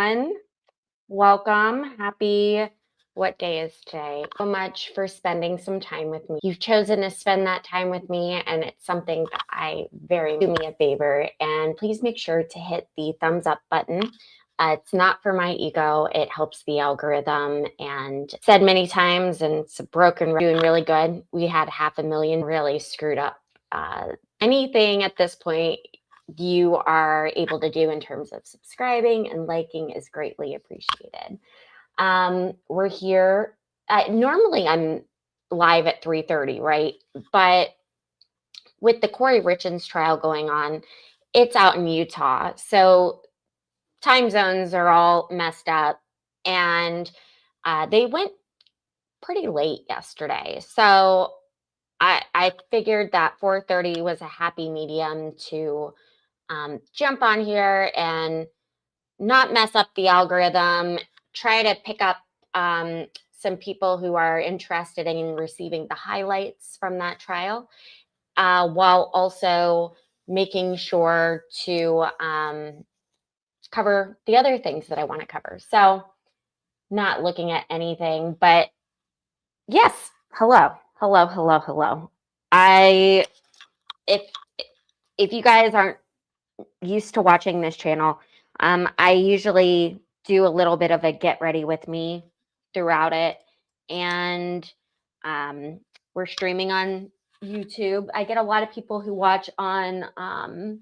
everyone. Welcome. What day is today? So much for spending some time with me. You've chosen to spend that time with me, and it's something that I very do me a favor. And please make sure to hit the thumbs up button. It's not for my ego. It helps the algorithm. And said many times, and it's doing really good. We had 500,000 really screwed up. Anything at this point you are able to do in terms of subscribing and liking is greatly appreciated. We're here. Normally I'm live at 3:30, right? But with the Kouri Richins trial going on, it's out in Utah. So time zones are all messed up. And they went pretty late yesterday. So I figured that 4:30 was a happy medium to jump on here and not mess up the algorithm, try to pick up some people who are interested in receiving the highlights from that trial, while also making sure to cover the other things that I want to cover. So not looking at anything, but yes, hello. If you guys aren't used to watching this channel, I usually do a little bit of a get ready with me throughout it, and we're streaming on YouTube. I get a lot of people who watch on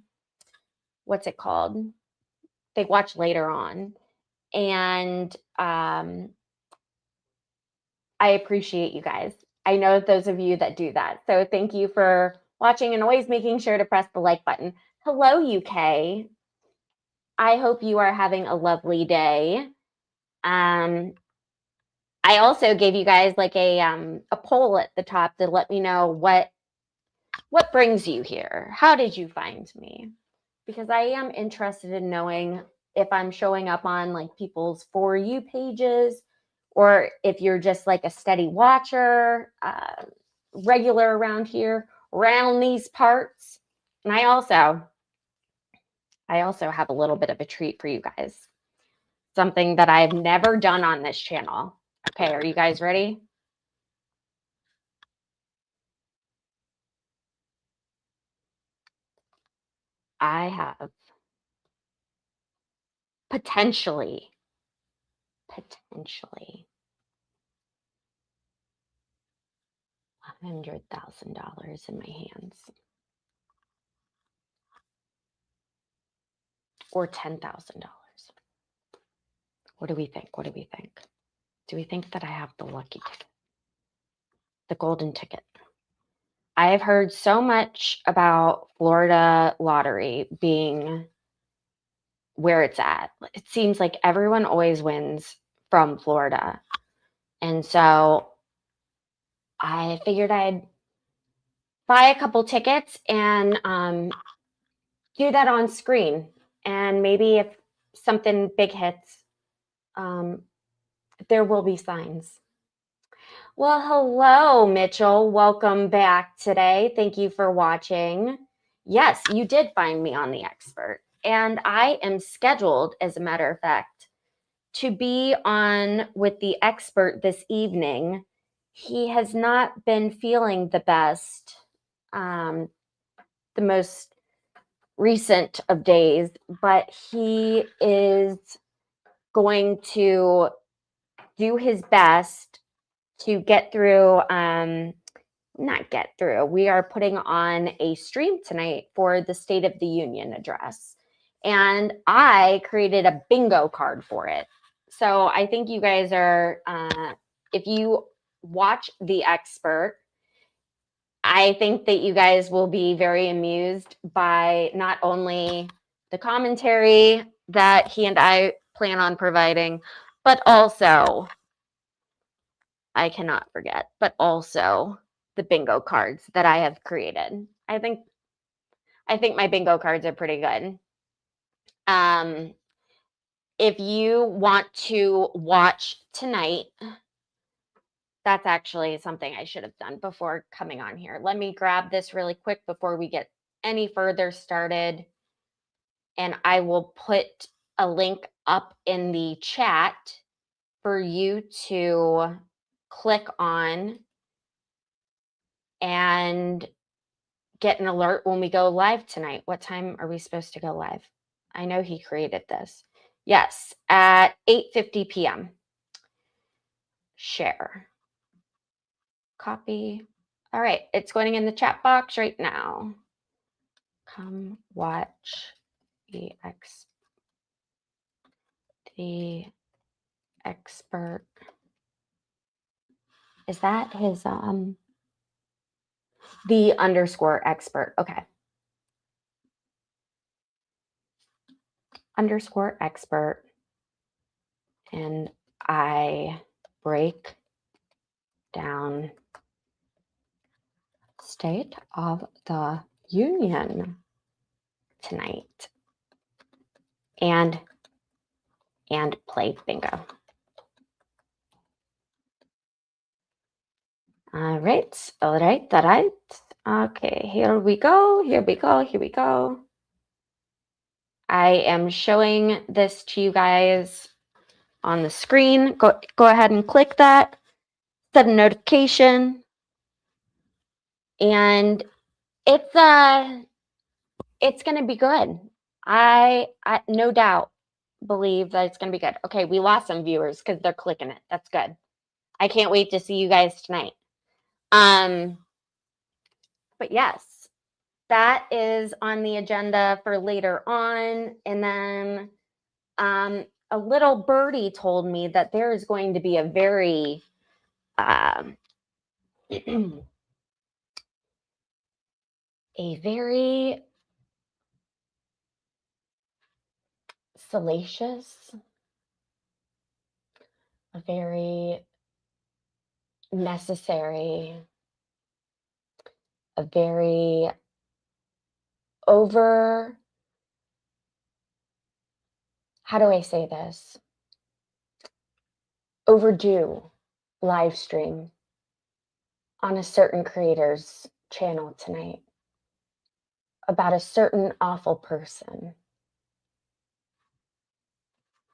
what's it called? They watch later on, and I appreciate you guys. I know those of you that do that, so thank you for watching and always making sure to press the like button. Hello, UK. I hope you are having a lovely day. I also gave you guys like a poll at the top to let me know what brings you here. How did you find me? Because I am interested in knowing if I'm showing up on like people's For You pages, or if you're just like a steady watcher, regular around here, around these parts. And I also have a little bit of a treat for you guys. Something that I've never done on this channel. Okay, are you guys ready? I have potentially $100,000 in my hands, or $10,000. What do we think? Do we think that I have the lucky ticket, the golden ticket? I have heard so much about Florida lottery being where it's at. It seems like everyone always wins from Florida. And so I figured I'd buy a couple tickets and do that on screen. And maybe if something big hits, there will be signs. Well, hello, Mitchell. Welcome back today. Thank you for watching. Yes, you did find me on The Expert. And I am scheduled, as a matter of fact, to be on with The Expert this evening. He has not been feeling the best, the most recent of days, but he is going to do his best to get through, not get through. We are putting on a stream tonight for the State of the Union address, and I created a bingo card for it. So I think you guys are, if you watch The Expert, I think that you guys will be very amused by not only the commentary that he and I plan on providing, but also, I cannot forget, but also the bingo cards that I have created. I think my bingo cards are pretty good. If you want to watch tonight, that's actually something I should have done before coming on here. Let me grab this really quick before we get any further started. And I will put a link up in the chat for you to click on and get an alert when we go live tonight. What time are we supposed to go live? I know he created this. Yes, at 8:50 p.m. Share. Copy. All right, it's going in the chat box right now. Come watch the expert. Is that his the underscore expert? Okay. Underscore expert, and I break down State of the Union tonight and play bingo. All right. Okay, here we go. I am showing this to you guys on the screen. Go ahead and click that, set a notification, and it's going to be good. I no doubt believe that it's going to be good. Okay, we lost some viewers because they're clicking it. That's good. I can't wait to see you guys tonight. But yes, that is on the agenda for later on. And then a little birdie told me that there is going to be a very salacious, a very necessary, a very over, how do I say this? Overdue live stream on a certain creator's channel tonight about a certain awful person.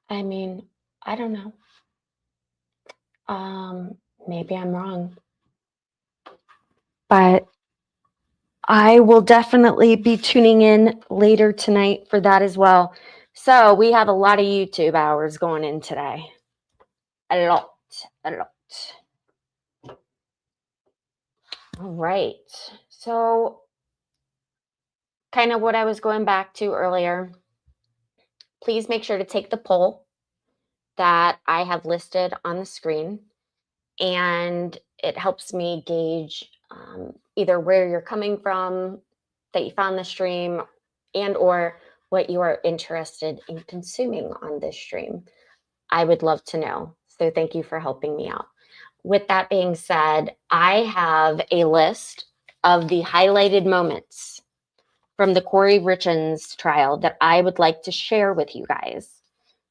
I mean, I don't know. Maybe I'm wrong. But I will definitely be tuning in later tonight for that as well. So we have a lot of YouTube hours going in today. A lot. All right. So kind of what I was going back to earlier. Please make sure to take the poll that I have listed on the screen, and it helps me gauge either where you're coming from, that you found the stream, and or what you are interested in consuming on this stream. I would love to know. So thank you for helping me out. With that being said, I have a list of the highlighted moments from the Kouri Richins trial that I would like to share with you guys.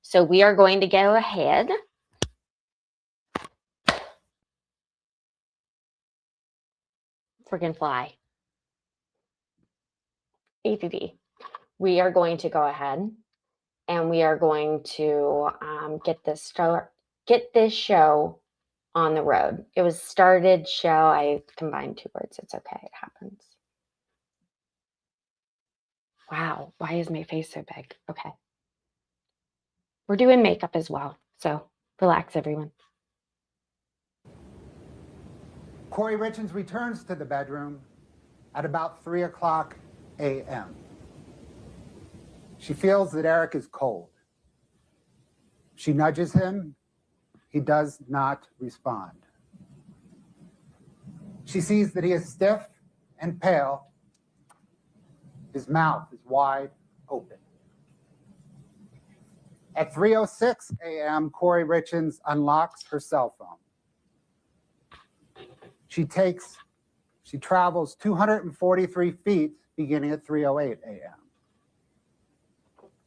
So we are going to go ahead. Friggin' fly. APP. We are going to go ahead and we are going to get this show on the road. It was started show. I combined two words. It's okay. It happens. Wow. Why is my face so big? Okay. We're doing makeup as well. So relax, everyone. Kouri Richins returns to the bedroom at about 3:00 a.m. She feels that Eric is cold. She nudges him. He does not respond. She sees that he is stiff and pale. His mouth is wide open. At 3:06 a.m., Kouri Richins unlocks her cell phone. She travels 243 feet beginning at 3:08 a.m.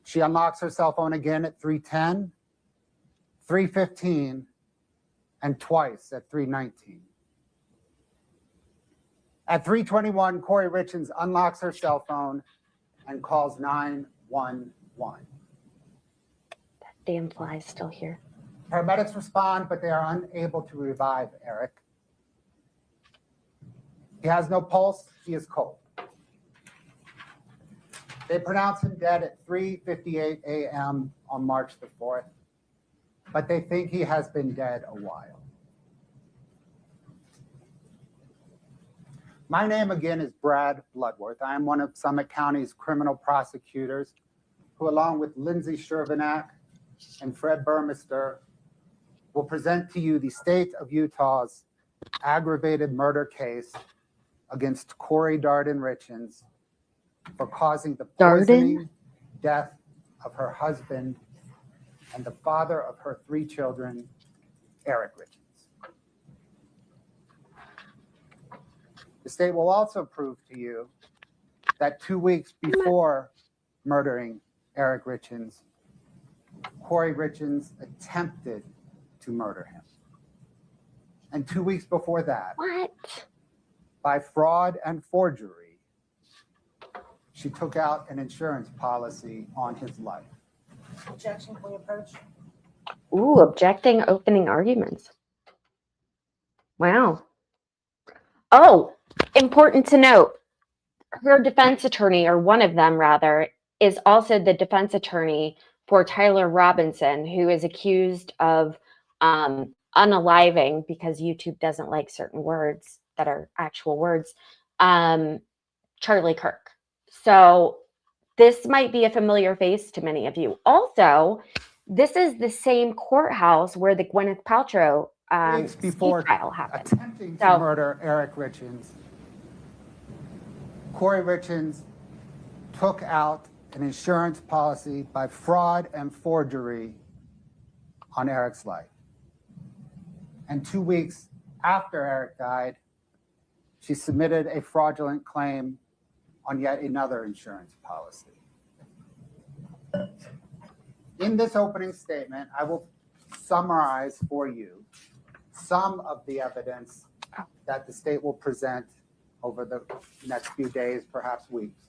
She unlocks her cell phone again at 3:10, 3:15, and twice at 3:19. At 3:21, Kouri Richins unlocks her cell phone and calls 911. Damn fly's still here. Paramedics respond, but they are unable to revive Eric. He has no pulse. He is cold. They pronounce him dead at 3:58 a.m. on March the 4th, but they think he has been dead a while. My name again is Brad Bloodworth. I am one of Summit County's criminal prosecutors who, along with Lindsay Shervinack and Fred Burmester, will present to you the state of Utah's aggravated murder case against Kouri Richins for causing the poisoning death of her husband and the father of her 3 children, Eric Richins. The state will also prove to you that 2 weeks before murdering Eric Richins, Kouri Richins attempted to murder him. And 2 weeks before that, What? by fraud and forgery, she took out an insurance policy on his life. Objection, can we approach? Ooh, objecting opening arguments. Wow. Oh, important to note, her defense attorney, or one of them rather, is also the defense attorney for Tyler Robinson, who is accused of unaliving, because YouTube doesn't like certain words that are actual words, Charlie Kirk. So this might be a familiar face to many of you. Also, this is the same courthouse where the Gwyneth Paltrow Weeks before trial happened. attempting to murder Eric Richins, Kouri Richins took out an insurance policy by fraud and forgery on Eric's life. And 2 weeks after Eric died, she submitted a fraudulent claim on yet another insurance policy. In this opening statement, I will summarize for you some of the evidence that the state will present over the next few days, perhaps weeks,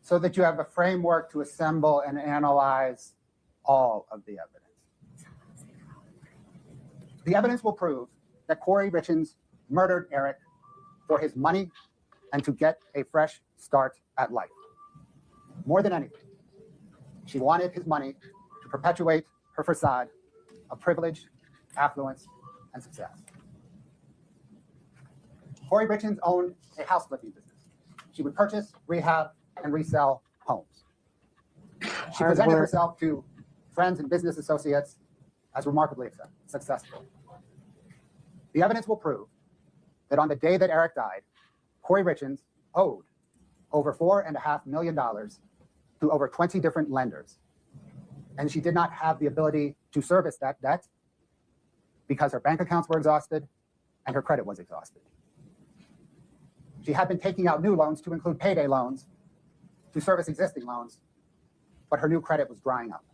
so that you have a framework to assemble and analyze all of the evidence. The evidence will prove that Kouri Richins murdered Eric for his money and to get a fresh start at life. More than anything, she wanted his money to perpetuate her facade of privilege, affluence, and success. Kouri Richins owned a house flipping business. She would purchase, rehab, and resell homes. She presented herself to friends and business associates as remarkably successful. The evidence will prove that on the day that Eric died, Kouri Richins owed over $4.5 million to over 20 different lenders. And she did not have the ability to service that debt because her bank accounts were exhausted and her credit was exhausted. She had been taking out new loans to include payday loans to service existing loans, but her new credit was drying up.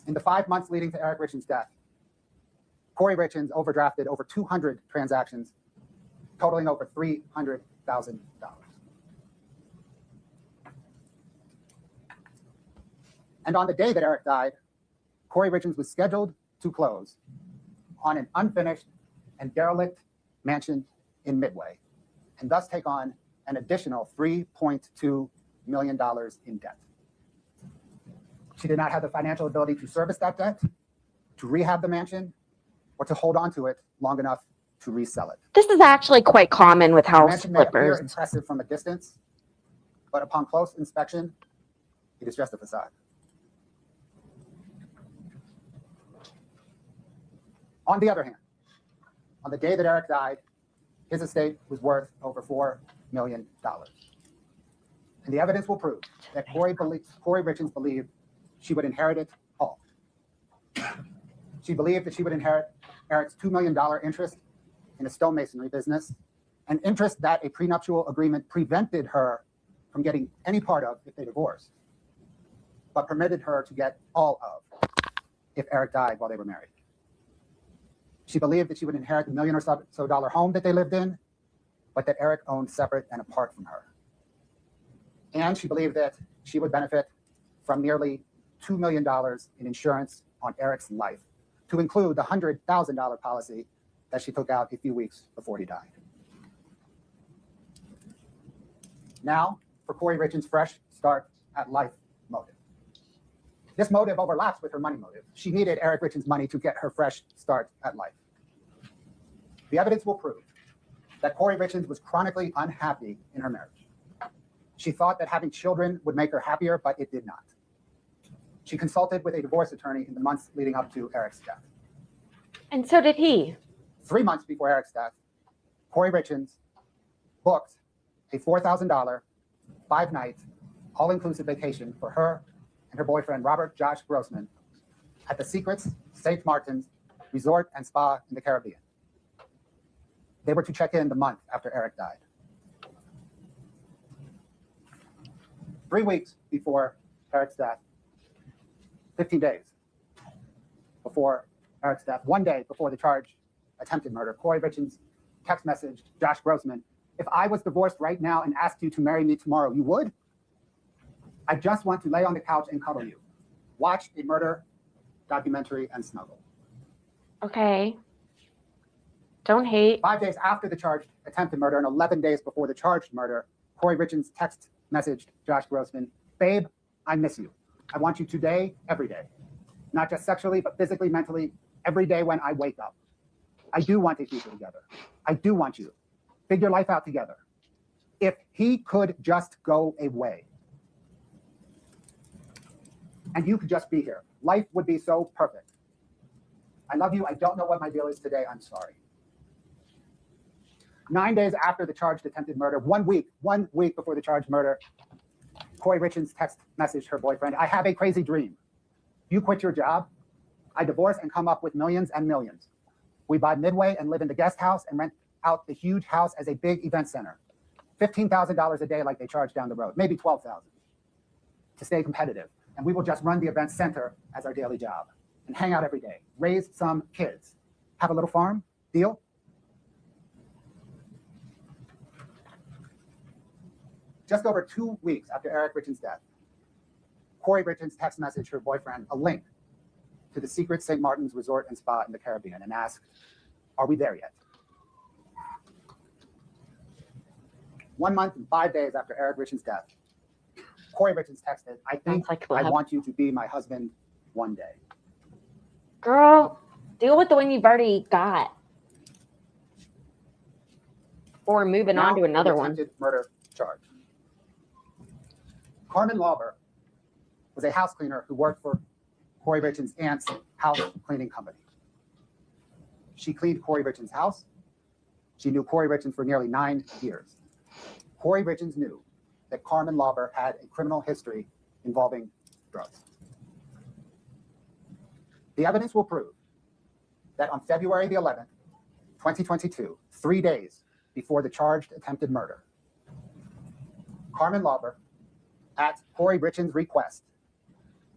In the 5 months leading to Eric Richins' death, Kouri Richins overdrafted over 200 transactions, totaling over $300,000. And on the day that Eric died, Kouri Richins was scheduled to close on an unfinished and derelict mansion in Midway, and thus take on an additional $3.2 million in debt. She did not have the financial ability to service that debt, to rehab the mansion, or to hold on to it long enough to resell it. This is actually quite common with The house mansion may appear flippers. impressive from a distance, but upon close inspection, it is just a facade. On the other hand, on the day that Eric died, his estate was worth over $4 million. And the evidence will prove that Kouri Richins believed she would inherit it all. She believed that she would inherit Eric's $2 million interest in a stonemasonry business, an interest that a prenuptial agreement prevented her from getting any part of if they divorced, but permitted her to get all of if Eric died while they were married. She believed that she would inherit the $1 million or so dollar home that they lived in, but that Eric owned separate and apart from her. And she believed that she would benefit from nearly $2 million in insurance on Eric's life, to include the $100,000 policy that she took out a few weeks before he died. Now, for Kouri Richins' fresh start at life motive. This motive overlaps with her money motive. She needed Eric Richins' money to get her fresh start at life. The evidence will prove that Kouri Richins was chronically unhappy in her marriage. She thought that having children would make her happier, but it did not. She consulted with a divorce attorney in the months leading up to Eric's death. And so did he. 3 months before Eric's death, Kouri Richins booked a $4,000, 5-night, all-inclusive vacation for her and her boyfriend, Robert Josh Grossman, at the Secrets St. Martin's Resort and Spa in the Caribbean. They were to check in the month after Eric died. 3 weeks before Eric's death, 15 days before Eric's death, 1 day before the charged attempted murder, Kouri Richins text messaged Josh Grossman, "If I was divorced right now and asked you to marry me tomorrow, you would? I just want to lay on the couch and cuddle you, watch a murder documentary and snuggle." Okay. Don't hate. 5 days after the charged attempted murder and 11 days before the charged murder, Kouri Richins text messaged Josh Grossman, "Babe, I miss you. I want you today, every day. Not just sexually, but physically, mentally, every day when I wake up. I do want a future together. I do want you. Figure life out together. If he could just go away and you could just be here, life would be so perfect. I love you. I don't know what my deal is today. I'm sorry." 9 days after the charged attempted murder, 1 week before the charged murder, Kouri Richins text messaged her boyfriend, "I have a crazy dream. You quit your job, I divorce and come up with millions and millions. We buy Midway and live in the guest house and rent out the huge house as a big event center. $15,000 a day like they charge down the road, maybe $12,000 to stay competitive. And we will just run the event center as our daily job and hang out every day, raise some kids, have a little farm, deal?" Just over 2 weeks after Eric Richins' death, Kouri Richins text messaged her boyfriend a link to the Secret St. Martin's Resort and Spa in the Caribbean and asked, "Are we there yet?" 1 month and 5 days after Eric Richins' death, Kouri Richins texted, "I think I want you to be my husband one day." Girl, deal with the one you've already got. Or moving on to another one. Attempted murder charge. Carmen Lauber was a house cleaner who worked for Kouri Richins' aunt's house cleaning company. She cleaned Kouri Richins' house. She knew Kouri Richins for nearly 9 years. Kouri Richins knew that Carmen Lauber had a criminal history involving drugs. The evidence will prove that on February the 11th, 2022, 3 days before the charged attempted murder, Carmen Lauber, at Kouri Richins' request,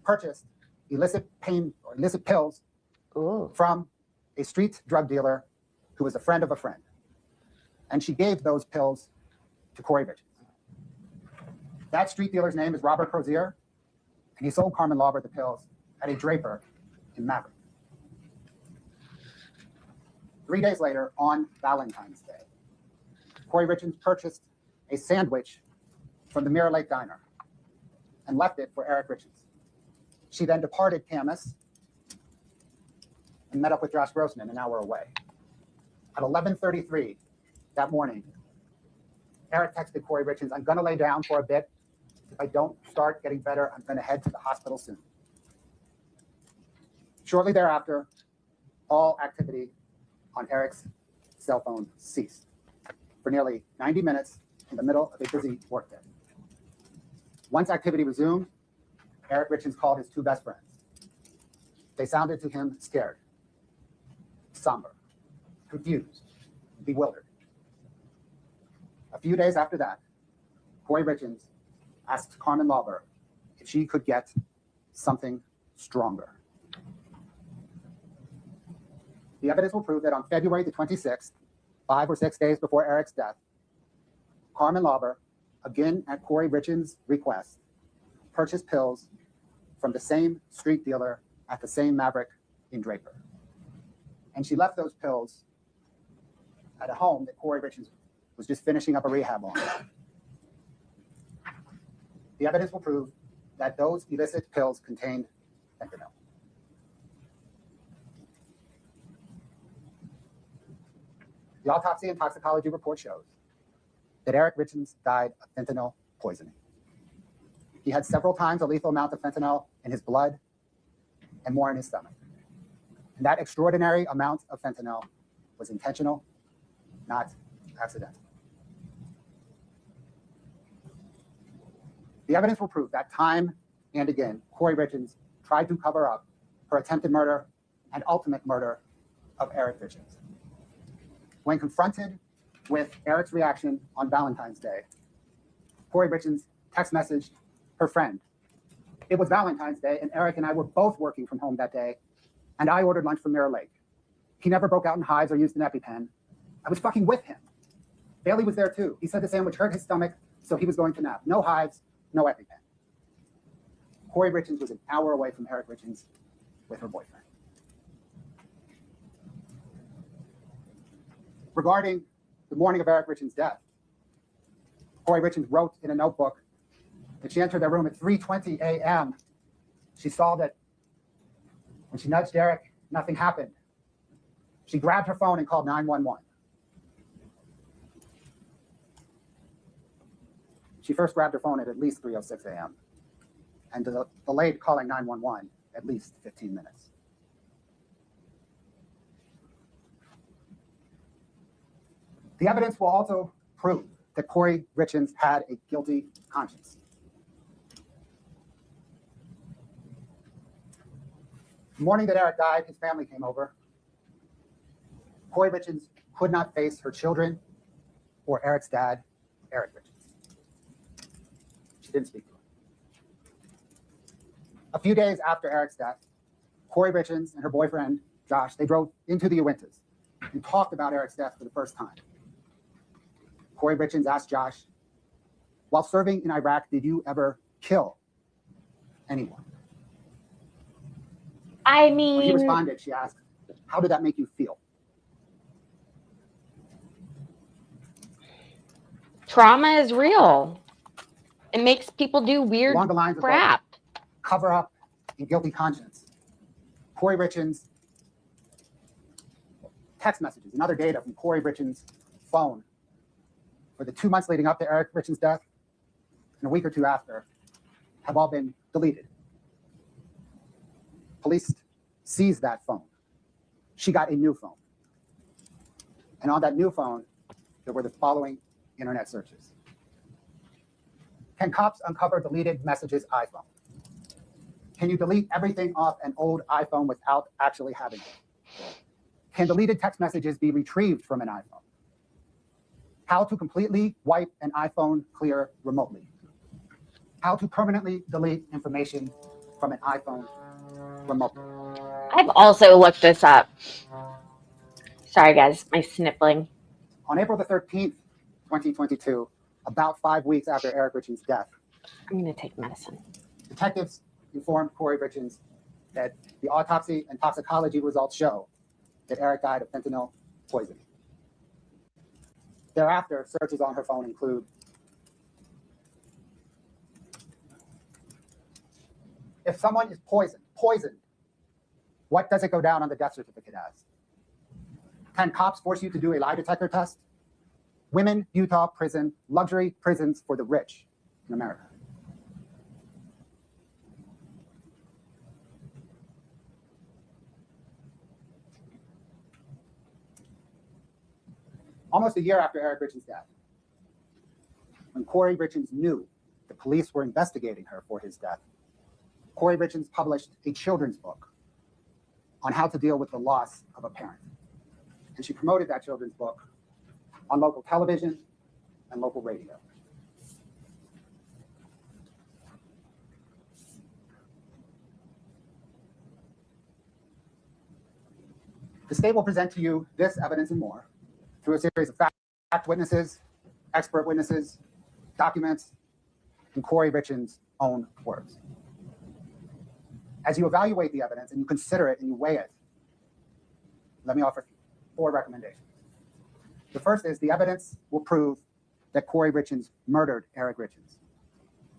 purchased illicit pills from a street drug dealer who was a friend of a friend. And she gave those pills to Kouri Richins. That street dealer's name is Robert Crozier, and he sold Carmen Lauber the pills at a Draper in Maverick. 3 days later, on Valentine's Day, Kouri Richins purchased a sandwich from the Mirror Lake Diner and left it for Eric Richins. She then departed Camas and met up with Josh Grossman an hour away. At 11:33 that morning, Eric texted Kouri Richins, "I'm going to lay down for a bit. If I don't start getting better, I'm going to head to the hospital soon." Shortly thereafter, all activity on Eric's cell phone ceased for nearly 90 minutes in the middle of a busy workday. Once activity resumed, Eric Richins called his 2 best friends. They sounded to him scared, somber, confused, bewildered. A few days after that, Kouri Richins asked Carmen Lauber if she could get something stronger. The evidence will prove that on February the 26th, 5 or 6 days before Eric's death, Carmen Lauber, again at Kouri Richins' request, purchased pills from the same street dealer at the same Maverick in Draper. And she left those pills at a home that Kouri Richins was just finishing up a rehab on. The evidence will prove that those illicit pills contained fentanyl. The autopsy and toxicology report shows that Eric Richins died of fentanyl poisoning. He had several times a lethal amount of fentanyl in his blood and more in his stomach. And that extraordinary amount of fentanyl was intentional, not accidental. The evidence will prove that time and again, Kouri Richins tried to cover up her attempted murder and ultimate murder of Eric Richins. When confronted with Eric's reaction on Valentine's Day, Kouri Richins text messaged her friend. It was Valentine's Day, and Eric and I were both working from home that day, and I ordered lunch from Mirror Lake. He never broke out in hives or used an EpiPen. I was fucking with him. Bailey was there too. He said the sandwich hurt his stomach, so he was going to nap. No hives, no EpiPen. Kouri Richins was an hour away from Eric Richins with her boyfriend. Regarding the morning of Eric Richins' death, Kouri Richins wrote in a notebook that she entered their room at 3:20 a.m. She saw that when she nudged Eric, nothing happened. She grabbed her phone and called 911. She first grabbed her phone at least 3:06 a.m. and delayed calling 911 at least 15 minutes. The evidence will also prove that Kouri Richins had a guilty conscience. The morning that Eric died, his family came over. Kouri Richins could not face her children or Eric's dad, Eric Richins. She didn't speak to him. A few days after Eric's death, Kouri Richins and her boyfriend, Josh, they drove into the Uintas and talked about Eric's death for the first time. Kouri Richins asked Josh, while serving in Iraq, did you ever kill anyone? I When he mean, responded, she asked, how did that make you feel? trauma is real. It makes people do weird Along the lines of crap. cover up and guilty conscience, Kouri Richins' text messages and other data from Kouri Richins' phone for the 2 months leading up to Eric Richins' death and a week or two after have all been deleted. Police seized that phone. She got a new phone. And on that new phone, there were the following internet searches. Can cops uncover deleted messages iPhone? Can you delete everything off an old iPhone without actually having it? Can deleted text messages be retrieved from an iPhone? How to completely wipe an iPhone clear remotely? How to permanently delete information from an iPhone remotely? I've also looked this up. Sorry, guys, my sniffling. On April the 13th, 2022, about 5 weeks after Eric Richins' death, I'm going to take medicine. detectives informed Kouri Richins that the autopsy and toxicology results show that Eric died of fentanyl poisoning. Thereafter, searches on her phone include if someone is poisoned, what does it go down on the death certificate as? Can cops force you to do a lie detector test? Women, Utah prison, luxury prisons for the rich in America. Almost a year after Eric Richins' death, when Kouri Richins knew the police were investigating her for his death, Kouri Richins published a children's book on how to deal with the loss of a parent. And she promoted that children's book on local television and local radio. The state will present to you this evidence and more through a series of fact witnesses, expert witnesses, documents, and Kouri Richins' own words. As you evaluate the evidence and you consider it and you weigh it, let me offer 4 recommendations. The first is the evidence will prove that Kouri Richins murdered Eric Richins,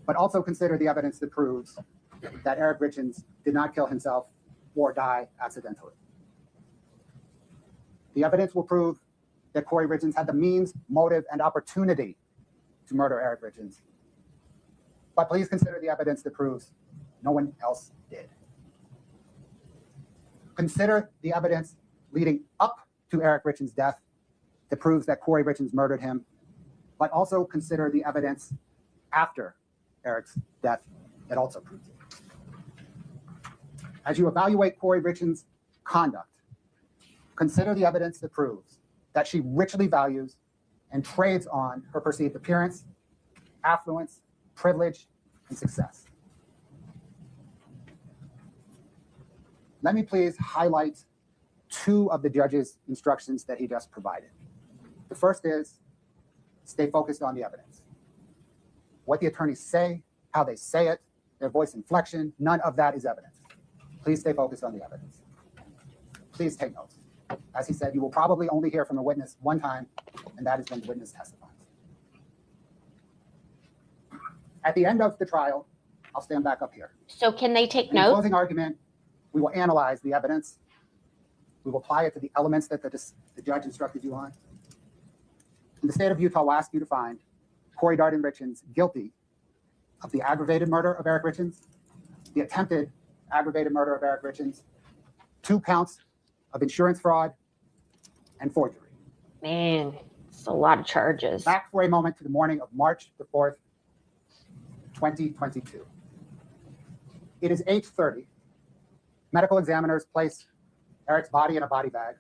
but also consider the evidence that proves that Eric Richins did not kill himself or die accidentally. The evidence will prove that Kouri Richins had the means, motive, and opportunity to murder Eric Richins. But please consider the evidence that proves no one else did. Consider the evidence leading up to Eric Richins' death that proves that Kouri Richins murdered him, but also consider the evidence after Eric's death that also proves it. As you evaluate Kouri Richins' conduct, consider the evidence that proves that she richly values and trades on her perceived appearance, affluence, privilege, and success. Let me please highlight 2 of the judge's instructions that he just provided. The first is stay focused on the evidence. What the attorneys say, how they say it, their voice inflection, none of that is evidence. Please stay focused on the evidence. Please take notes. As he said, you will probably only hear from a witness one time, and that is when the witness testifies. At the end of the trial, I'll stand back up here. So can they take In the notes? closing argument, we will analyze the evidence. We will apply it to the elements that the judge instructed you on. And the state of Utah will ask you to find Kouri Darden Richins guilty of the aggravated murder of Eric Richins, the attempted aggravated murder of Eric Richins, 2 counts of insurance fraud, and forgery. Man, it's a lot of charges. Back for a moment to the morning of March the 4th, 2022. It is 8:30. Medical examiners place Eric's body in a body bag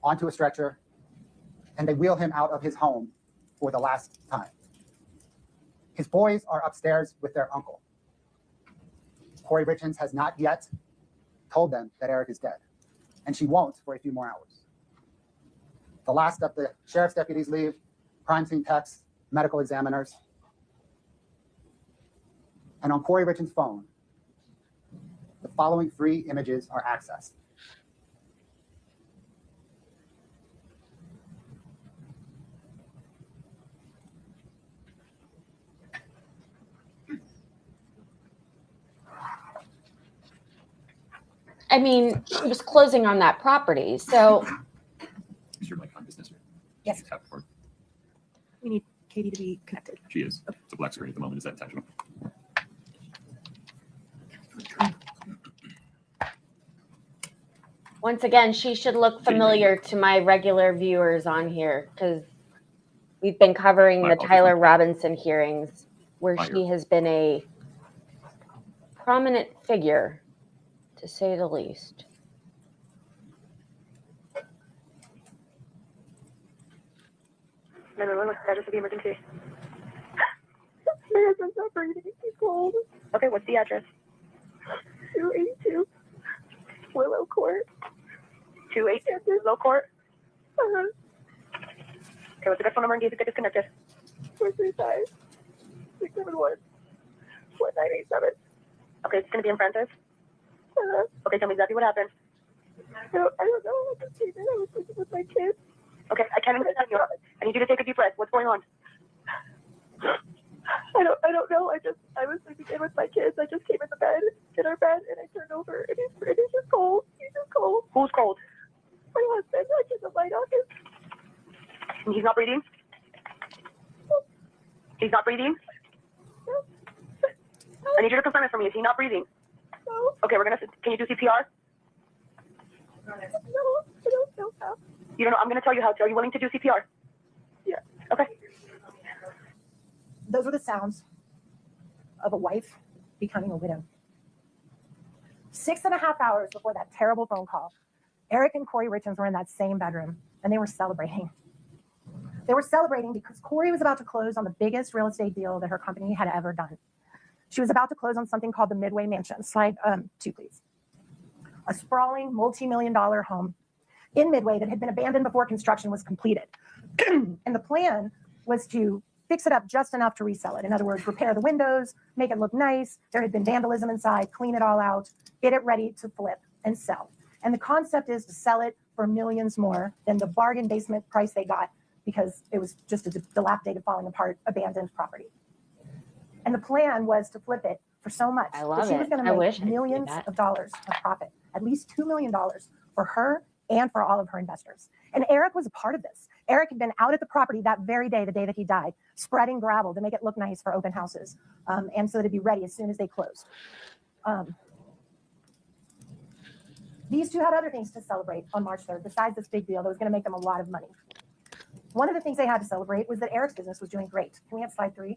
onto a stretcher, and they wheel him out of his home for the last time. His boys are upstairs with their uncle. Kouri Richins has not yet told them that Eric is dead, and she won't for a few more hours. The last of the sheriff's deputies leave, crime scene techs, medical examiners, and on Kouri Richins' phone, the following 3 images are accessed. I mean, she was closing on that property, so Is your mic on business? Or Yes. tap record? We need Katie to be connected. She is. It's a black screen at the moment. Is that intentional? once again, she should look familiar to my regular viewers on here because we've been covering My the apologies. Tyler Robinson hearings where My she has been a prominent figure, to say the least. No, what's the status of the emergency? My husband's not breathing. He's cold. Okay, what's the address? 282 Willow Court. 282 Willow Court? Uh-huh. Okay, what's the good phone number in case it gets disconnected? 435 671 1987. Okay, it's going to be in Francis? Uh-huh. Okay, tell me exactly what happened. No, I don't know. I just came in. I was sleeping with my kids. Okay, I can't understand you. I need you to take a deep breath. What's going on? I don't know. I was sleeping in with my kids. I just came in our bed, and I turned over, and he's just cold. He's just cold. Who's cold? My husband. I turned the light off. And he's not breathing? He's not breathing? No. I need you to confirm it for me. Is he not breathing? No. Okay, can you do CPR? No, I don't know how. You don't know. I'm going to tell you how to. Are you willing to do CPR? Yeah. Okay. Those were the sounds of a wife becoming a widow. 6.5 hours before that terrible phone call, Eric and Kouri Richins were in that same bedroom, and they were celebrating. They were celebrating because Kouri was about to close on the biggest real estate deal that her company had ever done. She was about to close on something called the Midway Mansion. Slide 2, please. A sprawling, multi-million-dollar home in Midway that had been abandoned before construction was completed. And the plan was to fix it up just enough to resell it. In other words, repair the windows, make it look nice. There had been vandalism inside, clean it all out, get it ready to flip and sell. And the concept is to sell it for millions more than the bargain basement price they got because it was just a dilapidated, falling apart, abandoned property. And the plan was to flip it for so much I love that she was it. going I to wish I make could do millions that. of dollars of profit, at least $2 million for her and for all of her investors. And Eric was a part of this. Eric had been out at the property that very day, the day that he died, spreading gravel to make it look nice for open houses, and so that it'd be ready as soon as they closed. These two had other things to celebrate on March 3rd, besides this big deal that was going to make them a lot of money. One of the things they had to celebrate was that Eric's business was doing great. Can we have slide 3?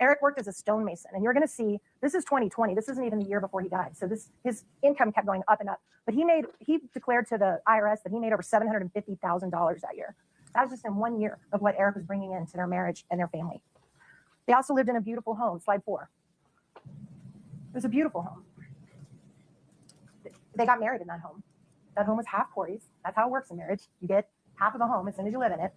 Eric worked as a stonemason, and you're going to see, this is 2020. This isn't even the year before he died. So his income kept going up and up. But he declared to the IRS that he made over $750,000 that year. That was just in 1 year of what Eric was bringing into their marriage and their family. They also lived in a beautiful home. Slide 4. It was a beautiful home. They got married in that home. That home was half Kouri's. That's how it works in marriage. You get half of the home as soon as you live in it.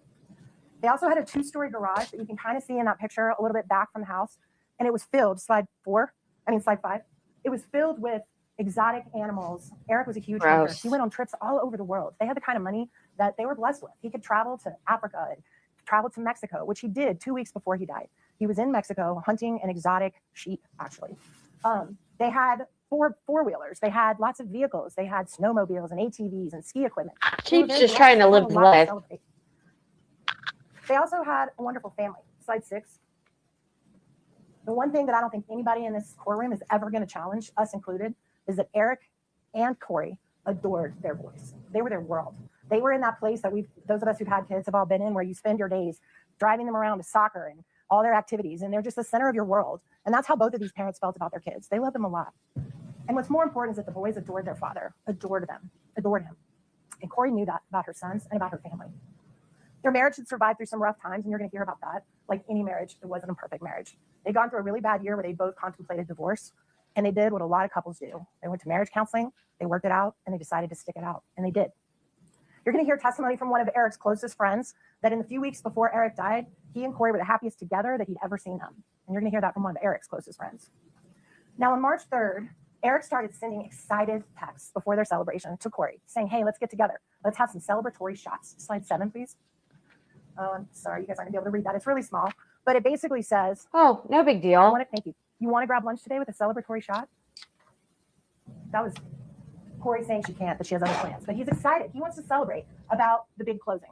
They also had a 2-story garage that you can kind of see in that picture a little bit back from the house. And it was filled, slide 5. It was filled with exotic animals. Eric was a huge hunter. He went on trips all over the world. They had the kind of money that they were blessed with. He could travel to Africa and travel to Mexico, which he did 2 weeks before he died. He was in Mexico hunting an exotic sheep, actually. They had four-wheelers. They had lots of vehicles. They had snowmobiles and ATVs and ski equipment. Sheep's just trying to live life. They also had a wonderful family. Slide 6. The one thing that I don't think anybody in this courtroom is ever going to challenge, us included, is that Eric and Kouri adored their boys. They were their world. They were in that place that those of us who've had kids have all been in, where you spend your days driving them around to soccer and all their activities, and they're just the center of your world. And that's how both of these parents felt about their kids. They loved them a lot. And what's more important is that the boys adored their father, adored him. And Kouri knew that about her sons and about her family. Their marriage had survived through some rough times, and you're going to hear about that. Like any marriage, it wasn't a perfect marriage. They'd gone through a really bad year where they both contemplated divorce, and they did what a lot of couples do. They went to marriage counseling, they worked it out, and they decided to stick it out, and they did. You're going to hear testimony from one of Eric's closest friends that in the few weeks before Eric died, he and Kouri were the happiest together that he'd ever seen them. And you're going to hear that from one of Eric's closest friends. Now, on March 3rd, Eric started sending excited texts before their celebration to Kouri, saying, hey, let's get together. Let's have some celebratory shots. Slide 7, please. Oh, I'm sorry, you guys aren't going to be able to read that. It's really small. But it basically says, oh, no big deal. Thank you. You want to grab lunch today with a celebratory shot? That was Kouri saying she can't, that she has other plans. But he's excited. He wants to celebrate about the big closing.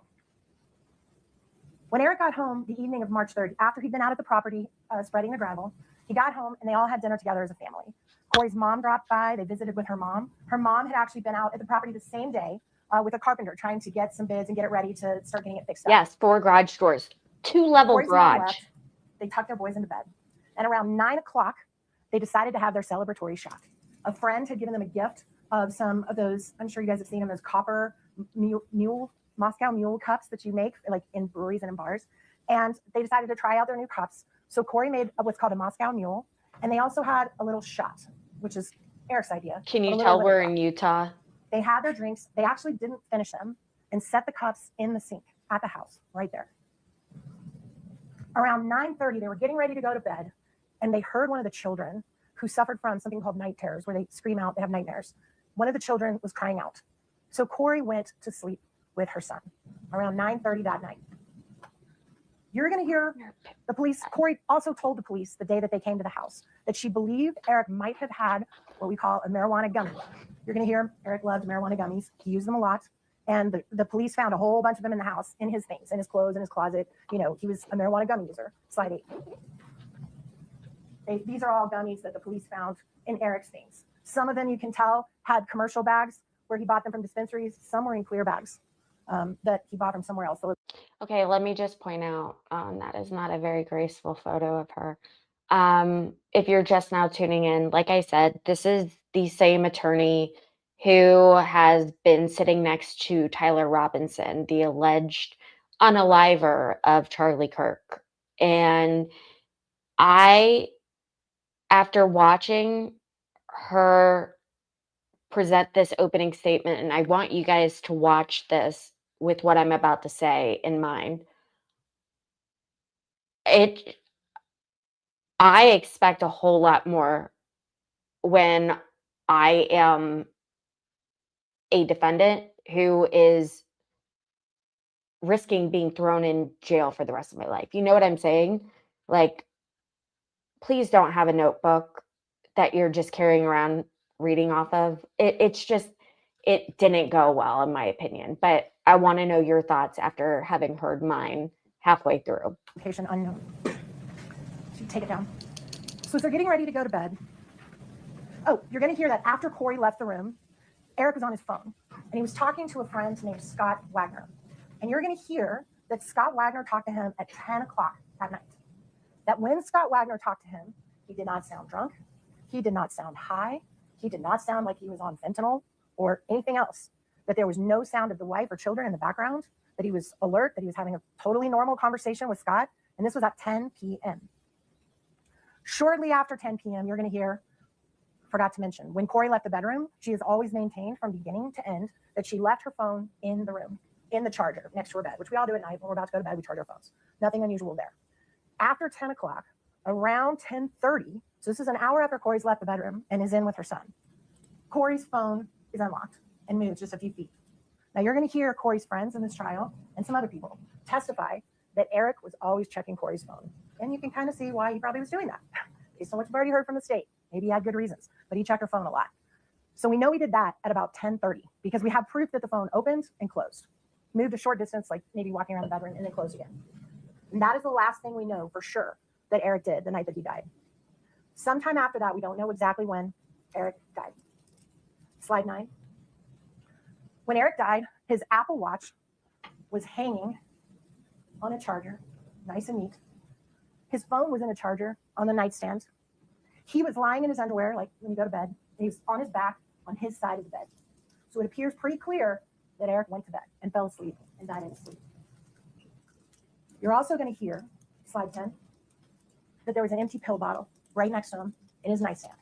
When Eric got home the evening of March 3rd, after he'd been out at the property spreading the gravel, he got home and they all had dinner together as a family. Kouri's mom dropped by. They visited with her mom. Her mom had actually been out at the property the same day with a carpenter trying to get some bids and get it ready to start getting it fixed up. Yes, 4 garage doors, 2-level Kouri's mom garage. left. They tucked their boys into bed. And around 9 o'clock, they decided to have their celebratory shot. A friend had given them a gift of some of those, I'm sure you guys have seen them, those copper Moscow Mule cups that you make like in breweries and in bars. And they decided to try out their new cups. So Kouri made what's called a Moscow Mule. And they also had a little shot, which is Eric's idea. Can you tell we're in Utah? They had their drinks. They actually didn't finish them and set the cups in the sink at the house right there. Around 9:30, they were getting ready to go to bed, and they heard one of the children who suffered from something called night terrors, where they scream out, they have nightmares. One of the children was crying out. So Kouri went to sleep with her son around 9:30 that night. You're going to hear the police. Kouri also told the police the day that they came to the house that she believed Eric might have had what we call a marijuana gummy. You're going to hear Eric loved marijuana gummies. He used them a lot. And the police found a whole bunch of them in the house, in his things, in his clothes, in his closet. You know, he was a marijuana gummy user. Slide 8. These are all gummies that the police found in Eric's things. Some of them, you can tell, had commercial bags where he bought them from dispensaries. Some were in clear bags that he bought from somewhere else. So okay, let me just point out that is not a very graceful photo of her. If you're just now tuning in, like I said, this is the same attorney who has been sitting next to Tyler Robinson, the alleged unaliver of Charlie Kirk. And after watching her present this opening statement, and I want you guys to watch this with what I'm about to say in mind, I expect a whole lot more when I am a defendant who is risking being thrown in jail for the rest of my life. You know what I'm saying? Like, please don't have a notebook that you're just carrying around reading off of. It's just, it didn't go well, in my opinion. But I want to know your thoughts after having heard mine halfway through. Location unknown. So take it down. So as they're getting ready to go to bed, oh, you're going to hear that after Kouri left the room, Eric was on his phone, and he was talking to a friend named Scott Wagner. And you're going to hear that Scott Wagner talked to him at 10 o'clock that night. That when Scott Wagner talked to him, he did not sound drunk. He did not sound high. He did not sound like he was on fentanyl or anything else. That there was no sound of the wife or children in the background. That he was alert, that he was having a totally normal conversation with Scott. And this was at 10 p.m. Shortly after 10 p.m., you're going to hear, forgot to mention, when Kouri left the bedroom, she has always maintained from beginning to end that she left her phone in the room, in the charger next to her bed, which we all do at night when we're about to go to bed, we charge our phones. Nothing unusual there. After 10 o'clock, around 10:30, so this is an hour after Kouri's left the bedroom and is in with her son, Kouri's phone is unlocked and moves just a few feet. Now you're going to hear Kouri's friends in this trial and some other people testify that Eric was always checking Kouri's phone. And you can kind of see why he probably was doing that. Based on what you've already heard from the state. Maybe he had good reasons, but he checked her phone a lot. So we know he did that at about 10:30 because we have proof that the phone opened and closed. Moved a short distance, like maybe walking around the bedroom and then closed again. And that is the last thing we know for sure that Eric did the night that he died. Sometime after that, we don't know exactly when Eric died. Slide 9. When Eric died, his Apple Watch was hanging on a charger, nice and neat. His phone was in a charger on the nightstand. He was lying in his underwear, like when you go to bed, and he was on his back on his side of the bed. So it appears pretty clear that Eric went to bed and fell asleep and died in his sleep. You're also going to hear, slide 10, that there was an empty pill bottle right next to him in his nightstand.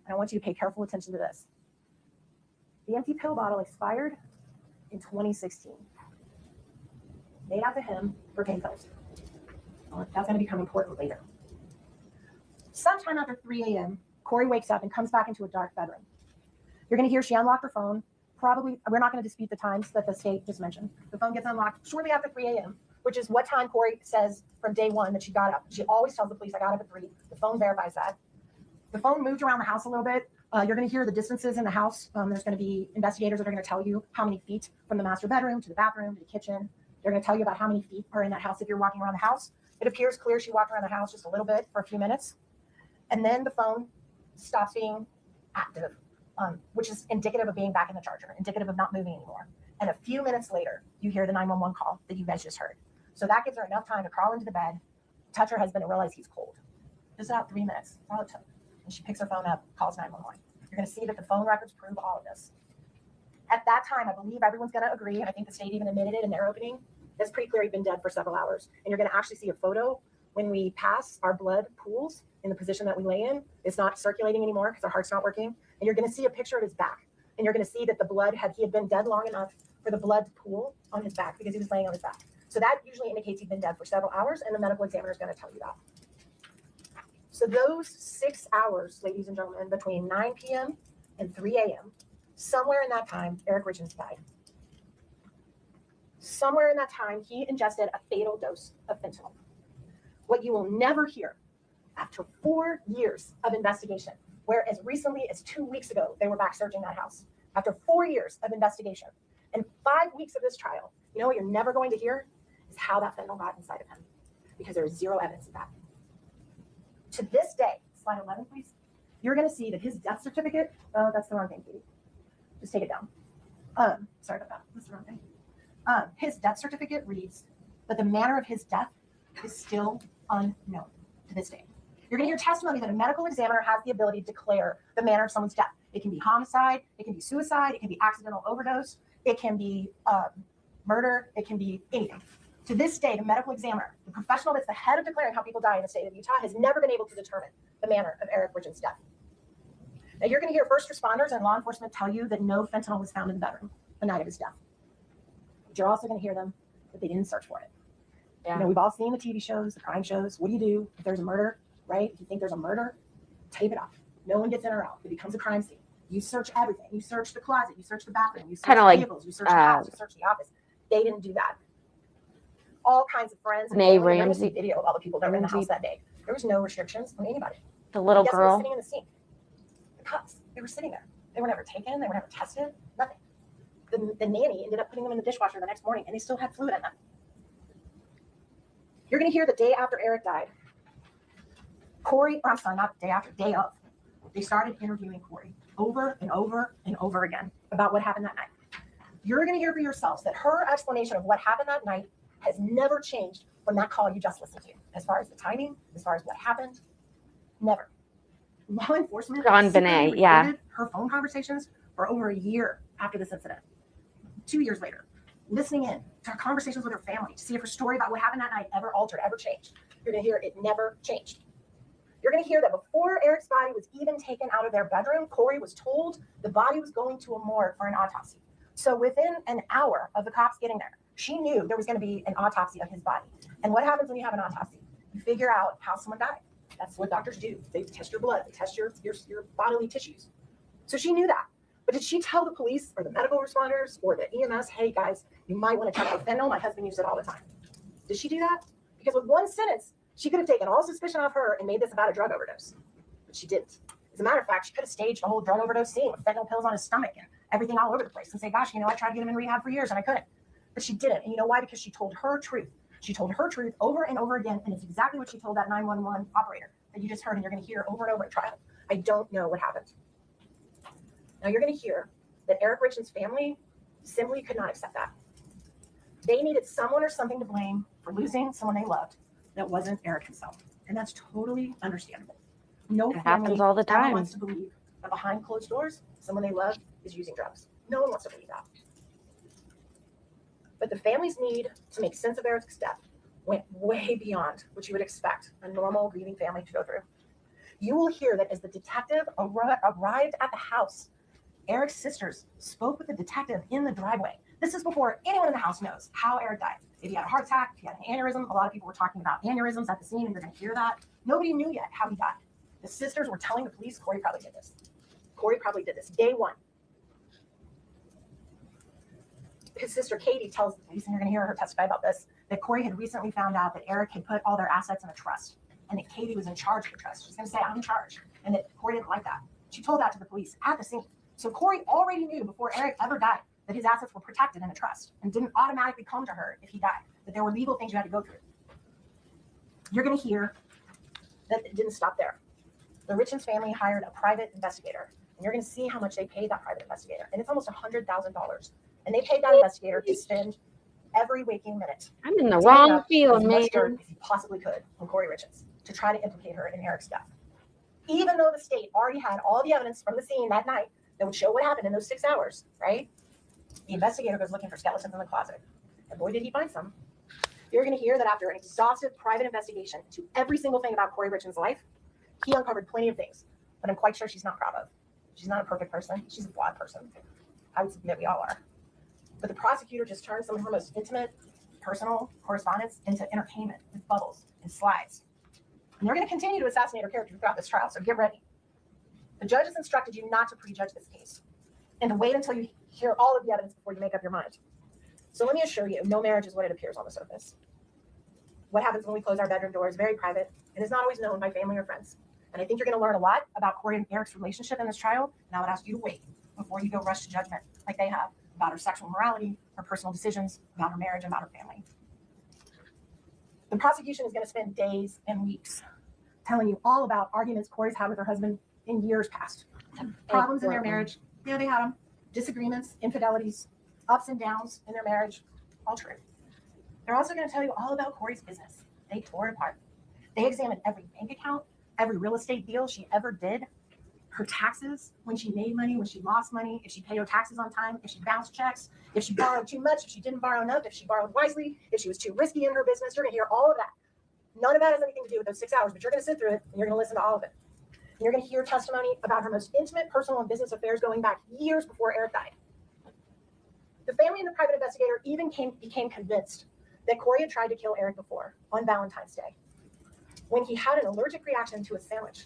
And I want you to pay careful attention to this. The empty pill bottle expired in 2016. Made out to him for pain pills. Well, that's going to become important later. Sometime after 3 a.m., Kouri wakes up and comes back into a dark bedroom. You're going to hear she unlocked her phone. Probably, we're not going to dispute the times that the state just mentioned. The phone gets unlocked shortly after 3 a.m., which is what time Kouri says from day one that she got up. She always tells the police, I got up at 3. The phone verifies that. The phone moved around the house a little bit. You're going to hear the distances in the house. There's going to be investigators that are going to tell you how many feet from the master bedroom to the bathroom to the kitchen. They're going to tell you about how many feet are in that house if you're walking around the house. It appears clear she walked around the house just a little bit for a few minutes. And then the phone stops being active, which is indicative of being back in the charger, indicative of not moving anymore. And a few minutes later, you hear the 911 call that you guys just heard. So that gives her enough time to crawl into the bed, touch her husband, and realize he's cold. Just about 3 minutes. That's all it took. And she picks her phone up, calls 911. You're going to see that the phone records prove all of this. At that time, I believe everyone's going to agree, and I think the state even admitted it in their opening, it's pretty clear he'd been dead for several hours. And you're going to actually see a photo when we pass, our blood pools in the position that we lay in. It's not circulating anymore because our heart's not working. And you're going to see a picture of his back. And you're going to see that the blood he had been dead long enough for the blood to pool on his back because he was laying on his back. So that usually indicates he'd been dead for several hours, and the medical examiner is going to tell you that. So those 6 hours, ladies and gentlemen, between 9 p.m. and 3 a.m., somewhere in that time, Eric Richins died. Somewhere in that time, he ingested a fatal dose of fentanyl. What you will never hear after 4 years of investigation, where as recently as 2 weeks ago, they were back searching that house. After 4 years of investigation and 5 weeks of this trial, you know what you're never going to hear is how that fentanyl got inside of him, because there is zero evidence of that. To this day, slide 11, please. You're going to see that his death certificate, oh, that's the wrong thing, Katie. Just take it down. Sorry about that. That's the wrong thing. His death certificate reads that the manner of his death is still unknown to this day. You're going to hear testimony that a medical examiner has the ability to declare the manner of someone's death. It can be homicide, it can be suicide, it can be accidental overdose, it can be murder, it can be anything. To this day, the medical examiner, the professional that's the head of declaring how people die in the state of Utah, has never been able to determine the manner of Eric Richins' death. Now, you're going to hear first responders and law enforcement tell you that no fentanyl was found in the bedroom the night of his death. But you're also going to hear them that they didn't search for it. Yeah. You know, we've all seen the TV shows, the crime shows. What do if there's a murder, right? If you think there's a murder, tape it off. No one gets in or out. It becomes a crime scene. You search everything. You search the closet. You search the bathroom. You search Kinda the like, vehicles. You search the house. You search the office. They didn't do that. All kinds of friends. And May family, there was a Ramsey- video of all the people that were in the house that day. There was no restrictions on anybody. The little Guess who was girl. sitting in the sink? The cups. They were sitting there. They were never taken. They were never tested. Nothing. The nanny ended up putting them in the dishwasher the next morning, and they still had fluid in them. You're going to hear the day after Eric died. Not the day after, day of. They started interviewing Kouri over and over and over again about what happened that night. You're going to hear for yourselves that her explanation of what happened that night has never changed from that call you just listened to. As far as the timing, as far as what happened, never. Law enforcement John secretly Bonet, yeah. recorded her phone conversations for over a year after this incident. 2 years later, listening in to her conversations with her family to see if her story about what happened that night ever altered, ever changed. You're going to hear it never changed. You're going to hear that before Eric's body was even taken out of their bedroom, Kouri was told the body was going to a morgue for an autopsy. So within an hour of the cops getting there, she knew there was going to be an autopsy of his body. And what happens when you have an autopsy? You figure out how someone died. That's what doctors do. They test your blood. They test your bodily tissues. So she knew that. But did she tell the police or the medical responders or the EMS, hey guys, you might want to check out fentanyl? My husband used it all the time. Did she do that? Because with one sentence, she could have taken all suspicion off her and made this about a drug overdose. But she didn't. As a matter of fact, she could have staged a whole drug overdose scene with fentanyl pills on his stomach and everything all over the place and say, gosh, I tried to get him in rehab for years and I couldn't. But she didn't. And you know why? Because she told her truth. She told her truth over and over again. And it's exactly what she told that 911 operator that you just heard and you're going to hear over and over at trial. I don't know what happened. Now you're going to hear that Eric Richins' family simply could not accept that. They needed someone or something to blame for losing someone they loved that wasn't Eric himself. And that's totally understandable. No It family happens all the ever time. wants to believe that behind closed doors, someone they love is using drugs. No one wants to believe that. But the family's need to make sense of Eric's death went way beyond what you would expect a normal grieving family to go through. You will hear that as the detective arrived at the house, Eric's sisters spoke with the detective in the driveway. This is before anyone in the house knows how Eric died. If he had a heart attack, if he had an aneurysm, a lot of people were talking about aneurysms at the scene, and you're going to hear that. Nobody knew yet how he died. The sisters were telling the police Kouri probably did this. Kouri probably did this. Day one. His sister Katie tells the police, and you're going to hear her testify about this, that Kouri had recently found out that Eric had put all their assets in a trust, and that Katie was in charge of the trust. She's going to say, I'm in charge, and that Kouri didn't like that. She told that to the police at the scene. So Kouri already knew before Eric ever died that his assets were protected in a trust and didn't automatically come to her if he died, that there were legal things you had to go through. You're going to hear that it didn't stop there. The Richins family hired a private investigator, and you're going to see how much they paid that private investigator, and it's almost $100,000. And they paid that investigator to spend every waking minute. I'm in the digging wrong up field, as much man. dirt as he possibly could on Kouri Richins to try to implicate her in Eric's death. Even though the state already had all the evidence from the scene that night that would show what happened in those 6 hours, right? The investigator goes looking for skeletons in the closet. And boy, did he find some. You're going to hear that after an exhaustive private investigation into every single thing about Kouri Richins' life, he uncovered plenty of things, but I'm quite sure she's not proud of. She's not a perfect person. She's a flawed person. I would submit we all are. But the prosecutor just turned some of her most intimate, personal correspondence into entertainment with bubbles and slides. And they're going to continue to assassinate her character throughout this trial, so get ready. The judge has instructed you not to prejudge this case and to wait until you hear all of the evidence before you make up your mind. So let me assure you, no marriage is what it appears on the surface. What happens when we close our bedroom door is very private and is not always known by family or friends. And I think you're going to learn a lot about Kouri and Eric's relationship in this trial, and I would ask you to wait before you go rush to judgment like they have about her sexual morality, her personal decisions, about her marriage, and about her family. The prosecution is going to spend days and weeks telling you all about arguments Kouri's had with her husband in years past. Problems in their marriage. Yeah, they had them. Disagreements, infidelities, ups and downs in their marriage. All true. They're also going to tell you all about Kouri's business. They tore it apart. They examined every bank account, every real estate deal she ever did, her taxes, when she made money, when she lost money, if she paid her taxes on time, if she bounced checks, if she borrowed too much, if she didn't borrow enough, if she borrowed wisely, if she was too risky in her business. You're going to hear all of that. None of that has anything to do with those 6 hours, but you're going to sit through it and you're going to listen to all of it. And you're going to hear testimony about her most intimate personal and business affairs going back years before Eric died. The family and the private investigator even became convinced that Kouri had tried to kill Eric before on Valentine's Day when he had an allergic reaction to a sandwich,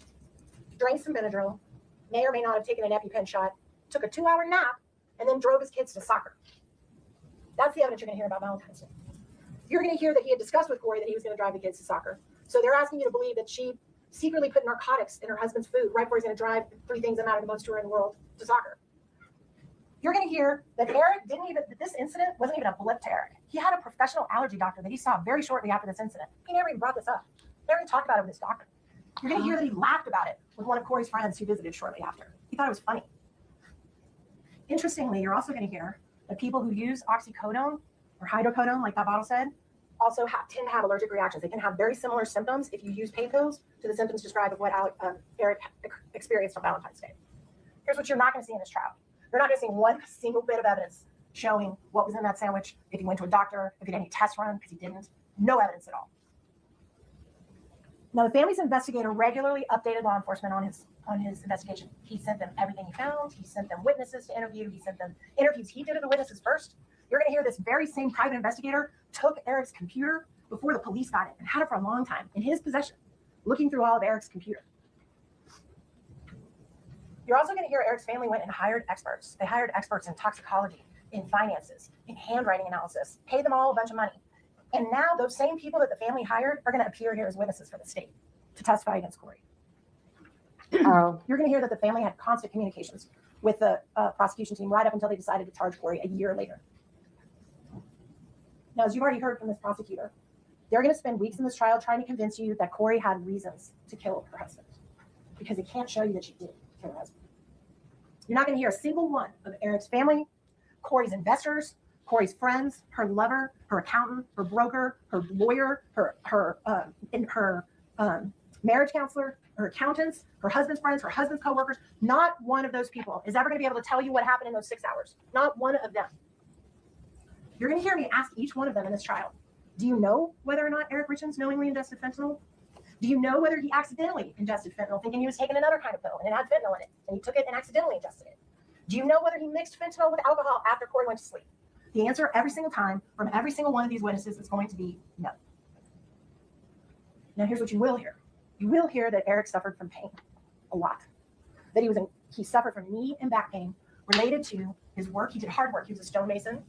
drank some Benadryl, may or may not have taken an EpiPen shot, took a 2-hour nap, and then drove his kids to soccer. That's the evidence you're going to hear about Valentine's Day. You're going to hear that he had discussed with Kouri that he was going to drive the kids to soccer. So they're asking you to believe that she secretly put narcotics in her husband's food right before he's going to drive 3 things that matter the most to her in the world to soccer. You're going to hear that this incident wasn't even a blip to Eric. He had a professional allergy doctor that he saw very shortly after this incident. He never even brought this up. Never even talked about it with his doctor. You're going to hear that he laughed about it with one of Kouri's friends who visited shortly after. He thought it was funny. Interestingly, you're also going to hear that people who use oxycodone or hydrocodone, like that bottle said, also tend to have allergic reactions. They can have very similar symptoms if you use pain pills to the symptoms described of what Eric experienced on Valentine's Day. Here's what you're not going to see in this trial. You're not going to see one single bit of evidence showing what was in that sandwich, if he went to a doctor, if he did any tests run, because he didn't. No evidence at all. Now, the family's investigator regularly updated law enforcement on his investigation. He sent them everything he found. He sent them witnesses to interview. He sent them interviews he did of the witnesses first. You're going to hear this very same private investigator took Eric's computer before the police got it and had it for a long time in his possession, looking through all of Eric's computer. You're also going to hear Eric's family went and hired experts. They hired experts in toxicology, in finances, in handwriting analysis, paid them all a bunch of money. And now those same people that the family hired are going to appear here as witnesses for the state to testify against Kouri. Oh, You're going to hear that the family had constant communications with the prosecution team right up until they decided to charge Kouri a year later. Now, as you've already heard from this prosecutor, they're going to spend weeks in this trial trying to convince you that Kouri had reasons to kill her husband because they can't show you that she did kill her husband. You're not going to hear a single one of Eric's family, Kouri's investors, Kouri's friends, her lover, her accountant, her broker, her lawyer, her marriage counselor, her accountants, her husband's friends, her husband's coworkers. Not one of those people is ever going to be able to tell you what happened in those 6 hours. Not one of them. You're going to hear me ask each one of them in this trial, do you know whether or not Eric Richins knowingly ingested fentanyl? Do you know whether he accidentally ingested fentanyl thinking he was taking another kind of pill and it had fentanyl in it and he took it and accidentally ingested it? Do you know whether he mixed fentanyl with alcohol after Kouri went to sleep? The answer every single time from every single one of these witnesses is going to be no. Now here's what you will hear. You will hear that Eric suffered from pain a lot. That he suffered from knee and back pain related to his work. He did hard work. He was a stonemason,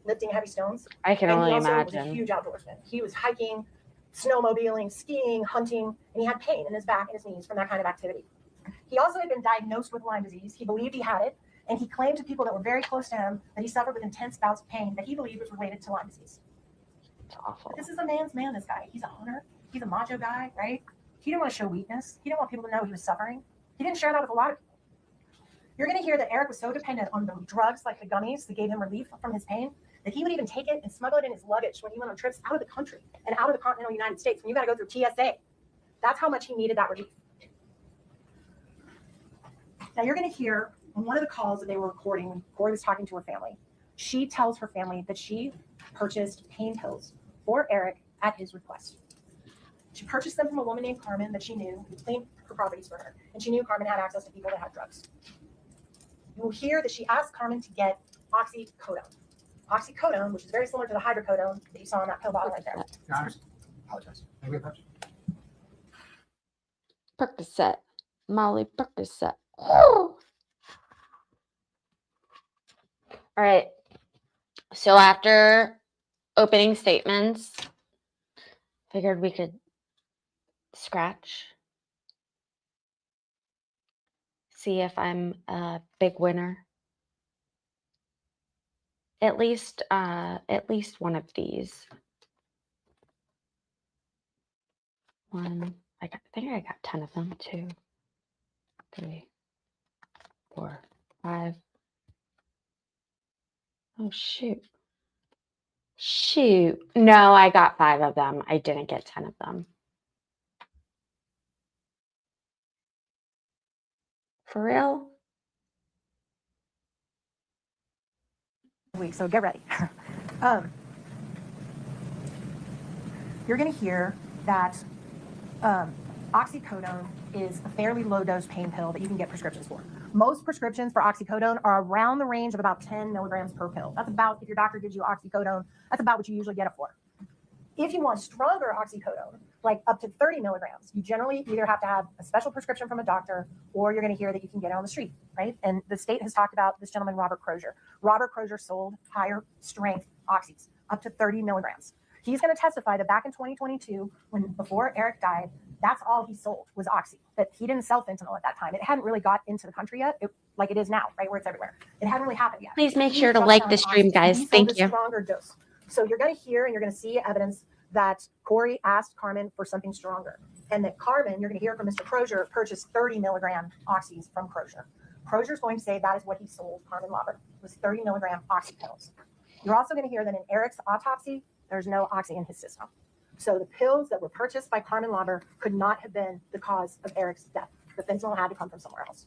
lifting heavy stones. I can And only he also imagine. was a huge outdoorsman. He was hiking, snowmobiling, skiing, hunting, and he had pain in his back and his knees from that kind of activity. He also had been diagnosed with Lyme disease. He believed he had it, and he claimed to people that were very close to him that he suffered with intense bouts of pain that he believed was related to Lyme disease. It's awful. But this is a man's man, this guy. He's a hunter. He's a macho guy, right? He didn't want to show weakness. He didn't want people to know he was suffering. He didn't share that with a lot of people. You're going to hear that Eric was so dependent on the drugs like the gummies that gave him relief from his pain that he would even take it and smuggle it in his luggage when he went on trips out of the country and out of the continental United States when you got to go through TSA. That's how much he needed that relief. Now you're going to hear on one of the calls that they were recording when Kouri was talking to her family, she tells her family that she purchased pain pills for Eric at his request. She purchased them from a woman named Carmen that she knew who cleaned her properties for her. And she knew Carmen had access to people that had drugs. You will hear that she asked Carmen to get oxycodone. Oxycodone, which is very similar to the hydrocodone that you saw in that pill bottle right there. Your Honors, apologize. May we approach? Percocet. Molly Percocet. All right. So after opening statements, figured we could scratch. See if I'm a big winner. At least one of these. I think I got 10 of them. 2, 3, 4, 5. Oh shoot. No, I got 5 of them. I didn't get 10 of them. For real? Week, so get ready. You're going to hear that oxycodone is a fairly low dose pain pill that you can get prescriptions for. Most prescriptions for oxycodone are around the range of about 10 milligrams per pill. That's about, if your doctor gives you oxycodone, that's about what you usually get it for. If you want stronger oxycodone, like up to 30 milligrams, you generally either have to have a special prescription from a doctor or you're going to hear that you can get it on the street, right? And the state has talked about this gentleman, Robert Crozier. Robert Crozier sold higher strength oxys, up to 30 milligrams. He's going to testify that back in 2022, before Eric died, that's all he sold was oxy, that he didn't sell fentanyl at that time. It hadn't really got into the country yet, like it is now, right, where it's everywhere. It hadn't really happened yet. Please make sure to like the stream, guys. Thank you. Stronger dose. So you're going to hear and you're going to see evidence that Kouri asked Carmen for something stronger, and that Carmen, you're going to hear from Mr. Crozier, purchased 30 milligram oxys from Crozier. Crozier's going to say that is what he sold Carmen Lauber, was 30 milligram oxy pills. You're also going to hear that in Eric's autopsy, there's no oxy in his system. So the pills that were purchased by Carmen Lauber could not have been the cause of Eric's death. The fentanyl had to come from somewhere else.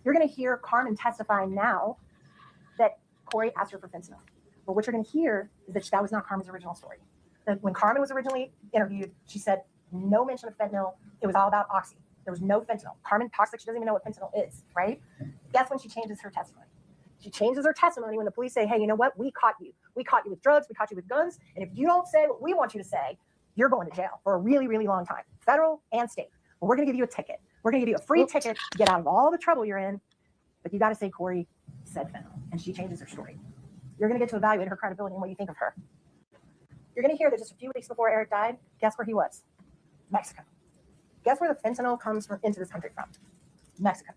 You're going to hear Carmen testify now that Kouri asked her for fentanyl. But what you're going to hear is that that was not Carmen's original story. That when Carmen was originally interviewed, she said no mention of fentanyl. It was all about oxy. There was no fentanyl. Carmen talks like she doesn't even know what fentanyl is, right? Guess when she changes her testimony? She changes her testimony when the police say, hey, you know what? We caught you. We caught you with drugs. We caught you with guns. And if you don't say what we want you to say, you're going to jail for a really, really long time, federal and state. But we're going to give you a ticket. We're going to give you a free ticket to get out of all the trouble you're in. But you got to say Kouri said fentanyl. And she changes her story. You're going to get to evaluate her credibility and what you think of her. You're going to hear that just a few weeks before Eric died, guess where he was? Mexico. Guess where the fentanyl comes from into this country from? Mexico.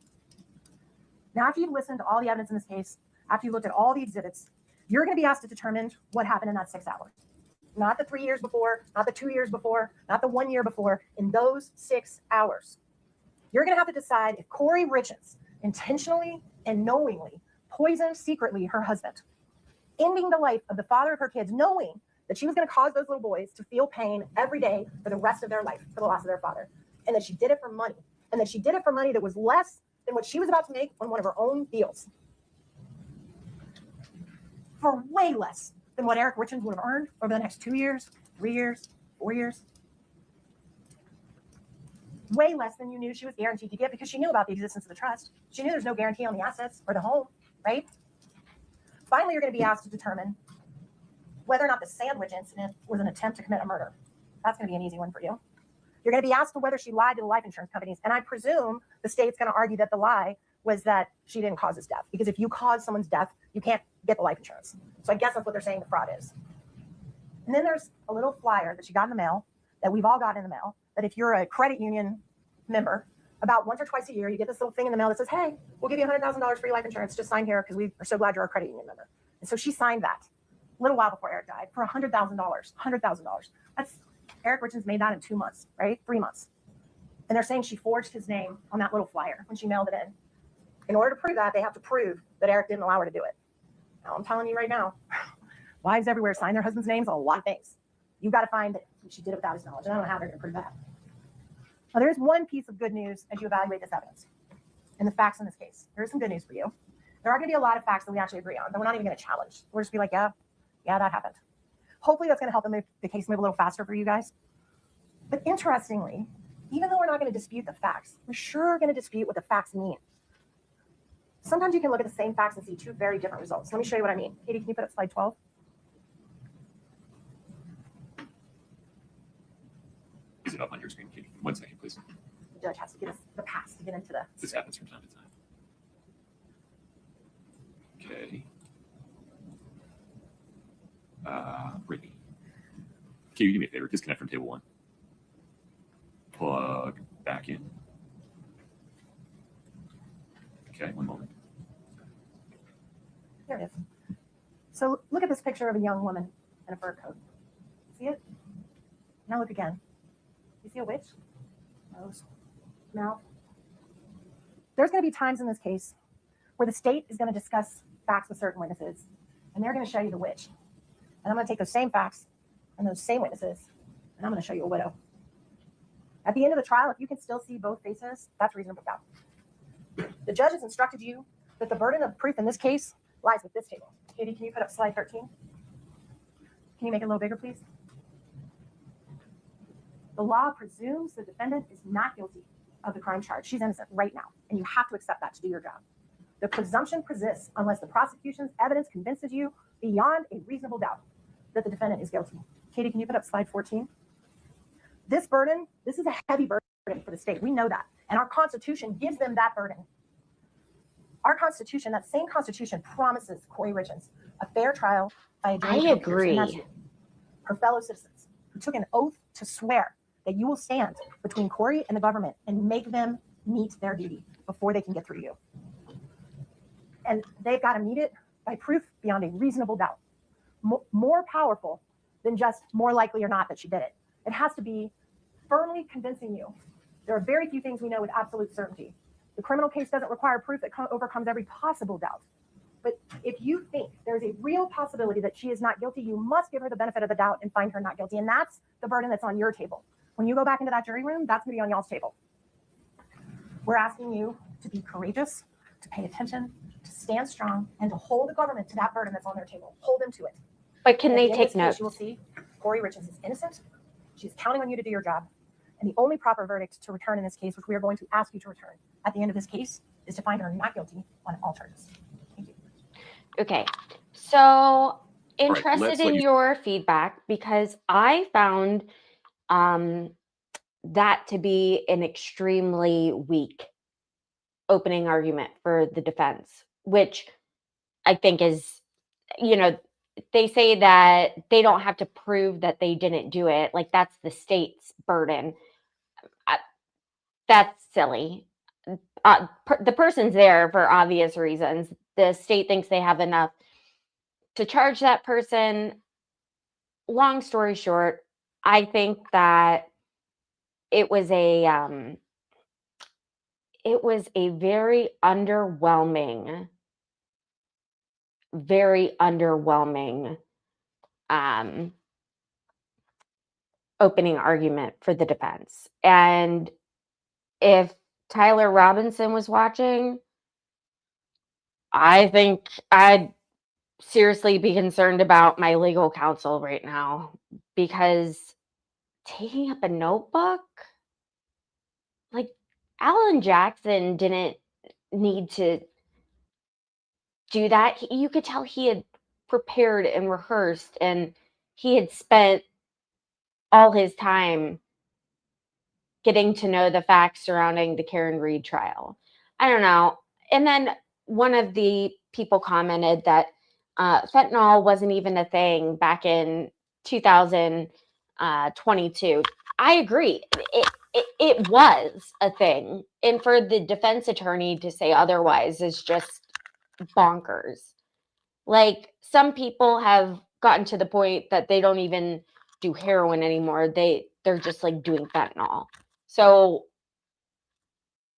Now, after you've listened to all the evidence in this case, after you've looked at all the exhibits, you're going to be asked to determine what happened in that 6 hours. Not the 3 years before, not the 2 years before, not the 1 year before, in those 6 hours. You're going to have to decide if Kouri Richins intentionally and knowingly poisoned secretly her husband, ending the life of the father of her kids, knowing that she was going to cause those little boys to feel pain every day for the rest of their life for the loss of their father, and that she did it for money, and that she did it for money that was less than what she was about to make on one of her own deals, for way less than what Eric Richins would have earned over the next 2 years, 3 years, 4 years. Way less than you knew she was guaranteed to get because she knew about the existence of the trust. She knew there's no guarantee on the assets or the home, right? Finally, you're going to be asked to determine whether or not the sandwich incident was an attempt to commit a murder. That's going to be an easy one for you. You're going to be asked to whether she lied to the life insurance companies. And I presume the state's going to argue that the lie was that she didn't cause his death. Because if you cause someone's death, you can't get the life insurance. So I guess that's what they're saying the fraud is. And then there's a little flyer that she got in the mail, that we've all gotten in the mail, that if you're a credit union member, about once or twice a year, you get this little thing in the mail that says, hey, we'll give you $100,000 for your life insurance. Just sign here because we are so glad you're a credit union member. And so she signed that a little while before Eric died for $100,000. $100,000. That's Eric Richins made that in 2 months, right? 3 months. And they're saying she forged his name on that little flyer when she mailed it in. In order to prove that, they have to prove that Eric didn't allow her to do it. Now, I'm telling you right now, wives everywhere sign their husband's names on a lot of things. You've got to find that she did it without his knowledge. And I don't know how they're going to prove that. Now, there's one piece of good news as you evaluate this evidence and the facts in this case. There is some good news for you. There are going to be a lot of facts that we actually agree on that we're not even going to challenge. We'll just be like, yeah, that happened. Hopefully that's going to help the case move a little faster for you guys. But interestingly, even though we're not going to dispute the facts, we're sure going to dispute what the facts mean. Sometimes you can look at the same facts and see two very different results. Let me show you what I mean. Katie, can you put up slide 12? Is it up on your screen, Katie? 1 second, please. The judge has to give us the pass to get into the... This happens from time to time. Okay. Brittany. Can you do me a favor? Disconnect from table 1. Plug back in. Okay, 1 moment. There it is. So look at this picture of a young woman in a fur coat. See it? Now look again. You see a witch? Nose, mouth. There's going to be times in this case where the state is going to discuss facts with certain witnesses, and they're going to show you the witch. And I'm going to take those same facts and those same witnesses, and I'm going to show you a widow. At the end of the trial, if you can still see both faces, that's reasonable doubt. The judge has instructed you that the burden of proof in this case lies with this table. Katie, can you put up slide 13? Can you make it a little bigger, please? The law presumes the defendant is not guilty of the crime charge. She's innocent right now, and you have to accept that to do your job. The presumption persists unless the prosecution's evidence convinces you beyond a reasonable doubt that the defendant is guilty. Katie, can you put up slide 14? This is a heavy burden for the state. We know that. And our Constitution gives them that burden. Our Constitution, that same Constitution, promises Kouri Richins a fair trial by a jury. I agree. And that's you, her fellow citizens, who took an oath to swear that you will stand between Kouri and the government and make them meet their duty before they can get through you. And they've got to meet it by proof beyond a reasonable doubt. More powerful than just more likely or not that she did it. It has to be firmly convincing you. There are very few things we know with absolute certainty. The criminal case doesn't require proof that overcomes every possible doubt. But if you think there's a real possibility that she is not guilty, you must give her the benefit of the doubt and find her not guilty. And that's the burden that's on your table. When you go back into that jury room, that's going to be on y'all's table. We're asking you to be courageous, to pay attention, to stand strong, and to hold the government to that burden that's on their table. Hold them to it. But can And they at the end of take this case, notes? You will see Kouri Richins is innocent. She's counting on you to do your job. And the only proper verdict to return in this case, which we are going to ask you to return at the end of this case, is to find her not guilty on all charges. Thank you. Okay, so let's interested let in you- your feedback because I found that to be an extremely weak opening argument for the defense, which I think is, they say that they don't have to prove that they didn't do it. Like that's the state's burden. That's silly. The person's there for obvious reasons. The state thinks they have enough to charge that person. Long story short, I think that it was a very underwhelming opening argument for the defense. And if Tyler Robinson was watching, I think I'd seriously be concerned about my legal counsel right now, because taking up a notebook, like Alan Jackson didn't need to do that. You could tell he had prepared and rehearsed, and he had spent all his time getting to know the facts surrounding the Karen Reed trial. I don't know. And then one of the people commented that fentanyl wasn't even a thing back in 2022. I agree. It was a thing. And for the defense attorney to say otherwise is just bonkers. Like, some people have gotten to the point that they don't even do heroin anymore. They're just like doing fentanyl. So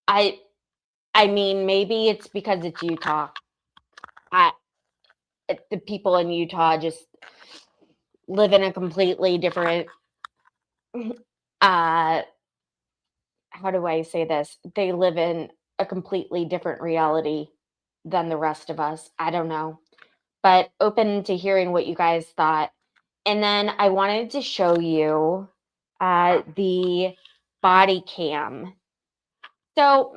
I mean, maybe it's because it's Utah. The people in Utah just live in a completely different how do I say this? They live in a completely different reality than the rest of us. I don't know. But open to hearing what you guys thought. And then I wanted to show you the body cam. So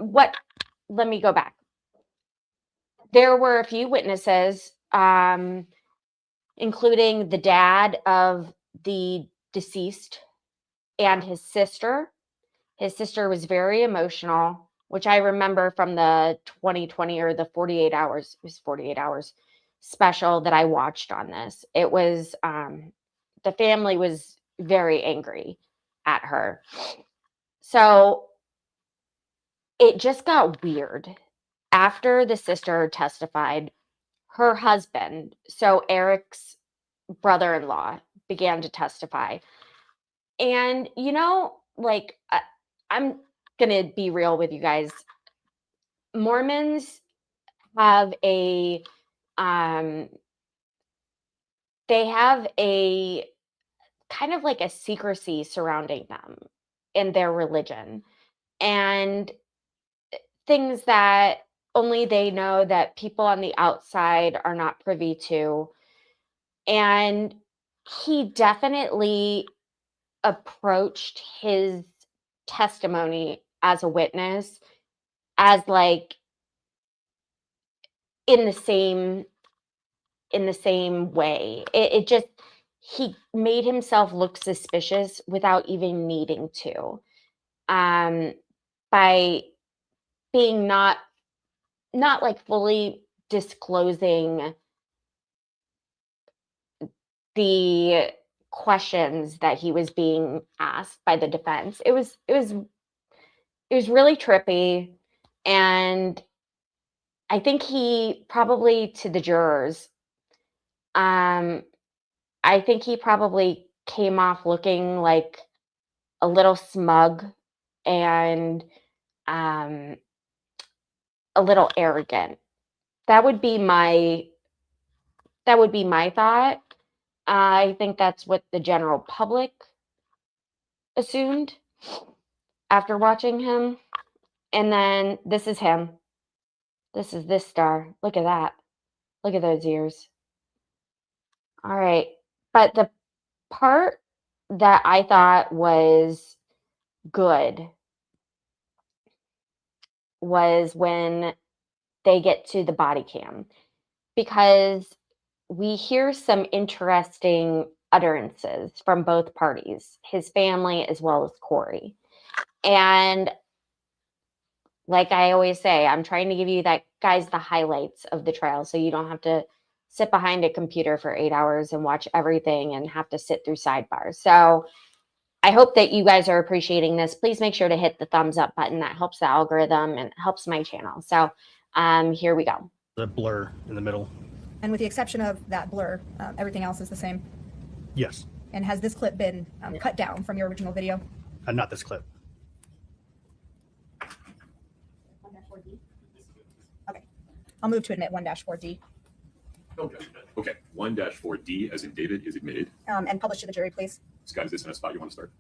let me go back. There were a few witnesses, including the dad of the deceased and his sister. His sister was very emotional, which I remember from the 2020 or the 48 hours, it was 48 hours special that I watched on this. It was, the family was very angry at her. So it just got weird. After the sister testified, her husband, so Eric's brother-in-law, began to testify. And, like, I'm going to be real with you guys. Mormons have they have a kind of like a secrecy surrounding them in their religion, and things that only they know, that people on the outside are not privy to. And he definitely approached his testimony as a witness as like in the same way. It just, he made himself look suspicious without even needing to, by being not like fully disclosing the questions that he was being asked by the defense. It was really trippy, and I think he probably, to the jurors, I think he probably came off looking like a little smug and a little arrogant. That would be my thought. I think that's what the general public assumed after watching him. And then this is him. This is this star. Look at that. Look at those ears. All right. But the part that I thought was good was when they get to the body cam, because we hear some interesting utterances from both parties, his family as well as Kouri. And like I always say, I'm trying to give you the highlights of the trial, so you don't have to sit behind a computer for 8 hours and watch everything and have to sit through sidebars. So I hope that you guys are appreciating this. Please make sure to hit the thumbs up button. That helps the algorithm and helps my channel. So here we go. The blur in the middle. And with the exception of that blur, everything else is the same. Yes. And has this clip been cut down from your original video? Not this clip. Okay. I'll move to admit 1-4D. Okay. 1-4D, as in David, is admitted. And publish to the jury, please. Scott, is this in a spot you want to start?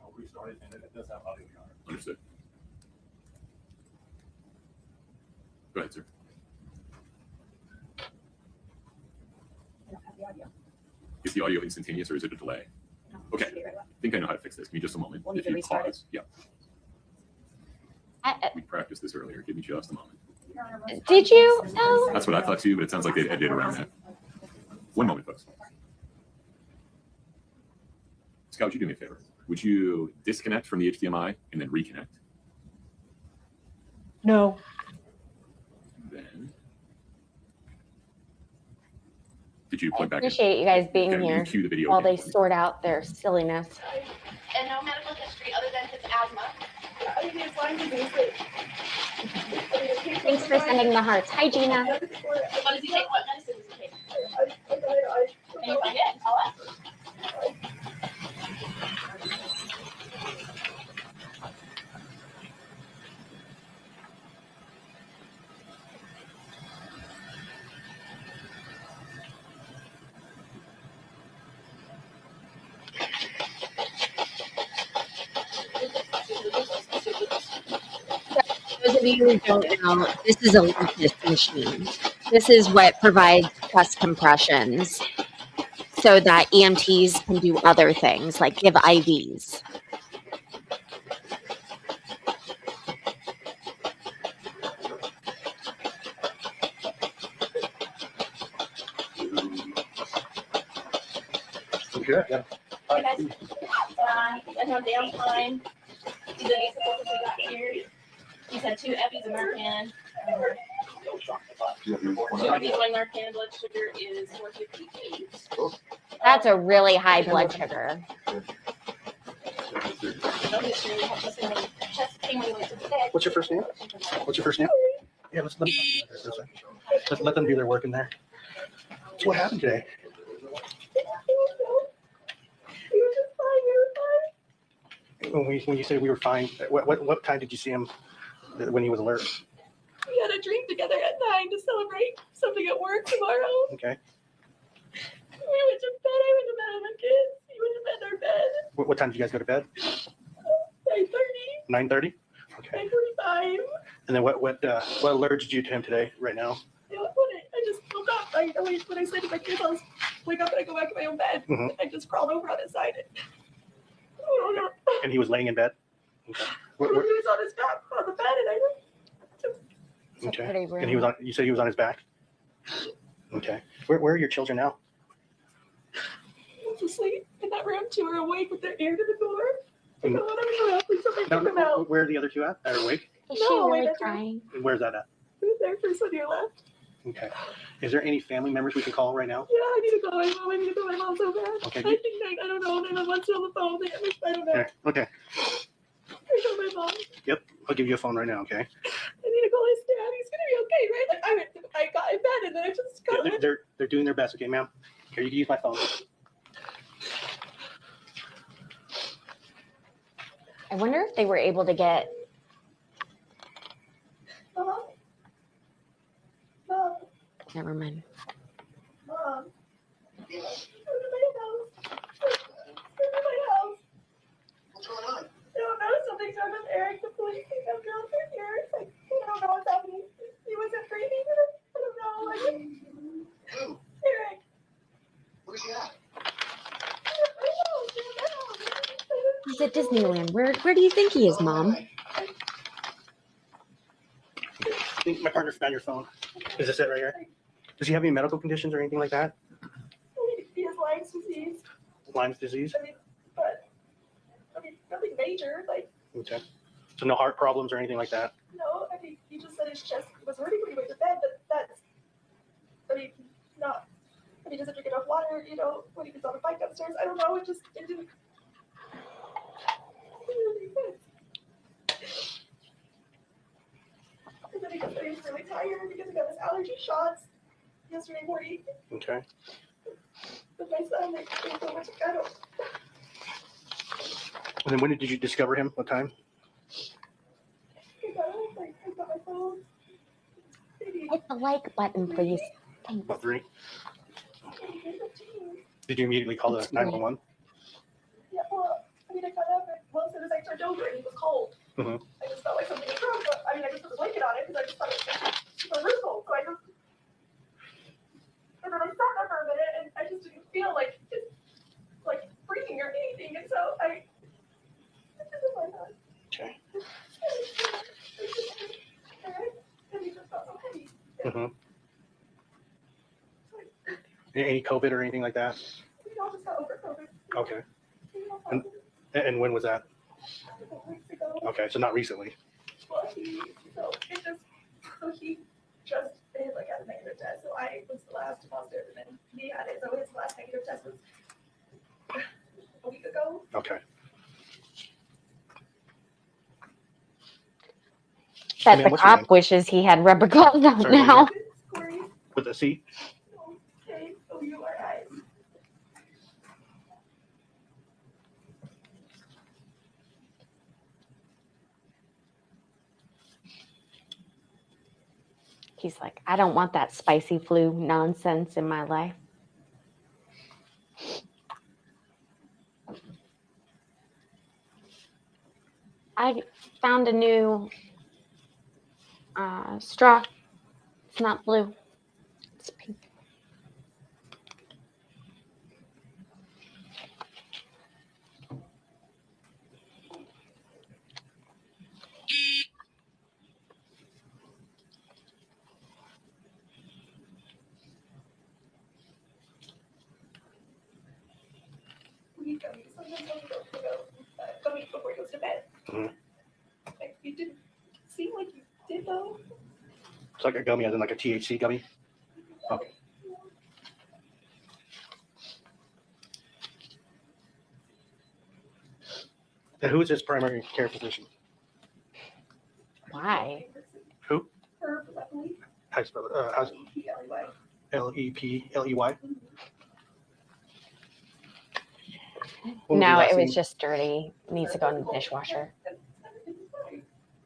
I'll restart it, and it does have audio. Understood. Go ahead, sir. I don't have the audio. Is the audio instantaneous or is it a delay? No, Okay. it should be right away. I think I know how to fix this. Give me just a moment. We'll need If to you restart pause, yeah. We practiced this earlier. Give me just a moment. Did you? No. That's what I thought too, but it sounds like they edited around that. One moment, folks. Scott, would you do me a favor? Would you disconnect from the HDMI and then reconnect? No. Then, did you I plug back in? appreciate you guys being Okay, here you cue the video while again they for me. sort out their silliness. And no medical history other than his asthma. Thanks for sending the hearts. Hi, Gina. What does he take? What medicine does he take? Can you find it and tell us? Those of you who don't know, this is a Lucas machine. This is what provides chest compressions so that EMTs can do other things like give IVs. Good. Yeah. Hey guys, I know downtime. These are the supports we got here. He's had 2 Eppies of Narcan. 2 Eppies, 1 Narcan. Blood sugar is 458. That's a really high blood sugar. No history. Just in the chest pain when he went to bed. What's your first name? What's your first name? Yeah, let's let them do their work in there. So what happened today? When you say we were fine, what time did you see him when he was alert? We had a drink together at 9 to celebrate something at work tomorrow. Okay. We went to bed. I went to bed with my kids. He went to bed in our bed. What time did you guys go to bed? 9:30. 9:30. Okay. 9:45. And then what alerted you to him today? Right now? I just woke up. When I sleep with my kids, I'll wake up and I go back to my own bed. Mhm. I just crawled over on his side. And he was laying in bed. Okay. He was on his back on the bed, and I It's a Okay. pretty room. And he was on. You said he was on his back. Okay. Where are your children now? One's asleep in that room. 2 are awake with their ear to the door. Mm. No, let me come out. Please somebody No, come out. where are the other two at? Are awake? Is No, she wait, really that's crying? And where's that at? Who's there? First on your left. Okay. Is there any family members we can call right now? Yeah, I need to call my mom. I need to call my mom so bad. Okay. I think I don't know. 911's still on the phone. I don't know. Okay. I call my mom. Yep. I'll give you a phone right now. Okay. I need to call his dad. He's gonna be okay, right? Like I got in bed and then I just got. They're doing their best. Okay, ma'am. Here, you can use my phone. I wonder if they were able to get. Mom. Mom. Never mind. Mom. Come to my house. Come to my house. What's going on? I don't know. Something's wrong with Eric. The police think I'm drunk in here. It's like, I don't know what's happening. He wasn't breathing. I don't know. Who? Eric. Where's he at? He's at Disneyland. Where do you think he is, Mom? I think my partner found your phone. Is this it right here? Does he have any medical conditions or anything like that? He has Lyme's disease. Lyme's disease? But nothing major. Like, Okay. So no heart problems or anything like that? no, he just said his chest was hurting when he went to bed, but that's, not, he doesn't drink enough water, when he gets on the bike upstairs. I don't know, it didn't. And then he said he was really tired because he got his allergy shots yesterday morning. Okay. With my son, they so much, I don't. And then when did you discover him? What time? I got my phone. Maybe Hit the like button, please. Thanks. About 3. Did you immediately call the That's great. 911? Yeah, well, I got up and as soon as I turned over and he was cold. Mhm. I just felt like something was wrong, but I just put a blanket on it because I just thought it was really cold. So and then I sat there for a minute and I just didn't feel like breathing or anything. And so I just was like, Okay. and he just felt so heavy. Mm-hmm. Any COVID or anything like that? We all just got over COVID. Okay. And And when was that? a couple weeks ago. Okay, so not recently. Well, he just had a negative test. So I was the last positive, and then he had it. So his last negative test was a week ago. Okay. Bet Ma'am, the what's your name? cop wishes he had rubber gloves on Sorry, now. Kouri, With a C? Kouri. He's like, I don't want that spicy flu nonsense in my life. I found a new straw. It's not blue. It's pink. Gummies before he goes to bed. Mhm. Like, you didn't seem like you did though. It's like a gummy, as in like a THC gummy? Okay. And who is his primary care physician? Why? Who? Herb Lepley, How do you spell it? How's P-L-E-Y. Lepley? No, it was just dirty. Needs to go in the dishwasher.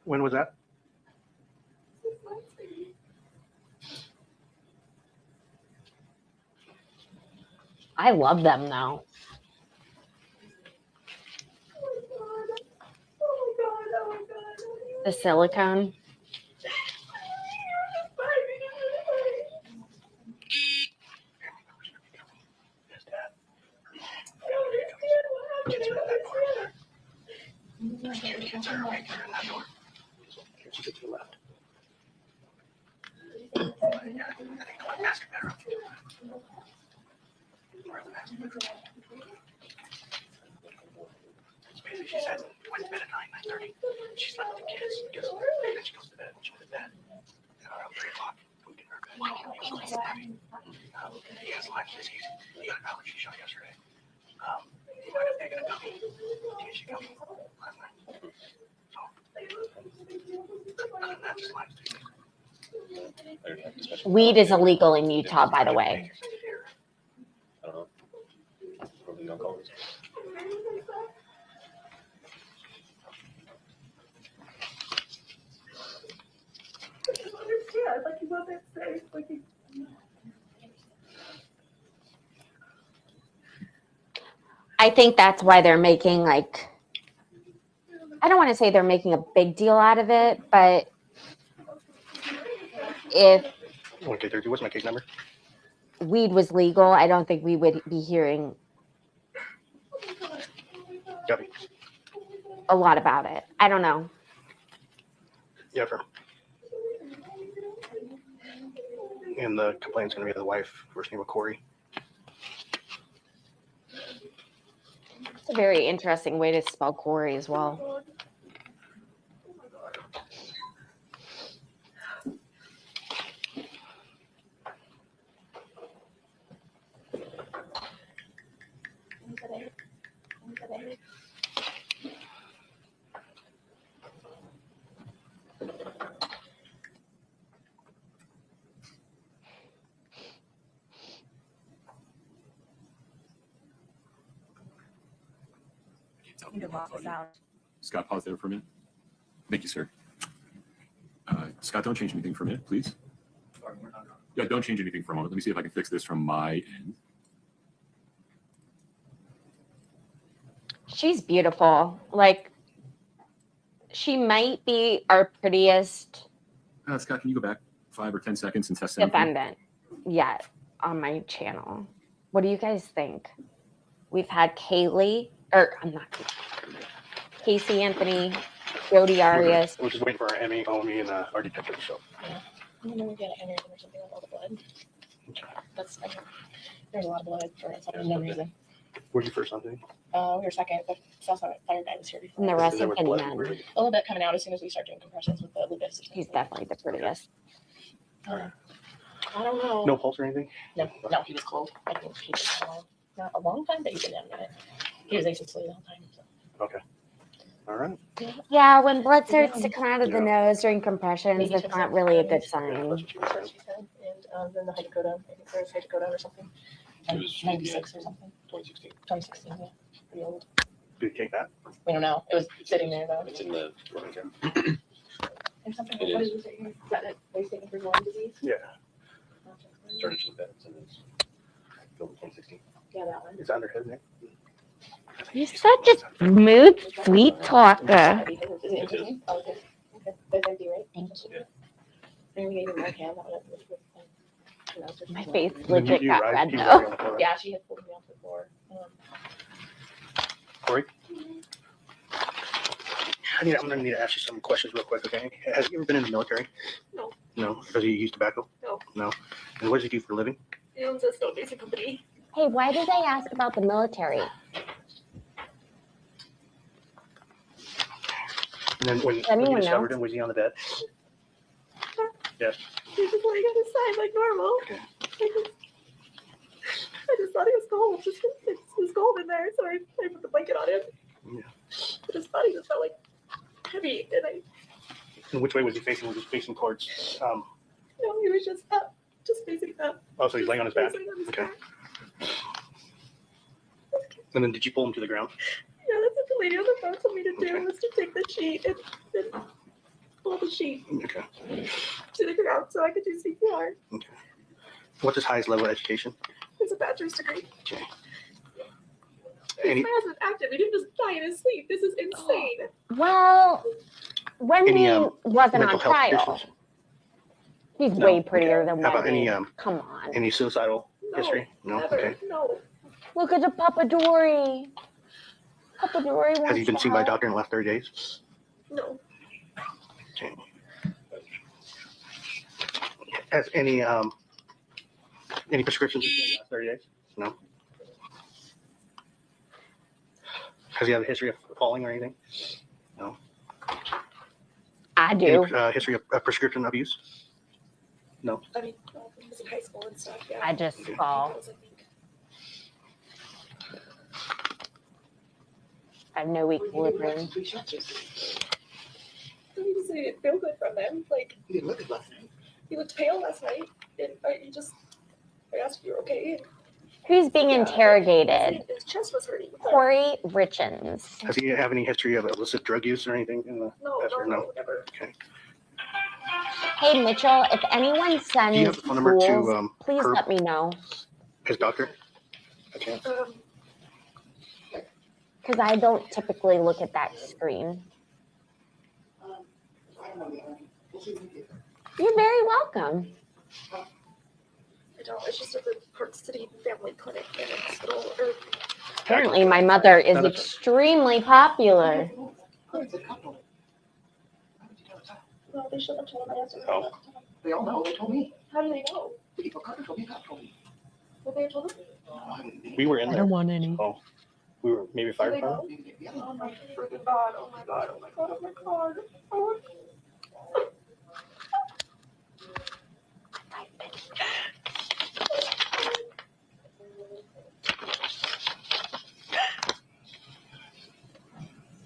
When was that? I love them though. Oh my god. The silicone. She's to the left. Ask Basically, she said, went to bed at 9:30. She slept with the kids. And then she goes to bed. She went to bed. And around 3 o'clock, we get her bed. He has Lyme disease. He got an allergy shot yesterday. He might have taken a gummy. THC gummy last night. So, other than that, just Lyme disease. Weed is illegal in Utah, by the way. I don't know. Probably no colors. understand. Like he wasn't safe. Like he. I think that's why they're making like, I don't want to say they're making a big deal out of it, but if Okay, 30. What's my case number? weed was legal, I don't think we would be hearing Copy. a lot about it. I don't know. Yeah, firm. And the complaint's going to be the wife, first name of Kouri. It's a very interesting way to spell Kouri as well. Scott, pause there for a minute. Thank you, sir. Scott, don't change anything for a minute, please. Yeah, don't change anything for a moment. Let me see if I can fix this from my end. She's beautiful. Like, she might be our prettiest Scott, can you go back 5 or 10 seconds and test something? defendant yet on my channel. What do you guys think? We've had Kaylee, or I'm not Casey Anthony, Jody Arias. We're just waiting for our Emmy, Omi, and our detective to show. And then we get an aneurysm or something with all the blood. That's there's a lot of blood for some reason. Where'd you first something? We were second. The South Fire guy was here before. And the rest There of was the blood. men. Really? A little bit coming out as soon as we start doing compressions with the lupus. He's definitely the prettiest. I don't know. No pulse or anything? No, he was cold. I think he was not a long time, but he's been down a minute. He was asleep the whole time. So. Okay. All right. Yeah, when blood starts to come out of the nose during compressions, that's not really a good sign. That's what she said. And then the hydrocodone, I think there's hydrocodone or something. It was 96 or something. 2016. 2016, yeah. Pretty old. Did you take that? We don't know. It was sitting there though. It's in the running tab. Or something. It What is. did you say? Is that it? Are you taking for Lyme disease? Yeah. Started to look at it and it's filled in 2016. Yeah, that one. It's under his name. You're such a smooth, sweet talker. Is it interesting? Oh, okay. Okay. That's empty, right? Thank you. And we gave him one hand. That one. My face Then legit you got rise- red you though. rise on the floor, right? Yeah, she had pulled me off the floor. Kouri? I'm going to need to ask you some questions real quick, okay? Have you ever been in the military? No. No? Does he use tobacco? No. No? And what does he do for a living? He owns a stone basic company. Hey, why did they ask about the military? And then when you anyone discovered know? him, was he on the bed? Yes. He just laying on his side like normal. Okay. I just thought he was cold. It was cold in there, so I put the blanket on him. Yeah. But his body just felt like heavy, and And which way was he facing? Was he facing towards? he was just up, just facing up. Oh, so he's laying on his back. Facing on his Okay. back. And then did you pull him to the ground? Yeah, that's what the lady on the phone told me to do, Okay. was to take the sheet and pull the sheet Okay. to the ground so I could do CPR. Okay. What's his highest level of education? It's a bachelor's degree. Okay. His Any- man's active. He didn't just die in his sleep. This is insane. Well, when Any, he wasn't mental on health trial, issues? he's No. way prettier than How about Wendy. any Come on. any suicidal history? No. Never. Okay. No. Look at the Papa Dory. Papa Dory wants Has he been to seen by a help. doctor in the last 30 days? No. Okay. Has any prescriptions in the last 30 days? No. Has he had a history of falling or anything? No. I do. Any history of prescription abuse? No. I mean, when he was in high school and stuff, yeah. I just fall. Girls, I think. I have no equilibrium. He just didn't feel good from them. Like, He didn't look good last night. he looked pale last night. And I asked if you were okay. Who's being Yeah, interrogated? His chest was hurting. Kouri Richins. Does he have any history of illicit drug use or anything in the past? Or No, never. Okay. Hey, Mitchell, if anyone Do you sends have the phone number tools, to please Herb, let me know. his doctor? Okay. Because I don't typically look at that screen. You're very welcome. I don't. It's just at the Park City Family Clinic and Hospital. Or, Apparently, my mother is Not a- extremely popular. It's a couple. Why would you tell us that? no, they shouldn't have told him. I asked him. Oh. They all know. They told me. How do they know? The people Carter told me. God told me. What they told him? We were in there. want any. Oh, we were maybe fired they from. know? Oh my freaking God. Oh my God. Oh my God. Oh my God. Oh.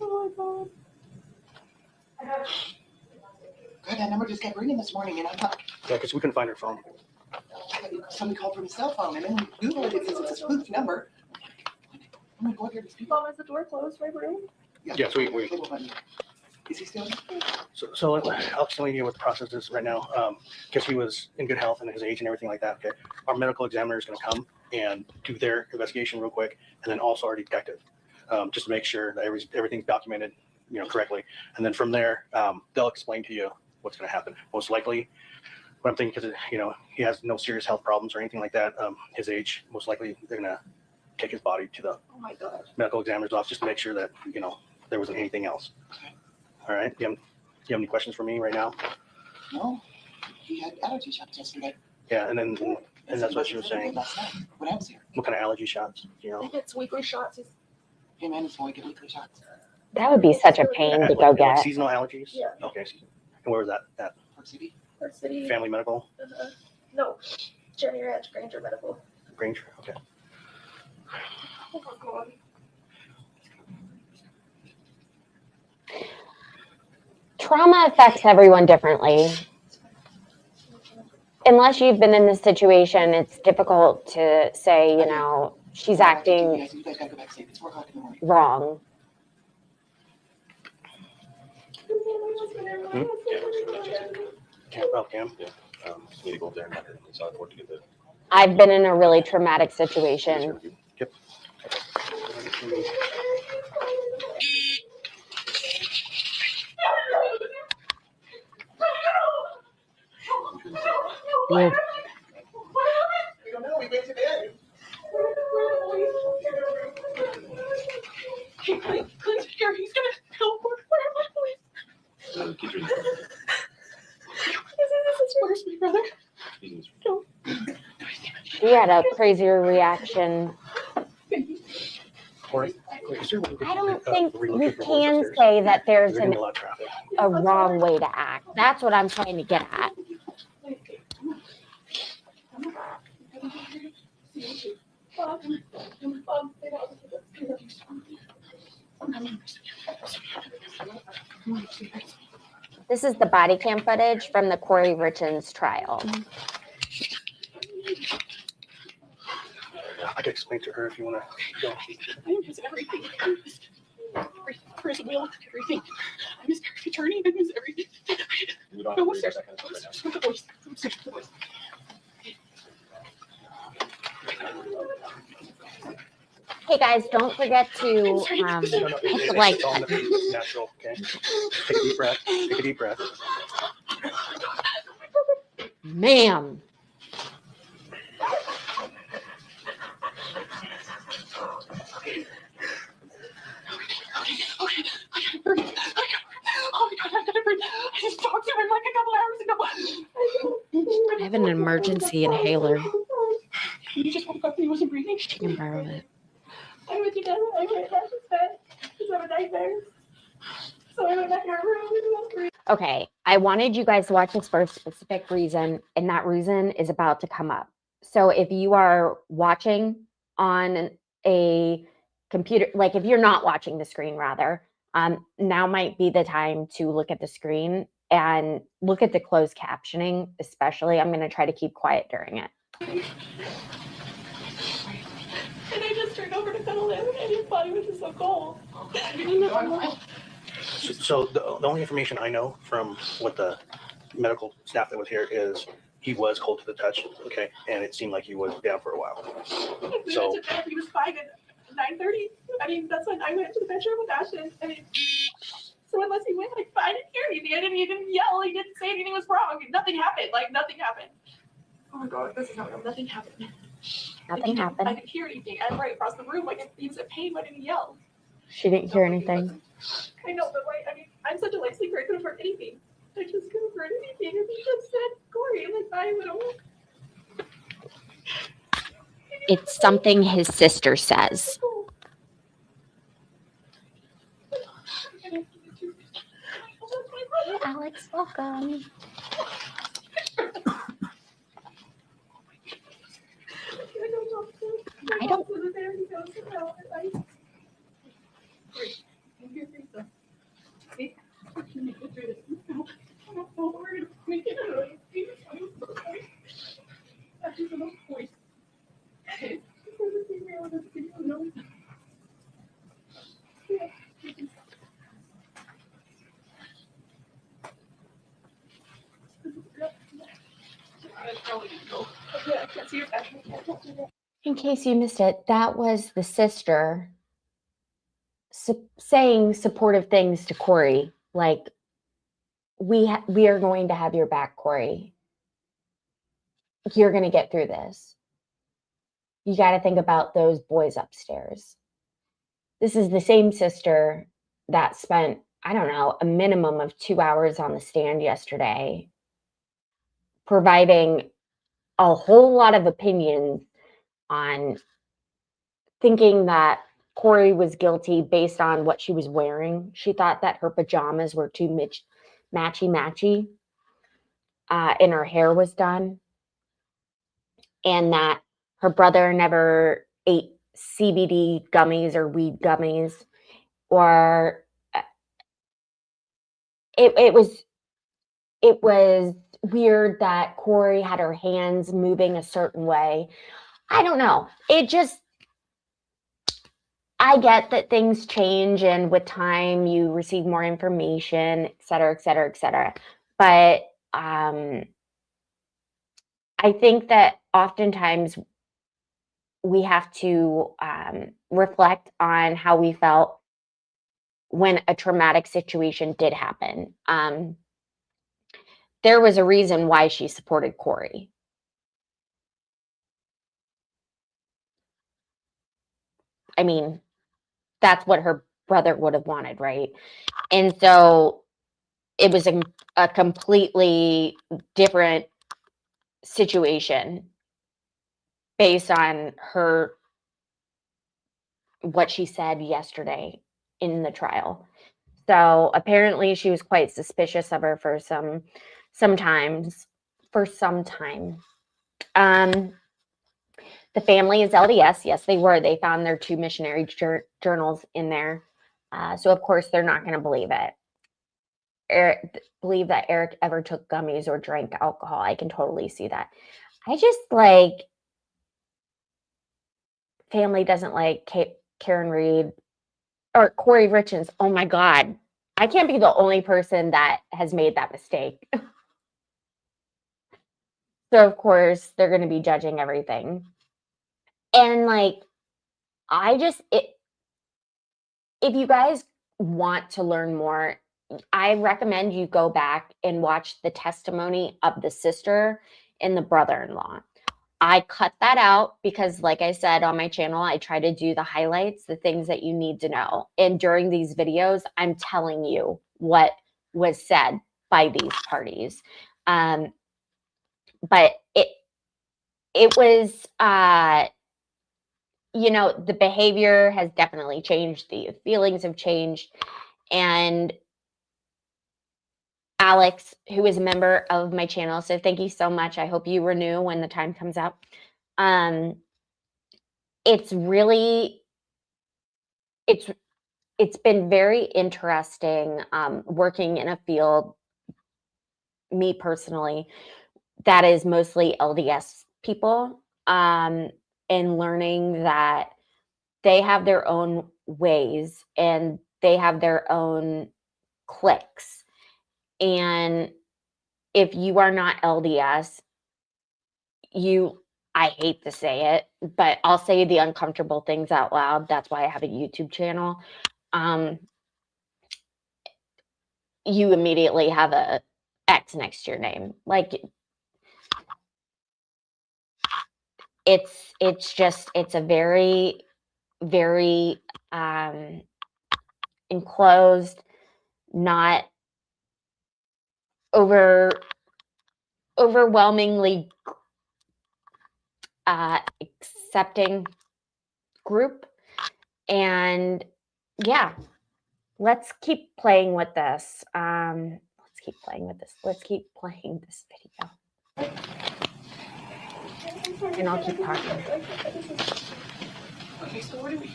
Oh my God. God, that number just kept ringing this morning, and I thought Yeah, because we couldn't find her phone. somebody called from his cell phone, and then we Googled it. It says it's a spoof number. I'm gonna go up here to these people. Mom, is the door closed? My room? Yes, we- Is he still? So I'll explain to you what the process is right now. Because he was in good health and his age and everything like that. Okay, our medical examiner is going to come and do their investigation real quick, and then also our detective, just to make sure that everything's documented, correctly. And then from there, they'll explain to you what's going to happen. Most likely, what I'm thinking, because he has no serious health problems or anything like that. His age, most likely, they're going to take his body to the Oh my God. medical examiner's office just to make sure that there wasn't anything else. All right. Do you have any questions for me right now? No. He had allergy shots yesterday. Yeah, and that's what she was saying. Last night when I was here. What kind of allergy shots? He gets weekly shots. He's Hey man, it's boy get weekly shots. That would be such a pain to go Like get. seasonal allergies? Yeah. Okay. And where was that at? Park City. Park City. Family Medical? No. Jenny Ranch, Granger Medical. Granger? Okay. Oh my God. Trauma affects everyone differently. Unless you've been in this situation, it's difficult to say, she's acting You guys gotta go back safe. It's 4 o'clock in the morning. wrong. Cam? Yeah. Need to go up there and decide what to get the. I've been in a really traumatic situation. Yep. Yeah. We don't know. We went to bed. Please, here, he's gonna help. Where am I? The kids are. This is worse, my brother. We had a crazier reaction. Corey? I don't think we can say that there's There's a lot of traffic. a wrong way to act. That's what I'm trying to get at. This is the body cam footage from the Kouri Richins trial. I can explain to her if you want to go. I miss everything. I miss Chris Will, everything. I miss Eric attorney. I miss everything. We don't have to Go worry upstairs. about that kind of stuff With the voice. Upstairs with the voice. Hey guys, don't forget to No, it's like, all natural, okay? Take a deep breath. Take a deep breath. ma'am. Okay, I gotta breathe. Oh my God, I gotta breathe. I just talked to him like a couple hours ago. I have an emergency inhaler. He just woke up and he wasn't breathing. You can borrow it. I'm with you, Dad. I'm right at his bed. It's a nightmare. So I went back in our room and it was great. Okay, I wanted you guys to watch this for a specific reason, and that reason is about to come up. So if you are watching on a computer, like if you're not watching the screen rather, now might be the time to look at the screen and look at the closed captioning, especially. I'm going to try to keep quiet during it. And I just turned over to cuddle him and his body was just so cold. So the only information I know from what the medical staff that was here is he was cold to the touch, okay, and it seemed like he was down for a while. So He was fine at 9:30. I mean, that's when I went to the bedroom with Ashton. I mean, so unless he went, like, I didn't hear anything. He didn't yell. He didn't say anything was wrong. I mean, nothing happened. Like, nothing happened. Oh my God, this is not real. Nothing happened. Nothing happened. I didn't hear anything. I'm right across the room. Like, he was in pain. Why didn't he yell? She didn't hear anything. I know, but like, I mean, I'm such a light sleeper. I couldn't have heard anything. I just couldn't have heard anything. And he just said, Kouri. I'm like, I don't. It's something his sister says. Hey, Alex, welcome. I don't. In case you missed it, that was the sister saying supportive things to Kouri, like, we are going to have your back, Kouri. You're going to get through this. You got to think about those boys upstairs. This is the same sister that spent, I don't know, a minimum of 2 hours on the stand yesterday, providing a whole lot of opinions on thinking that Kouri was guilty based on what she was wearing. She thought that her pajamas were too matchy-matchy, and her hair was done, and that her brother never ate CBD gummies or weed gummies, or it was weird that Kouri had her hands moving a certain way. I don't know. I get that things change, and with time you receive more information, et cetera, et cetera, et cetera. But I think that oftentimes we have to reflect on how we felt when a traumatic situation did happen. There was a reason why she supported Kouri. I mean, that's what her brother would have wanted, right? And so it was a completely different situation based on what she said yesterday in the trial. So apparently she was quite suspicious of her for some time. The family is LDS. Yes, they were. They found their 2 missionary journals in there. So of course they're not going to believe it. Believe that Eric ever took gummies or drank alcohol. I can totally see that. I just family doesn't like Karen Reed or Kouri Richins. Oh my God. I can't be the only person that has made that mistake. So of course they're going to be judging everything. And if you guys want to learn more, I recommend you go back and watch the testimony of the sister and the brother-in-law. I cut that out because, like I said on my channel, I try to do the highlights, the things that you need to know. And during these videos, I'm telling you what was said by these parties. But it was, you know, the behavior has definitely changed. The feelings have changed. And Alex, who is a member of my channel, so thank you so much. I hope you renew when the time comes out. It's really, it's been very interesting working in a field, me personally, that is mostly LDS people, and learning that they have their own ways and they have their own cliques. And if you are not LDS, I hate to say it, but I'll say the uncomfortable things out loud. That's why I have a YouTube channel. You immediately have a X next to your name. Like, it's a very, very enclosed, not overwhelmingly accepting group. And yeah, let's keep playing with this. Let's keep playing this video. And I'll keep talking. Okay, so what do we?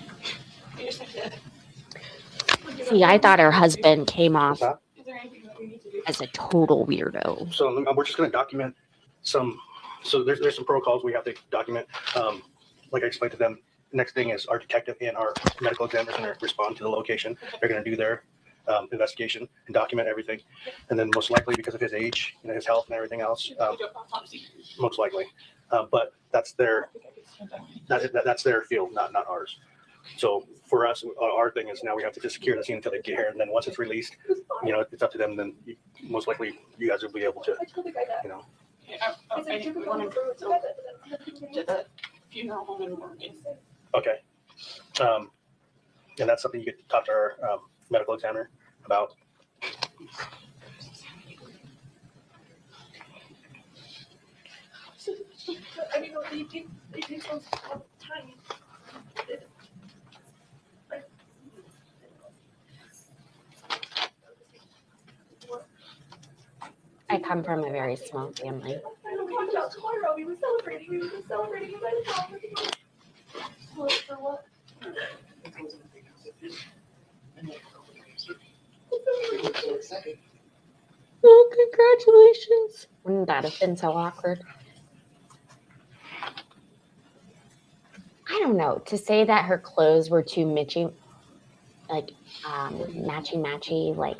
You just have to. See, I thought her husband came off What's that? Is there anything that we need to do? as a total weirdo. So we're just going to document some. So there's some protocols we have to document. Like I explained to them, next thing is our detective and our medical examiner are going to respond to the location. They're going to do their investigation and document everything. And then most likely, because of his age, you know, his health and everything else, most likely. But that's their field, not ours. So for us, our thing is now we have to just secure the scene until they get here, and then once it's released, you know, it's up to them. Then most likely you guys will be able to, you know. I think we want to go to the funeral home in Morgan. Okay. And that's something you could talk to our medical examiner about. I mean, they take some time. I come from a very small family. I know we talked about tomorrow. We were celebrating. We were just celebrating by the time. For what? Oh, congratulations. Wouldn't that have been so awkward? I don't know. To say that her clothes were too matchy, like matchy, like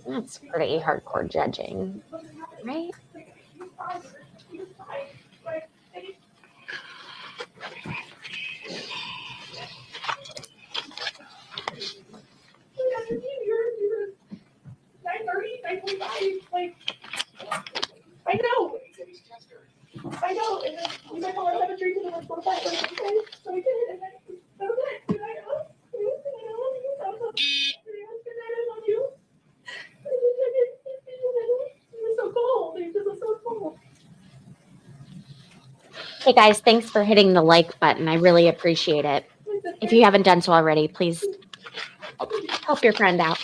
that's pretty hardcore judging, right? You're 9:30, 9:45. Like, I know. I know. And then we might want to have a drink and then let's go to bed. Like, okay, so we did it. And then that was it. Good night. That was good night. I love you. It was so cold. It was so cold. Hey guys, thanks for hitting the like button. I really appreciate it. If you haven't done so already, please help your friend out.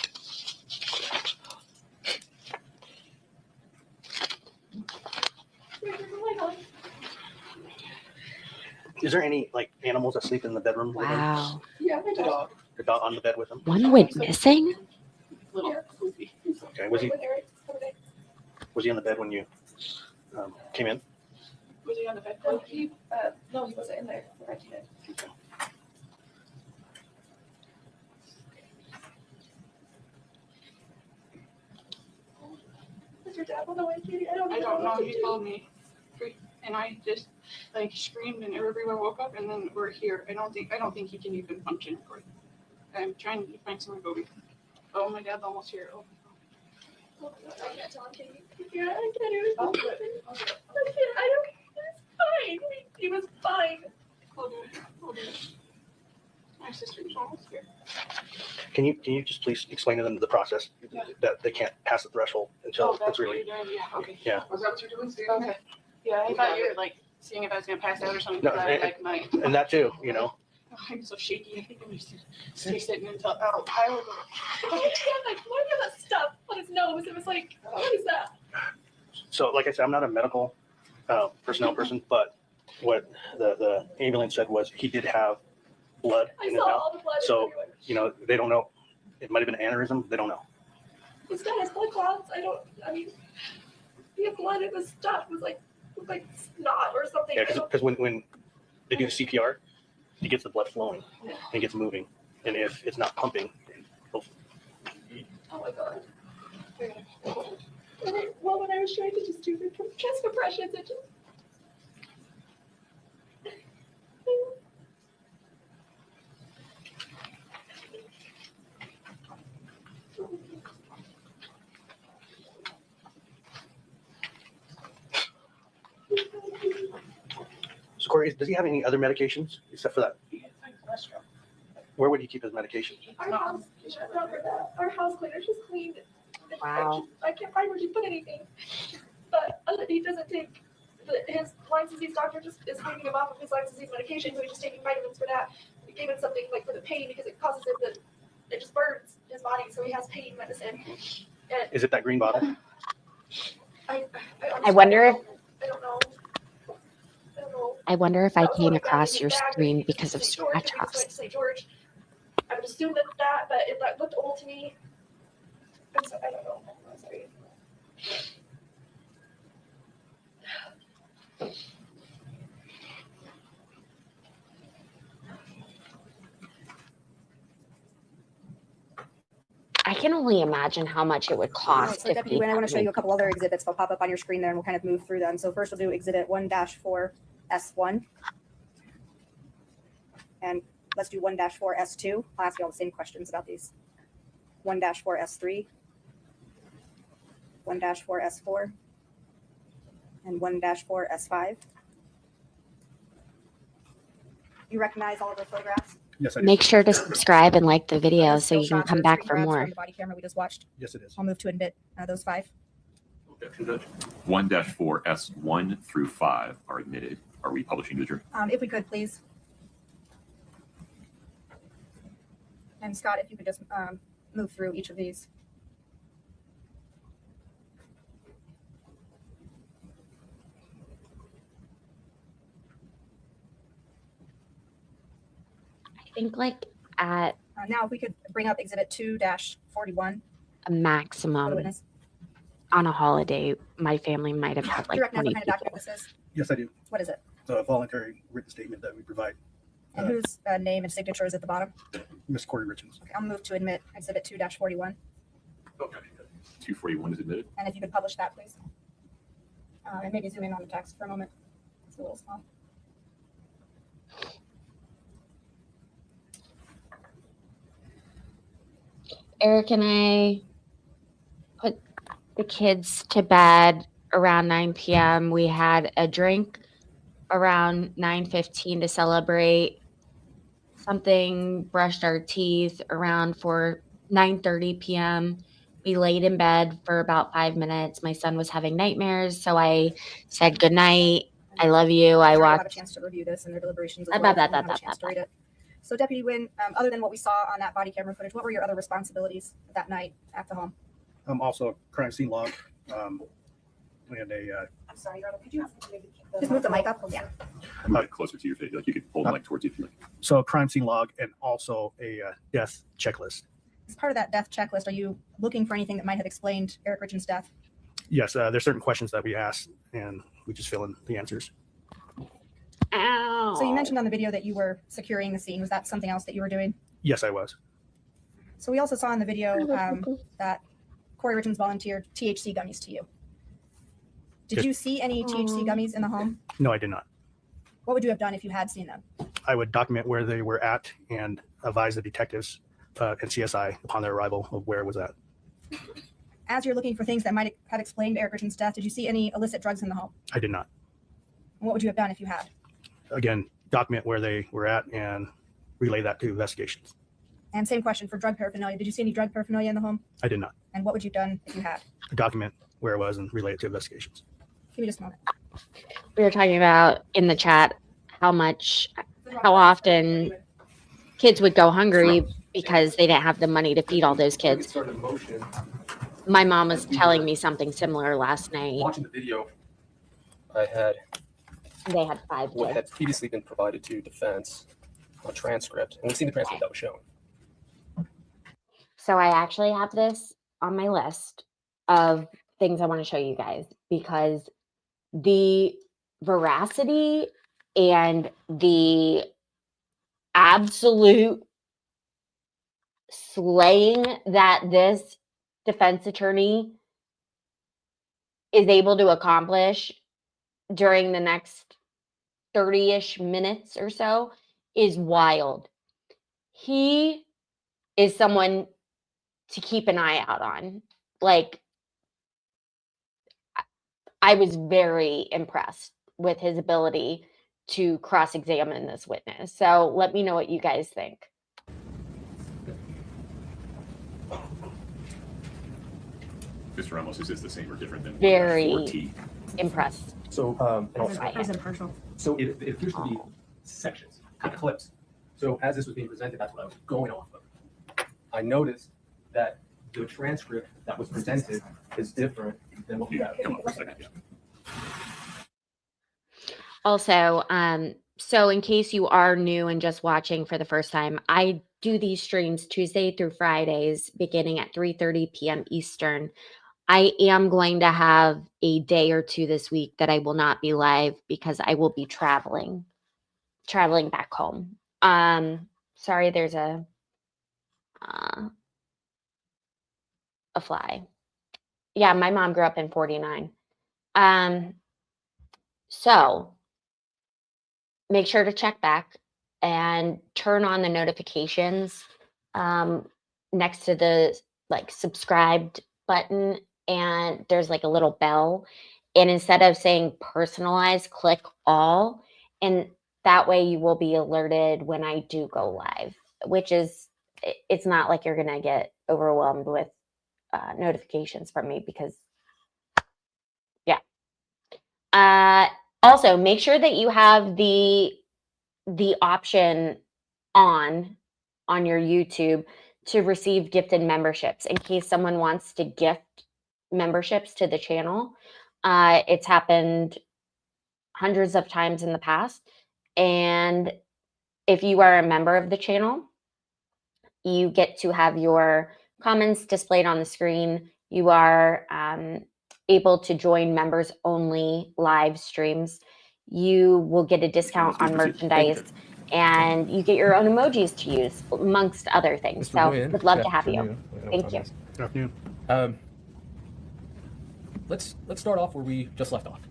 Is there any like animals that sleep in the bedroom? with them? Wow. Yeah, my dog. The dog on the bed with them? One went missing? Little poopy. Okay. Was he on the bed when you came in? Was he on the bed? No, he wasn't in there. I did. Okay. Is your dad on the way, Katie? I I don't know. He told me, and I just like screamed, and everyone woke up, and then we're here. I don't think he can even function. I'm trying to find somewhere to go. Oh, my dad's almost here. Oh. I can't tell him, Katie. Yeah, I can't even. I don't. It's fine. He was fine. We'll do it. My sister's almost here. Can you just please explain to them the process that they can't pass the threshold until it's what really you're doing? Yeah. Okay. Yeah. Was that what you're doing? Okay. Yeah, I thought you were like seeing if I was gonna pass out or something. No, because I like my. And that too, you know. I'm so shaky. I think I'm just stay sitting until out. I will go. He had like formula stuff on his nose. It was like, what is that? So, like I said, I'm not a medical personnel person, but what the ambulance said was he did have blood I in his saw mouth. all the blood. So, everywhere. you know, they don't know. It might have been an aneurysm. They don't know. His dad has blood clots. I mean, he had blood in his stuff. It was like snot or something. Yeah, I don't- because when they do the CPR, he gets the blood flowing and it gets moving. And if it's not pumping, it'll- Oh my god. Well, when I was trying to just do the chest compressions, it just. So Corey, does he have any other medications except for that? Where would he keep his medication? Our house, not for that. Our house cleaner just cleaned. Wow. I can't find where she put anything. But he doesn't take his Lyme disease doctor just is weaning him off of his Lyme disease medication, so he's just taking vitamins for that. We gave him something like for the pain because it causes him to, it just burns his body, so he has pain medicine. And Is it that green bottle? I wonder if- I don't know. I don't know. I wonder if I That was came what got across in your his bag, screen but he because of just St. George, Scratch if he just went House. to St. George. I would assume that, but it looked old to me. I'm sorry, I don't know. I'm sorry. I can only imagine how much it would cost So if Deputy we Wynn, I want to show you a had- couple other exhibits. They'll pop up on your screen there and we'll kind of move through them. So first we'll do exhibit 1-4S1. And let's do 1-4S2. I'll ask you all the same questions about these. 1-4S3. 1-4S4. And 1-4S5. You recognize all of the photographs? Yes, I Make sure to subscribe and like the video Those so you still can shots come or back screen for grabs more. from the body camera we just watched. Yes, it is. I'll move to admit those 5. 1-4S1 through 5 are admitted. Are we publishing the jury? If we could, please. And Scott, if you could just move through each of these. I think like at Now, if we could bring up exhibit 2-41 a for the maximum witness. on a holiday, my family might have had Do you like recognize 20 what kind of people. document this is? Yes, I do. What is it? It's a voluntary written statement that we provide. And whose name and signature is at the bottom? Miss Kouri Richins. Okay, I'll move to admit exhibit 2-41. Okay. 241 is admitted. And if you could publish that, please. And maybe zoom in on the text for a moment. It's a little small. Eric and I put the kids to bed around 9 p.m. We had a drink around 9:15 to celebrate something, brushed our teeth around 9:30 p.m. We laid in bed for about 5 minutes. My son was having nightmares, so I said good night. I love you. I We'll have a walked. chance to review this and their deliberations Blah, as well. blah, so blah, we'll have a blah, chance to blah, read it. So Deputy Wynn, other than what we saw on that body camera footage, what were your other responsibilities that night at the home? I'm also a crime scene log. And a I'm sorry, Your Honor, could you just move the mic up? Yeah. Move it closer to your face. Like you could hold the mic towards you if you like. so a crime scene log and also a death checklist. As part of that death checklist, are you looking for anything that might have explained Eric Richins' death? Yes, there's certain questions that we ask and we just fill in the answers. Ow. So you mentioned on the video that you were securing the scene. Was that something else that you were doing? Yes, I was. So we also saw in the video that Kouri Richins volunteered THC gummies to you. Did Yes. you see any THC gummies in the home? No, I did not. What would you have done if you had seen them? I would document where they were at and advise the detectives and CSI upon their arrival of where it was at. As you're looking for things that might have explained Eric Richins' death, did you see any illicit drugs in the home? I did not. And what would you have done if you had? Again, document where they were at and relay that to investigations. And same question for drug paraphernalia. Did you see any drug paraphernalia in the home? I did not. And what would you have done if you had? Document where it was and relay it to investigations. Give me just a moment. We were talking about in the chat how often kids would go hungry because they didn't have the money to feed all those kids. My mom was telling me something similar last night. Watching the video, I had They had 5 what kids. had previously been provided to defense, a transcript, and we've seen the transcript that was shown. So I actually have this on my list of things I want to show you guys because the veracity and the absolute slaying that this defense attorney is able to accomplish during the next 30-ish minutes or so is wild. He is someone to keep an eye out on. Like, I was very impressed with his ability to cross-examine this witness. So let me know what you guys think. Mr. Ramos, is this the same or different than Very 4T? impressed. So, Right. impartial. so it appears to be sections, kind of clips. So as this was being presented, that's what I was going off of. I noticed that the transcript that was presented is different than what we have. Come on for a second. Yeah. Also, so in case you are new and just watching for the first time, I do these streams Tuesday through Fridays beginning at 3:30 p.m. Eastern. I am going to have a day or two this week that I will not be live because I will be traveling back home. Sorry, there's a fly. Yeah, my mom grew up in 49. So make sure to check back and turn on the notifications next to the subscribed button, and there's like a little bell, and instead of saying personalized, click all, and that way you will be alerted when I do go live, which is, it's not like you're gonna get overwhelmed with notifications from me because also make sure that you have the option on your YouTube to receive gifted memberships in case someone wants to gift memberships to the channel. It's happened hundreds of times in the past. And if you are a member of the channel, you get to have your comments displayed on the screen. You are able to join members only live streams. You will get a discount on merchandise, and you get your own emojis to use, amongst other things. Mr. So Nguyen, would love good to have you. afternoon. I don't know Thank what you. time it is. Good afternoon. Let's start off where we just left off.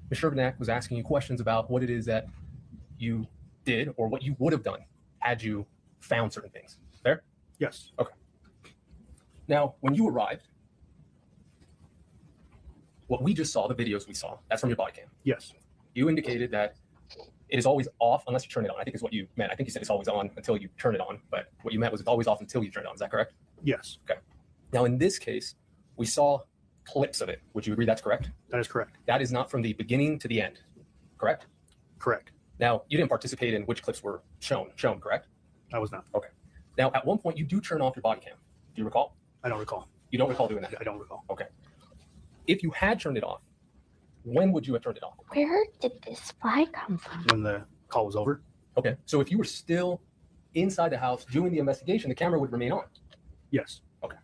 Ms. Sherbanak was asking you questions about what it is that you did or what you would have done had you found certain things. Fair? Yes. Okay. Now, when you arrived, what we just saw, the videos we saw, that's from your body cam. Yes. You indicated that it is always off unless you turn it on. I think is what you meant. I think you said it's always on until you turn it on, but what you meant was it's always off until you turn it on. Is that correct? Yes. Okay. Now, in this case, we saw clips of it. Would you agree that's correct? That is correct. That is not from the beginning to the end, correct? Correct. Now, you didn't participate in which clips were shown, correct? I was not. Okay. Now, at one point, you do turn off your body cam. Do you recall? I don't recall. You don't recall doing that? I don't recall. Okay. If you had turned it off, when would you have turned it off? Where did this fly come from? When the call was over? Okay. So if you were still inside the house doing the investigation, the camera would remain on. Yes. Okay.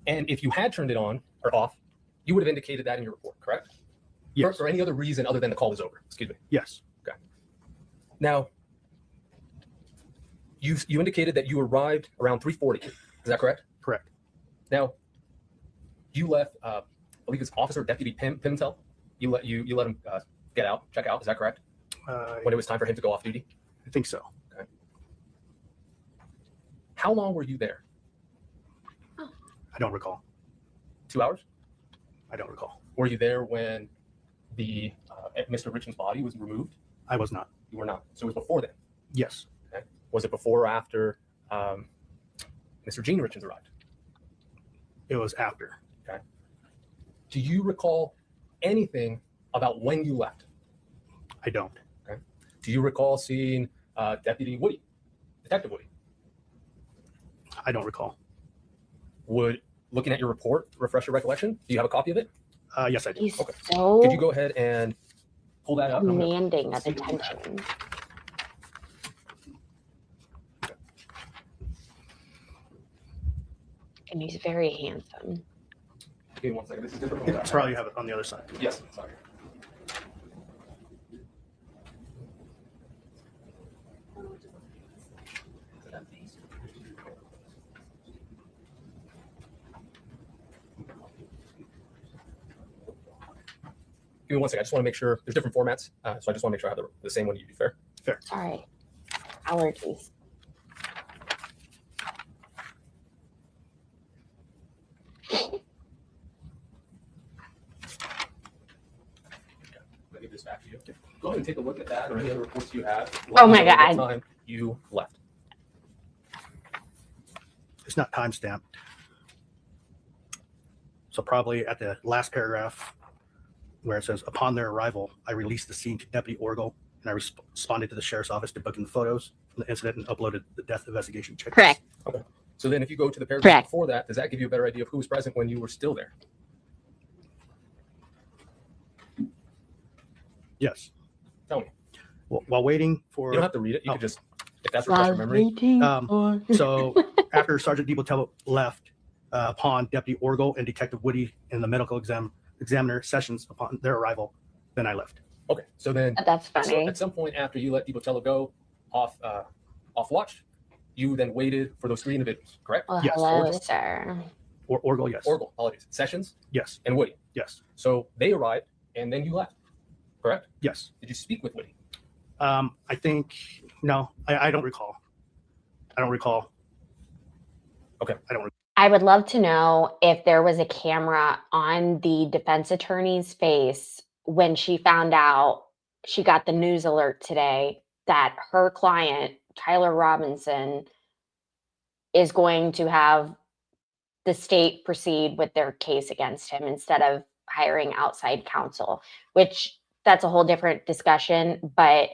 And if you had turned it on or off, you would have indicated that in your report, correct? Yes. For any other reason other than the call was over. Excuse me. Yes. Okay. Now, you indicated that you arrived around 3:40. Is that correct? Correct. Now, you left, I believe it's Officer Deputy Pimentel. You let him check out. Is that correct? When it was time for him to go off duty? I think so. Okay. How long were you there? I don't recall. 2 hours? I don't recall. Were you there when the Mr. Richins' body was removed? I was not. You were not. So it was before then. Yes. Okay. Was it before or after Mr. Gene Richins arrived? It was after. Okay. Do you recall anything about when you left? I don't. Do you recall seeing Deputy Woody, Detective Woody? I don't recall. Would looking at your report refresh your recollection? Do you have a copy of it? Yes, I do. He's Okay. so Could you go ahead and pull that up? demanding of attention. And he's very handsome. Give me 1 second. This is different. Yeah, probably have it on the other side. Yes. Sorry. Give me 1 second. I just want to make sure there's different formats. So I just want to make sure I have the same one to be fair. Sorry. Allergies. Let me give this back to you. Go ahead and take a look at that or any other reports you have. Oh my Let me know God. what time you left. It's not time stamped. So probably at the last paragraph where it says, upon their arrival, I released the scene to Deputy Orgel and I responded to the sheriff's office debunking the photos from the incident and uploaded the death investigation checklist. Correct. So then if you go to the paragraph Correct. before that, does that give you a better idea of who was present when you were still there? Yes. Tell me. While waiting for You don't have to read it. You Oh. could just, if that's refresh your memory. So after Sergeant DiBotello left, upon Deputy Orgel and Detective Woody and the medical examiner sessions upon their arrival, then I left. Okay. So then That's so funny. at some point after you let DiBotello go off watch, you then waited for those 3 individuals, correct? Well, Yes. hello, Orgel. sir. Orgel, yes. Orgel, apologies. Sessions Yes. and Woody. Yes. So they arrived and then you left, correct? Yes. Did you speak with Woody? I think, no, I don't recall. I don't recall. Okay. I don't. I would love to know if there was a camera on the defense attorney's face when she found out she got the news alert today that her client, Tyler Robinson, is going to have the state proceed with their case against him instead of hiring outside counsel, which that's a whole different discussion. But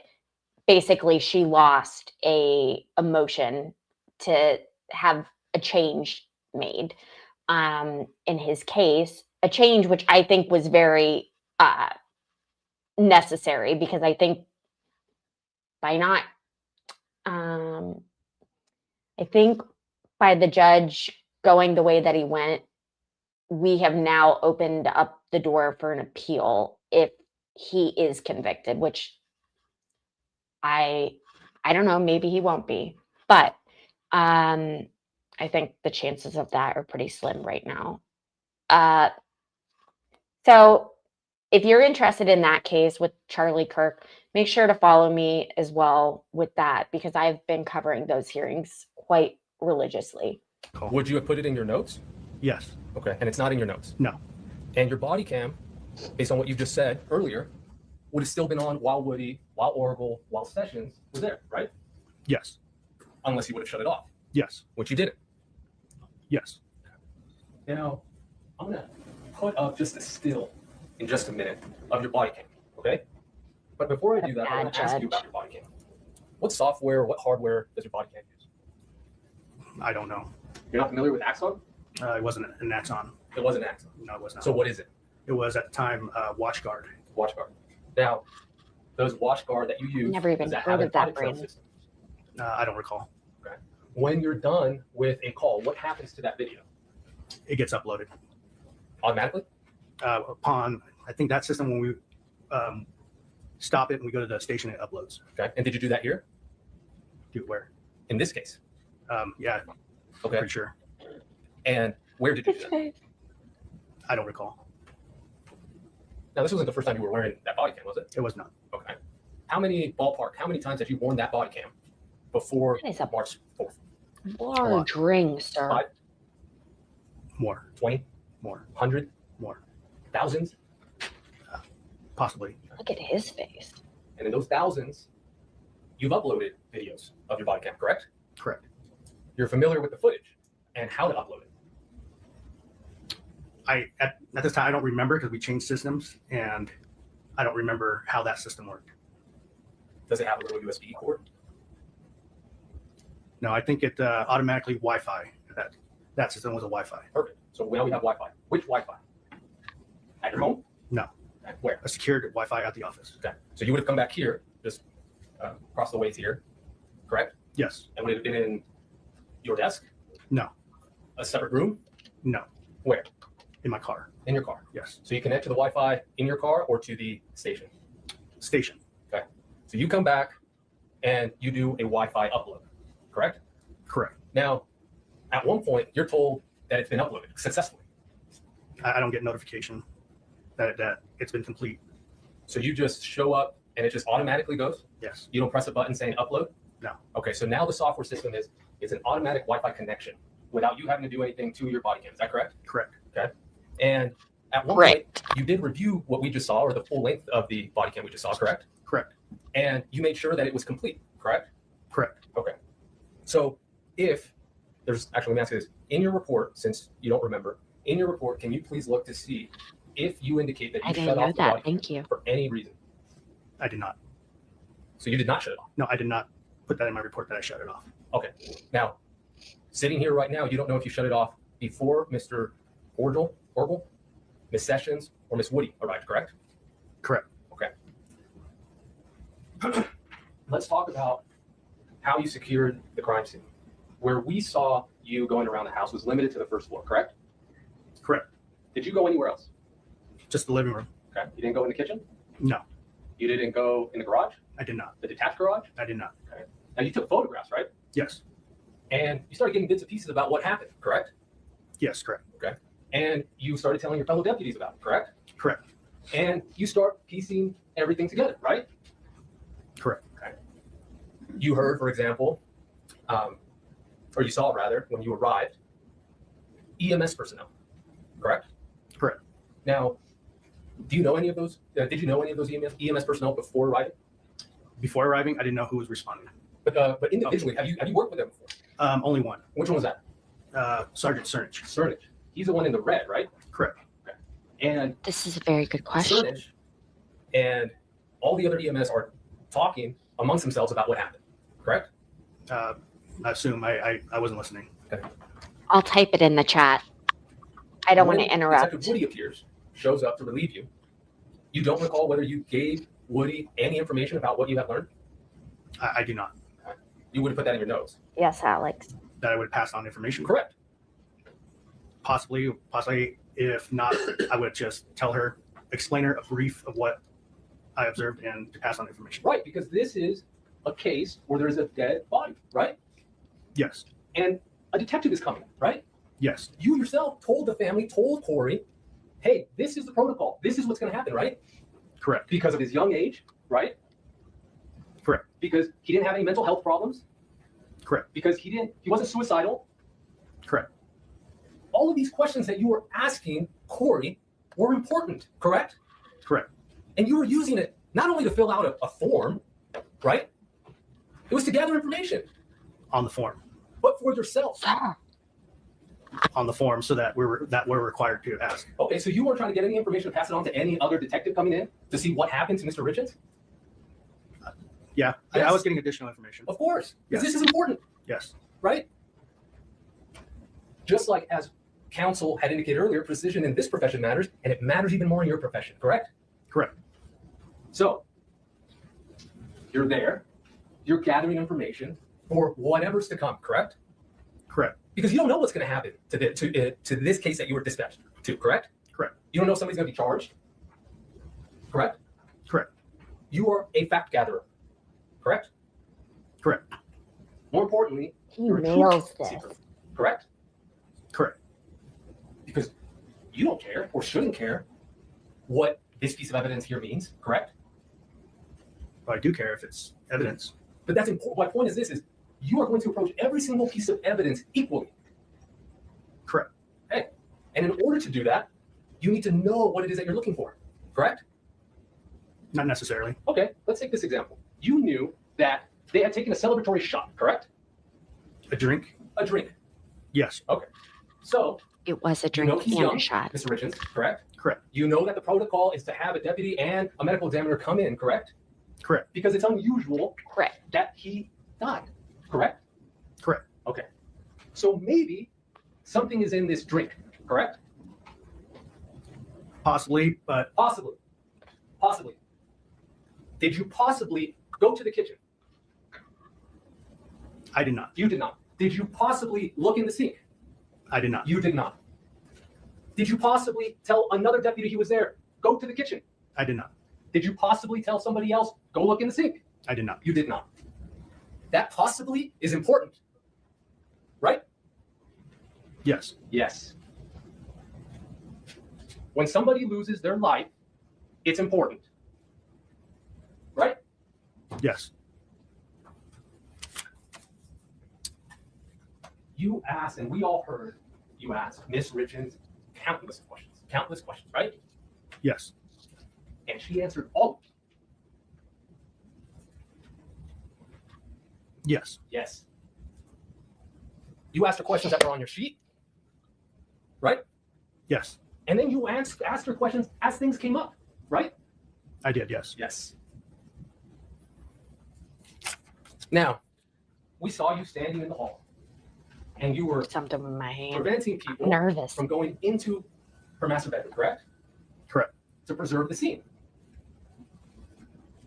basically, she lost a motion to have a change made in his case, a change which I think was very necessary, because I think by not I think by the judge going the way that he went, we have now opened up the door for an appeal if he is convicted, which I don't know, maybe he won't be, but I think the chances of that are pretty slim right now. So if you're interested in that case with Charlie Kirk, make sure to follow me as well with that, because I've been covering those hearings quite religiously. Would you have put it in your notes? Yes. Okay. And it's not in your notes? No. And your body cam, based on what you just said earlier, would have still been on while Woody, while Orgel, while Sessions was there, right? Yes. Unless you would have shut it off, Yes. which you didn't. Yes. Now, I'm going to put up just a still in just a minute of your body cam, okay? But before I do that, I want to ask you about your body cam. What software, what hardware does your body cam use? I don't know. You're not familiar with Axon? It wasn't an Axon. It wasn't Axon. No, it was not. So what is it? It was at the time WatchGuard. WatchGuard. Now, those WatchGuard that you use, Never even does that heard have an of that audit trail brand. system? I don't recall. When you're done with a call, what happens to that video? It gets uploaded Automatically? upon. I think that system, when we stop it and we go to the station, it uploads. Okay. And did you do that here? Do it where? In this case? Yeah. Okay. Pretty sure. And where did you do that? I don't recall. Now, this wasn't the first time you were wearing that body cam, was it? It was not. Okay. How many times have you worn that body cam before That is a March 4th? large ring, sir. 5, More. 20, More. 100, More. thousands? Possibly. Look at his face. And in those thousands, you've uploaded videos of your body cam, correct? Correct. You're familiar with the footage and how to upload it. At this time, I don't remember because we changed systems, and I don't remember how that system worked. Does it have a little USB cord? No, I think it automatically Wi-Fi. That system was a Wi-Fi. Perfect. So now we have Wi-Fi. Which Wi-Fi? At your home? No. At where? A secured Wi-Fi at the office. Okay. So you would have come back here, just across the ways here, correct? Yes. And would it have been in your desk? No. A separate room? No. Where? In my car. In your car. Yes. So you connect to the Wi-Fi in your car or to the station? Station. Okay. So you come back and you do a Wi-Fi upload, correct? Correct. Now, at one point, you're told that it's been uploaded successfully. I don't get notification that it's been complete. So you just show up and it just automatically goes? Yes. You don't press a button saying upload? No. Okay, so now the software system is it's an automatic Wi-Fi connection without you having to do anything to your body cam. Is that correct? Correct. Okay. And at one Right. point, you did review what we just saw, or the full length of the body cam we just saw, correct? Correct. And you made sure that it was complete, correct? Correct. Okay. So if there's actually, let me ask you this. In your report, since you don't remember, in your report, can you please look to see if you indicate that I you didn't shut know off the that. body cam Thank you. for any reason? I did not. So you did not shut it off? No, I did not put that in my report that I shut it off. Okay. Now, sitting here right now, you don't know if you shut it off before Mr. Orgel, Miss Sessions, or Miss Woody arrived, correct? Correct. Okay. Let's talk about how you secured the crime scene. Where we saw you going around the house was limited to the first floor, correct? Correct. Did you go anywhere else? Just the living room. Okay. You didn't go in the kitchen? No, You didn't go in the garage? I did not. The detached garage? I did not. Now you took photographs, right? Yes. And you started getting bits and pieces about what happened, correct? Yes, correct. And you started telling your fellow deputies about it, correct? Correct. And you start piecing everything together, right? Correct. Okay. You heard, for example, or you saw rather, when you arrived, EMS personnel, correct? Correct. Now, do you know any of those? Did you know any of those EMS personnel before arriving? Before arriving, I didn't know who was responding. But individually, have you worked with them before? Only one. Which one was that? Sergeant Cernich. Cernich. He's the one in the red, right? Correct. And This is a very good question. Cernich and all the other EMS are talking amongst themselves about what happened, correct? I assume I wasn't listening. I'll type it in the chat. I don't want to When interrupt. Detective Woody appears, shows up to relieve you. You don't recall whether you gave Woody any information about what you have learned? I do not. You would have put that in your notes. Yes, Alex. That I would pass on information. Correct. Possibly. If not, I would just tell her, explain her a brief of what I observed and to pass on information. Right, because this is a case where there's a dead body, right? Yes. And a detective is coming, right? Yes. You yourself told the family, told Kouri, hey, this is the protocol. This is what's going to happen, right? Correct. Because of his young age, right? Correct. Because he didn't have any mental health problems. Correct. Because he wasn't suicidal. Correct. All of these questions that you were asking Kouri were important, correct? Correct. And you were using it not only to fill out a form, right? It was to gather information, On the form. but for yourself. On the form, so that we're required to ask. Okay, so you weren't trying to get any information to pass it on to any other detective coming in to see what happened to Mr. Richins? Yeah. I Yes. was getting additional information. Of course, because Yes. this is important, Yes. right? Just like as counsel had indicated earlier, precision in this profession matters, and it matters even more in your profession, correct? Correct. So you're there, you're gathering information for whatever's to come, correct? Correct. Because you don't know what's going to happen to this case that you were dispatched to, correct? Correct. You don't know if somebody's going to be charged, correct? Correct. You are a fact gatherer, correct? Correct. More importantly, He you're a nails truth this. seeker, correct? Correct. Because you don't care or shouldn't care what this piece of evidence here means, correct? But I do care if it's evidence. But that's important. My point is this: is you are going to approach every single piece of evidence equally. Correct. Okay. And in order to do that, you need to know what it is that you're looking for, correct? Not necessarily. Okay, let's take this example. You knew that they had taken a celebratory shot, correct? A drink? A drink. Yes. So It was a You know drink he's and young, a shot. Mr. Richins, correct? Correct. You know that the protocol is to have a deputy and a medical examiner come in, correct? Correct. Because it's unusual Correct. that he died, correct? Correct. Okay. So maybe something is in this drink, correct? Possibly, but Possibly. Possibly. Did you possibly go to the kitchen? I did not. You did not. Did you possibly look in the sink? I did not. You did not. Did you possibly tell another deputy he was there, go to the kitchen? I did not. Did you possibly tell somebody else, go look in the sink? I did not. You did not. That possibly is important, right? Yes. Yes. When somebody loses their life, it's important, right? Yes. You asked, and we all heard you ask Miss Richins countless questions, right? Yes. And she answered all of them. Yes. Yes. You asked her questions that were on your sheet, right? Yes. And then you asked her questions as things came up, right? I did. Yes. Yes. Now, we saw you standing in the hall, and you were Something in my hand. preventing people Nervous. from going into her master bedroom, correct? Correct. To preserve the scene.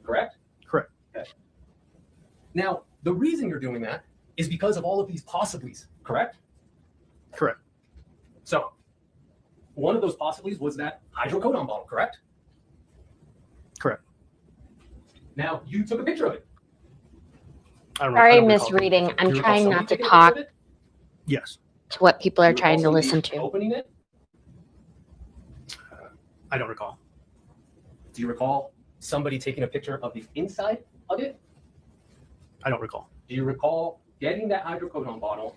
Correct? Correct. Okay. Now, the reason you're doing that is because of all of these possiblies, correct? Correct. So, one of those possibilities was that hydrocodone bottle, correct? Correct. Now, you took a picture of it. I don't, Sorry, I don't recall. misreading. I'm Do you recall trying somebody not to taking a talk picture of it? Yes. to what people are Do you recall trying to somebody listen to. Opening it? I don't recall. Do you recall somebody taking a picture of the inside of it? I don't recall. Do you recall getting that hydrocodone bottle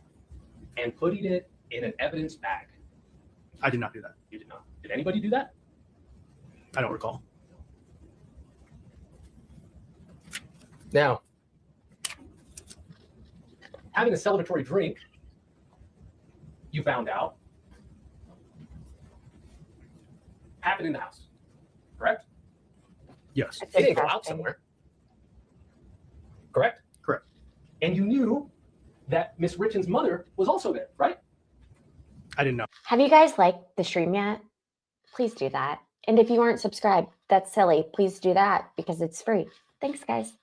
and putting it in an evidence bag? I did not do that. You did not. Did anybody do that? I don't recall. Now, having a celebratory drink, you found out, happened in the house, correct? Yes. That's It didn't go out interesting. somewhere, correct? Correct. And you knew that Miss Richins' mother was also there, right? I didn't know. Have you guys liked the stream yet? Please do that. And if you aren't subscribed, that's silly. Please do that because it's free. Thanks, guys.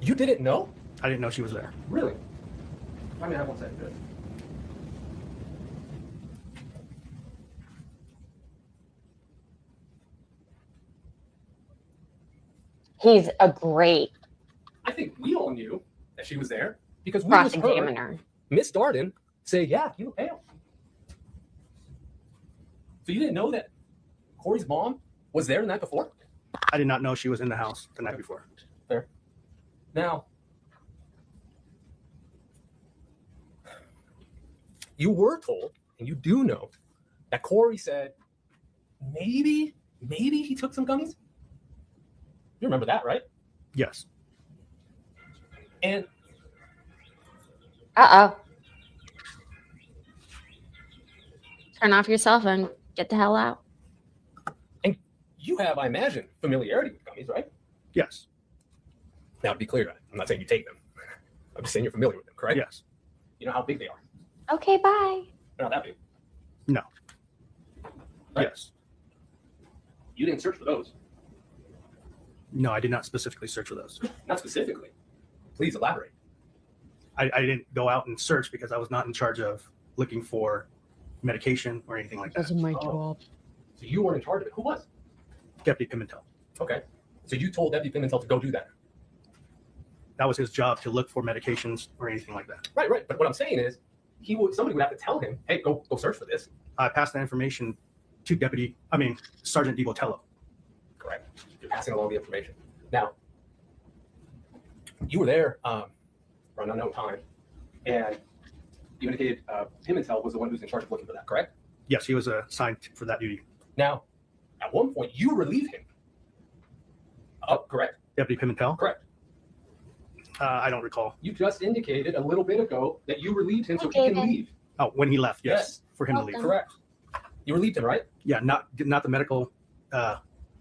You didn't know? I didn't know she was there. Really? I mean, I won't say good. He's a great I think we all knew that she was there because we just heard cross-examiner. Miss Darden say, yeah, you look pale. So you didn't know that Kouri's mom was there the night before? I did not know she was in the house the night before. Fair. Now, you were told, and you do know, that Kouri said, maybe he took some gummies? You remember that, right? Yes. And Uh-oh. Turn off your cell phone. Get the hell out. you have, I imagine, familiarity with gummies, right? Yes. Now, to be clear, I'm not saying you take them. I'm just saying you're familiar with them, correct? Yes. You know how big they are. Okay, bye. They're not that big. No. Right. Yes. You didn't search for those. No, I did not specifically search for those. Not specifically. Please elaborate. I didn't go out and search because I was not in charge of looking for medication or anything like that. my Oh. So you weren't in charge of it. Who was? Deputy Pimentel. Okay. So you told Deputy Pimentel to go do that. That was his job, to look for medications or anything like that. Right, right. But what I'm saying is, somebody would have to tell him, hey, go search for this. I passed that information to Sergeant DiBotello. Correct. You're passing along the information. Now, you were there for an unknown time, and you indicated Pimentel was the one who's in charge of looking for that, correct? Yes, he was assigned for that duty. Now, at one point, you relieved him. Correct? Deputy Pimentel? Correct. I don't recall. You just indicated a little bit ago that you relieved him so Okay, he can then. leave. Oh, when he left, yes, Yes. for him to leave. Welcome. Correct. You relieved him, right? Yeah, not the medical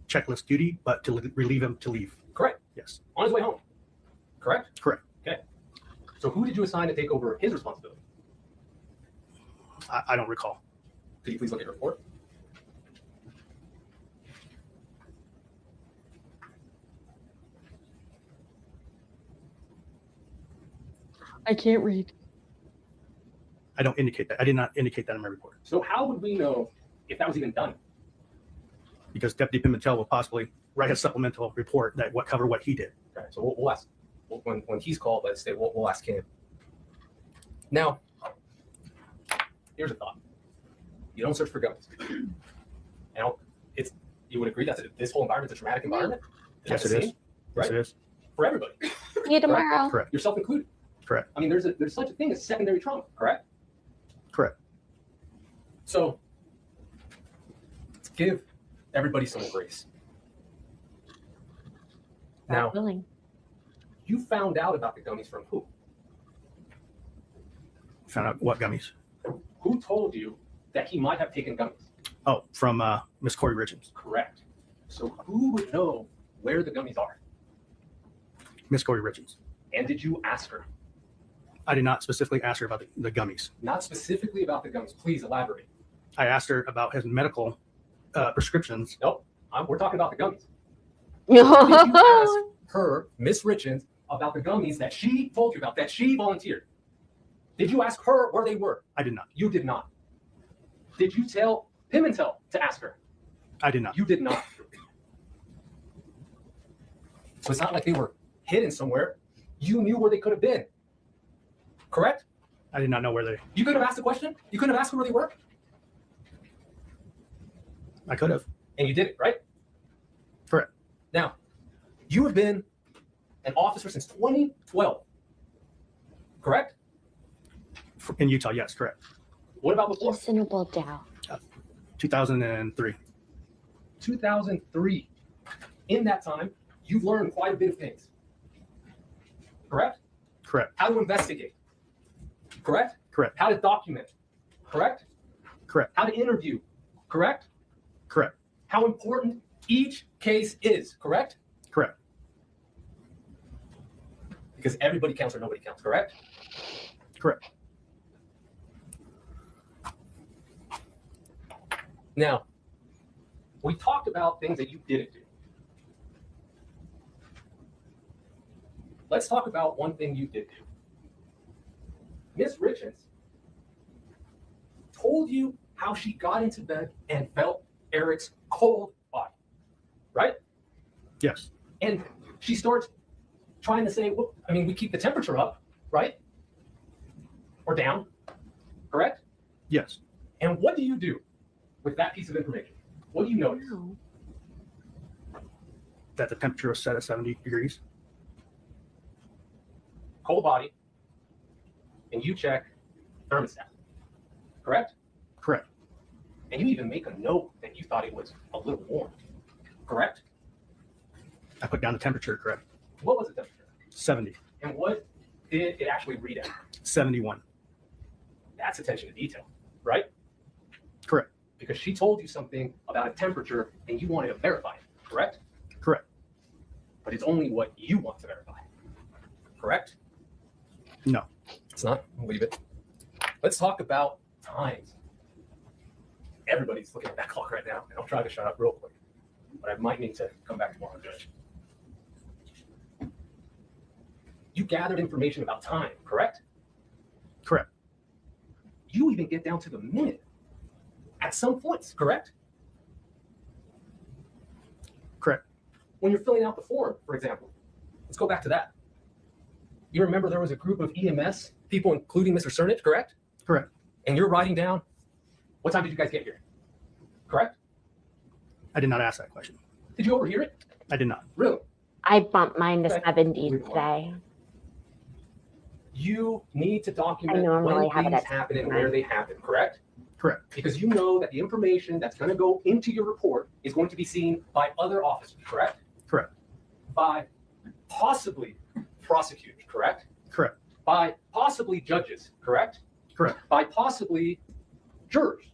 checklist duty, but to relieve him to leave. Correct. Yes, On his way home. Correct? correct. Okay. So who did you assign to take over his responsibility? I don't recall. Could you please look at your report? I can't read. I don't indicate that. I did not indicate that in my report So how would we know if that was even done? because Deputy Pimentel will possibly write a supplemental report that cover what he did. Okay, so we'll ask when he's called. Let's say we'll ask him. Now, here's a thought: you don't search for guns. Now, you would agree that this whole environment's a traumatic environment. Yes, it is. Right? Yes, it is. For everybody, See you tomorrow. Correct. yourself included. Correct. I mean, there's such a thing as secondary trauma. Correct. Correct. So let's give everybody some grace. Now, Willing. you found out about the gummies from who? Found out what gummies? Who told you that he might have taken gummies? Oh, from Miss Kouri Richins. Correct. So who would know where the gummies are? Miss Kouri Richins. And did you ask her? I did not specifically ask her about the gummies. Not specifically about the gummies. Please elaborate. I asked her about his medical prescriptions. Nope. We're talking about the gummies. Did you ask her, Miss Richins, about the gummies that she told you about, that she volunteered? Did you ask her where they were? I did not. You did not. Did you tell Pimentel to ask her? I did not. You did not. So it's not like they were hidden somewhere. You knew where they could have been. Correct? I did not know where they. You could have asked the question. You couldn't have asked where they were. I could have. And you did it, right? Correct. Now, you have been an officer since 2012. Correct? In Utah, yes, correct. What about before? Reasonable doubt. 2003. 2003. In that time, you've learned quite a bit of things. Correct? Correct. How to investigate. Correct? Correct. How to document. Correct? Correct. How to interview. Correct? Correct. How important each case is. Correct? Correct. Because everybody counts or nobody counts. Correct? Correct. Now, we talked about things that you didn't do. Let's talk about one thing you did do. Miss Richins told you how she got into bed and felt Eric's cold body, right? Yes. And she starts trying to say, well, I mean, we keep the temperature up, right? Or down, correct? Yes. And what do you do with that piece of information? What do you notice? No. That the temperature was set at 70 degrees. Cold body, and you check thermostat, correct? Correct. And you even make a note that you thought it was a little warm, correct? I put down the temperature, correct. What was the temperature? 70. And what did it actually read at? 71. That's attention to detail, right? Correct. Because she told you something about a temperature and you wanted to verify it, correct? Correct. But it's only what you want to verify, correct? No. It's not. I'll leave it. Let's talk about times. Everybody's looking at that clock right now, and I'll try to shut up real quick. But I might need to come back tomorrow, Judge. You gathered information about time, correct? Correct. You even get down to the minute at some points, correct? Correct. When you're filling out the form, for example. Let's go back to that. You remember there was a group of EMS people, including Mr. Cernich, correct? Correct. And you're writing down, what time did you guys get here? Correct? I did not ask that question. Did you overhear it? I did not. Really? I bumped mine to Okay. 70 Leave it today. You need to document I normally when have it things at happen and 9. where they happen, correct? Correct. Because you know that the information that's going to go into your report is going to be seen by other officers, correct? Correct. By possibly prosecutors, correct? Correct. By possibly judges, correct? Correct. By possibly jurors.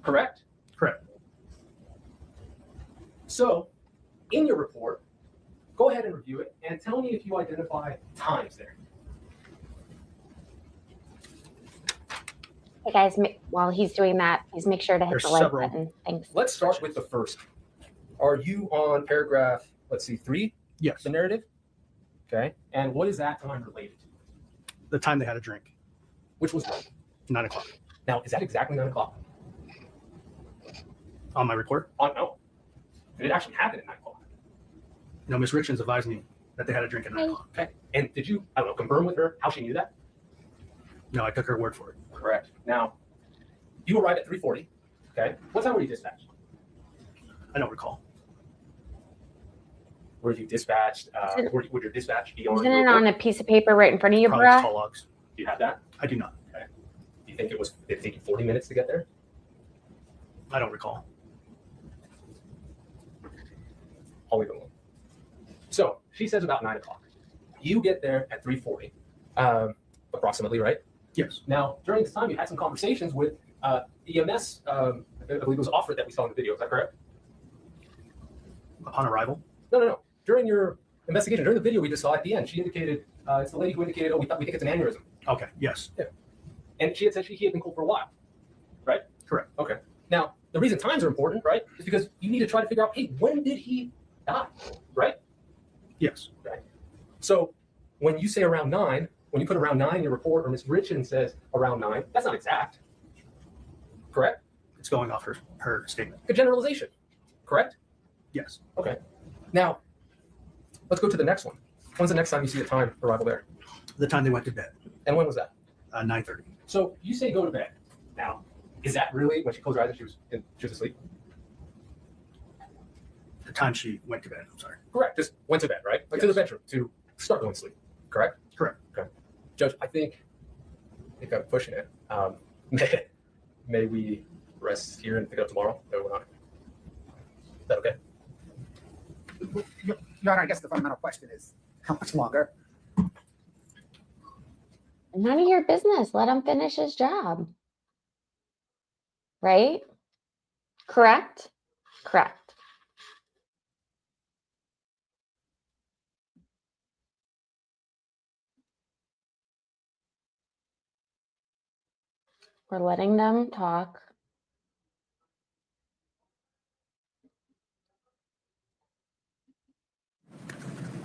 Correct? Correct. So, in your report, go ahead and review it and tell me if you identify times there. Hey guys, while he's doing that, please make sure to hit There's the like several. button. Thanks. Let's start with the first. Are you on paragraph, let's see, 3, Yes. the narrative? Okay. And what is that time related to? The time they had a drink, Which was what? 9 o'clock. Now, is that exactly 9 o'clock? On my report, No. Did it actually happen at 9 o'clock? no, Ms. Richins advised me that they had a drink at 9 o'clock. Okay. And did you, I don't know, confirm with her how she knew that? No, I took her word for it. Correct. Now, you arrived at 3:40. Okay. What time were you dispatched? I don't recall. Were you dispatched? Would your dispatch be on? Isn't your it on report? a piece of paper right in front of you, Probably bruh? call logs. Do you have that? I do not. Do you think it took you 40 minutes to get there? I don't recall. I'll leave it alone. So she says about 9 o'clock. You get there at 3:40, approximately, right? Yes. Now, during this time, you had some conversations with EMS. I believe it was Offered that we saw in the video. Is that correct? Upon arrival, No. During your investigation, during the video we just saw at the end, she indicated it's the lady who indicated, "Oh, we think it's an aneurysm," okay, yes, and she had said he had been cold for a while, right? correct. Okay. Now, the reason times are important, right, is because you need to try to figure out, hey, when did he die, right? Yes, So when you say around 9, when you put around 9 in your report, or Ms. Richins says around 9, that's not exact, correct? it's going off her statement. A generalization, correct? Yes, Okay. Now, let's go to the next one. When's the next time you see a time arrival there? the time they went to bed, And when was that? 9:30. So you say go to bed. Now, is that really when she closed her eyes and she was asleep? The time she went to bed. I'm sorry. Correct. Just went to bed, right? Like to the bedroom to start going to sleep. Correct? Correct. Okay. Judge, I think I'm pushing it. May we rest here and pick it up tomorrow? No, we're not. Is that okay? Your Honor, I guess the fundamental question is, how much longer? None of your business. Let him finish his job. Right? Correct? Correct. We're letting them talk.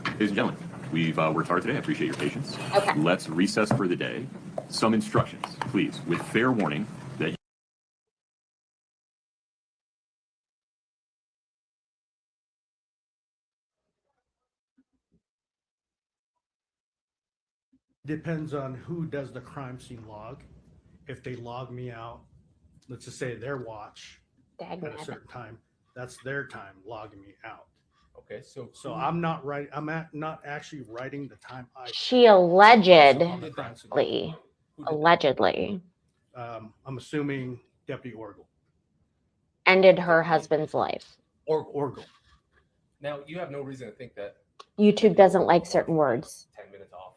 Ladies and gentlemen, we've worked hard today. I appreciate your patience. Okay. Let's recess for the day. Some instructions, please, with fair warning that Depends on who does the crime scene log. If they log me out, let's just say their watch at a Dagnabbit. certain time, that's their time logging me out. Okay, so So I'm not right. not actually writing the time I. She on allegedly, the crime scene. who did that? allegedly I'm assuming Deputy Orgel. ended her husband's life. Orgel. Now you have no reason to think that YouTube doesn't like certain words. 10 minutes off.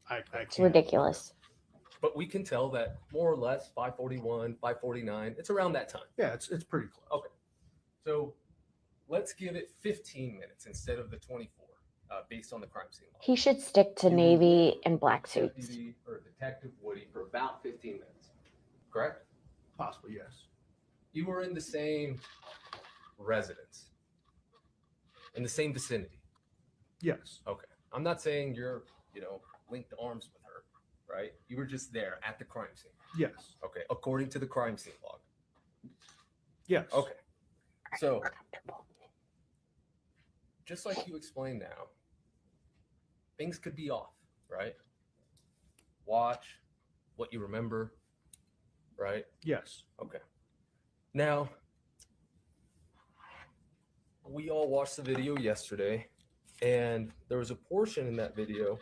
I It's can't. ridiculous. But we can tell that more or less 5:41, 5:49, it's around that time. Yeah, it's pretty close. Okay. So let's give it 15 minutes instead of the 24, based on the crime scene law. He should stick to You were navy and black suits. Deputy or Detective Woody for about 15 minutes, correct? Possibly, yes. You were in the same residence, in the same vicinity. Yes. Okay. I'm not saying you're, linked arms with her, right? You were just there at the crime scene. Yes. Okay. According to the crime scene log. Yes. Okay. So, just like you explained now, things could be off, right? Watch what you remember, right? Yes. Okay. Now, we all watched the video yesterday, and there was a portion in that video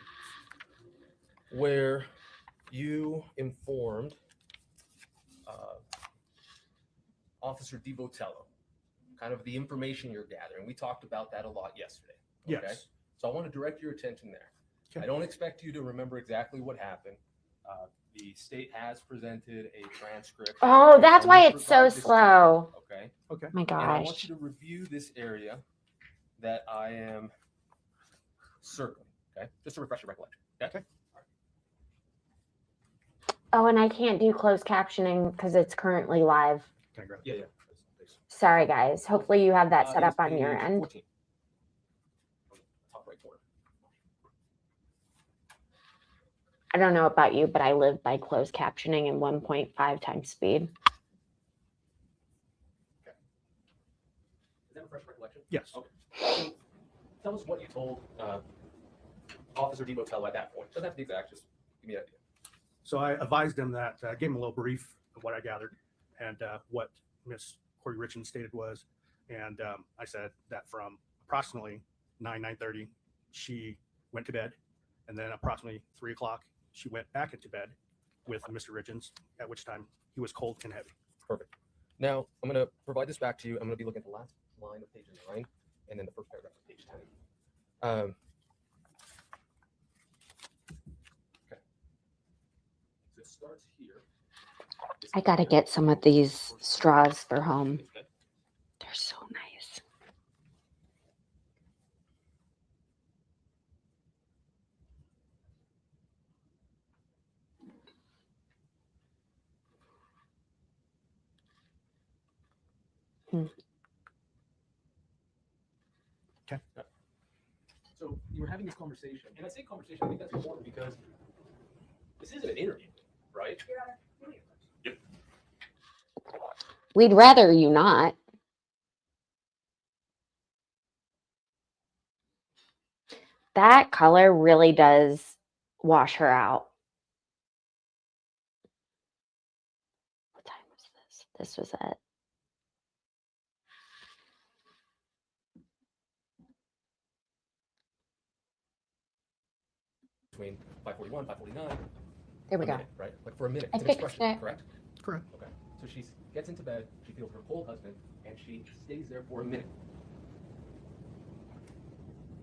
where you informed Officer DiVotello, kind of the information you're gathering. We talked about that a lot yesterday. Okay? Yes. So I want to direct your attention there. Okay. I don't expect you to remember exactly what happened. The state has presented a transcript. Oh, that's I'm why gonna it's so provide this to you, slow. Okay. Okay. My And I want gosh. you to review this area that I am circling. Okay. Just to refresh your recollection. Okay. Oh, and I can't do closed captioning because it's currently live. Can I grab it? Yeah. Please. Sorry, guys. Hopefully you have that set It up is on your page end. 14. Top right corner. I don't know about you, but I live by closed captioning in 1.5 times speed. Is that a fresh recollection? Yes. Okay. So tell us what you told Officer DeBotello at that point. Doesn't have to be exact. Just give me an idea. So I advised him that, gave him a little brief of what I gathered and what Miss Kouri Richins stated was. And I said that from approximately 9:30, she went to bed. And then approximately 3 o'clock, she went back into bed with Mr. Richins, at which time he was cold and heavy. Perfect. Now, I'm going to provide this back to you. I'm going to be looking at the last line of page 9 and then the first paragraph of page 10. Okay. So it starts here. I got to get some of these straws for home. They're so nice. Okay. So you were having this conversation, and I say conversation, I think that's important because this isn't an interview, right? We'd rather you not. That color really does wash her out. What time was this? This was at Between 5:41, 5:49. there we go. Minute, right? Like for a minute. I It's an fixed expression, it. correct? Correct. Okay. So she gets into bed, she feels her cold husband, and she stays there for a minute.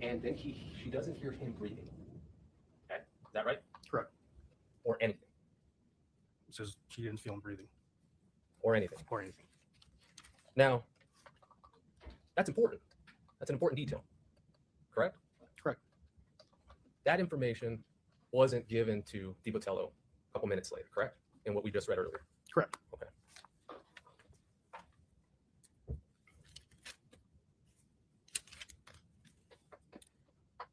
And then she doesn't hear him breathing. Okay? Is that right? Correct. Or anything. It says she didn't feel him breathing Or anything. or anything. Now, that's important. That's an important detail. Correct? Correct. That information wasn't given to DeBotello a couple minutes later, correct? In what we just read earlier. Correct. Okay.